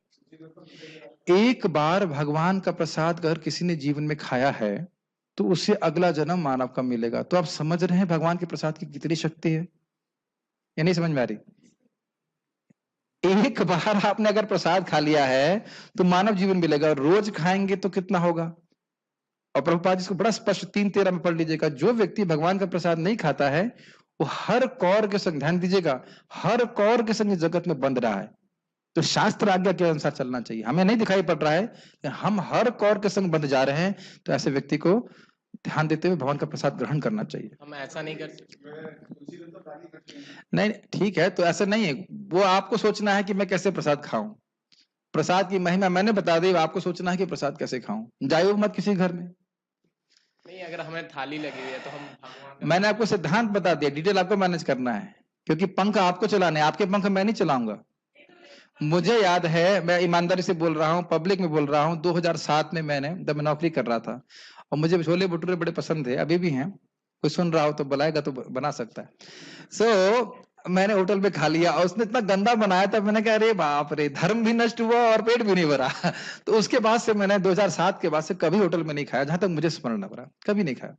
एक बार भगवान का प्रसाद अगर किसी ने जीवन में खाया है तो उससे अगला जन्म मानव का मिलेगा। तो आप समझ रहे हैं भगवान के प्रसाद की कितनी शक्ति है, या नहीं समझ में आ रही? एक बार आपने अगर प्रसाद खा लिया है तो मानव जीवन मिलेगा, रोज खाएंगे तो कितना होगा। और प्रभुपाद इसको बड़ा स्पष्ट 3:13 में पढ़ लीजिएगा, जो व्यक्ति भगवान का प्रसाद नहीं खाता है वो हर कौर के संग, ध्यान दीजिएगा, हर कौर के संग जगत में बंध रहा है। तो शास्त्र आज्ञा के अनुसार चलना चाहिए। हमें नहीं दिखाई पड़ रहा है कि हम हर कौर के संग बंध जा रहे हैं, तो ऐसे व्यक्ति को ध्यान देते हुए भगवान का प्रसाद ग्रहण करना चाहिए। हम ऐसा नहीं कर सकते। नहीं ठीक है, तो ऐसा नहीं है, वो आपको सोचना है कि मैं कैसे प्रसाद खाऊं। प्रसाद की महिमा मैंने बता दी, आपको सोचना है कि प्रसाद कैसे खाऊं। जाइए मत किसी घर में। नहीं, अगर हमें थाली लगी हुई है तो हम भगवान का मैंने आपको सिद्धांत बता दिया, डिटेल आपको मैनेज करना है, क्योंकि पंख आपको चलाने हैं, आपके पंख मैं नहीं चलाऊंगा। मुझे याद है, मैं ईमानदारी से बोल रहा हूँ, पब्लिक में बोल रहा हूँ, 2007 में मैंने, जब मैं नौकरी कर रहा था और मुझे छोले भटूरे बड़े पसंद थे, अभी भी हैं, कोई सुन रहा हो तो बुलाएगा तो बना सकता है। मैंने होटल में खा लिया और उसने इतना गंदा बनाया था, मैंने कहा अरे बाप रे, धर्म भी नष्ट हुआ और पेट भी नहीं भरा। तो उसके बाद से मैंने 2007 के बाद से कभी होटल में नहीं खाया, जहां तक मुझे स्मरण पड़ा, कभी नहीं खाया,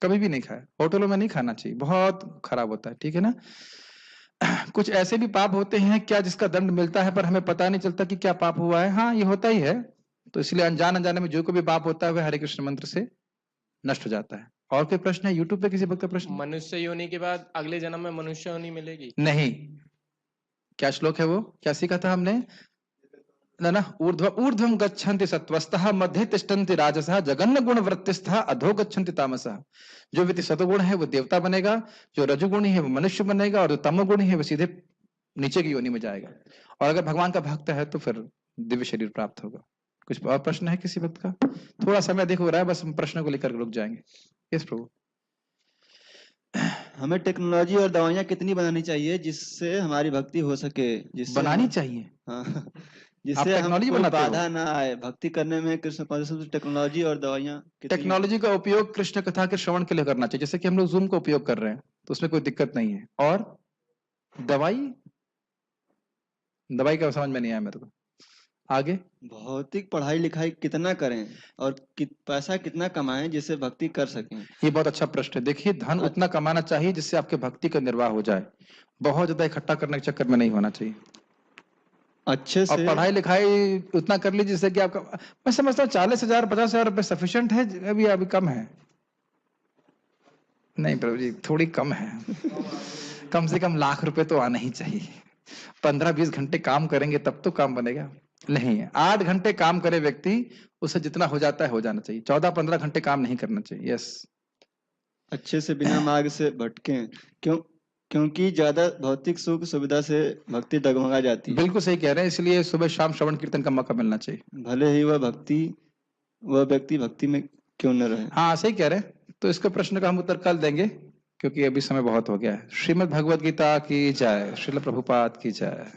कभी भी नहीं खाया। होटलों में नहीं खाना चाहिए, बहुत खराब होता है, ठीक है ना। कुछ ऐसे भी पाप होते हैं क्या जिसका दंड मिलता है पर हमें पता नहीं चलता कि क्या पाप हुआ है। हाँ, ये होता ही है। तो इसलिए अनजान अनजाने में जो कोई भी पाप होता है वह हरे कृष्ण मंत्र से नष्ट हो जाता है। और कोई प्रश्न है यूट्यूब पे किसी भक्त का प्रश्न? मनुष्य योनि के बाद अगले जन्म में मनुष्य योनि मिलेगी? नहीं। क्या श्लोक है वो, क्या सीखा था हमने? ना ऊर्ध्वम गच्छन्ति सत्वस्तः, मध्ये तिष्ठन्ति राजसः, जगन्न गुण वृत्तिस्थः, अधो गच्छन्ति तामसः। जो व्यक्ति सतोगुण है वो देवता बनेगा, जो रजोगुणी है वो मनुष्य बनेगा, और जो तमोगुणी है वो सीधे नीचे की योनि में जाएगा। और अगर भगवान का भक्त है तो फिर दिव्य शरीर प्राप्त होगा। कुछ और प्रश्न है किसी भक्त का? थोड़ा समय देखो रहा है, बस हम प्रश्न को लेकर रुक जाएंगे। यस प्रभु। हमें टेक्नोलॉजी और दवाइयाँ कितनी बनानी चाहिए जिससे हमारी भक्ति हो सके, जिससे बनानी चाहिए। हाँ, आप जिससे हम टेक्नोलॉजी कोई बनाते हो? बाधा ना आए भक्ति करने में। कृष्ण कॉन्शियसनेस, टेक्नोलॉजी और दवाइयाँ कितनी? टेक्नोलॉजी का उपयोग कृष्ण कथा के श्रवण के लिए करना चाहिए, जैसे कि हम लोग जूम का उपयोग कर रहे हैं, तो उसमें कोई दिक्कत नहीं है। और दवाई का समझ में नहीं आया मेरे को। आगे भौतिक पढ़ाई लिखाई कितना करें और पैसा कितना कमाएं जिससे भक्ति कर सकें? ये बहुत अच्छा प्रश्न है। देखिए, धन उतना कमाना चाहिए जिससे आपके भक्ति का निर्वाह हो जाए, बहुत ज्यादा इकट्ठा करने के चक्कर में नहीं होना चाहिए। अच्छे और से पढ़ाई लिखाई उतना कर लीजिए जिससे कि आपका, मैं समझता हूँ 40,000 50,000 रुपए सफिशिएंट है, अभी कम है। नहीं प्रभु जी, थोड़ी कम है। कम से कम लाख रुपए तो आना ही चाहिए। 15-20 घंटे काम करेंगे तब तो काम बनेगा। नहीं, 8 घंटे काम करे व्यक्ति, उससे जितना हो जाता है हो जाना चाहिए। 14-15 घंटे काम नहीं करना चाहिए। यस, अच्छे से बिना मार्ग से भटकें, क्योंकि ज्यादा भौतिक सुख सुविधा से भक्ति डगमगा जाती है। बिल्कुल सही कह रहे हैं। इसलिए सुबह शाम श्रवण कीर्तन का मौका मिलना चाहिए, भले ही वह व्यक्ति भक्ति में क्यों न रहे। हाँ सही कह रहे हैं। तो इसके प्रश्न का हम उत्तर कल देंगे, क्योंकि अभी समय बहुत हो गया है। श्रीमद् भगवद गीता की जय, श्रील प्रभुपाद की जय।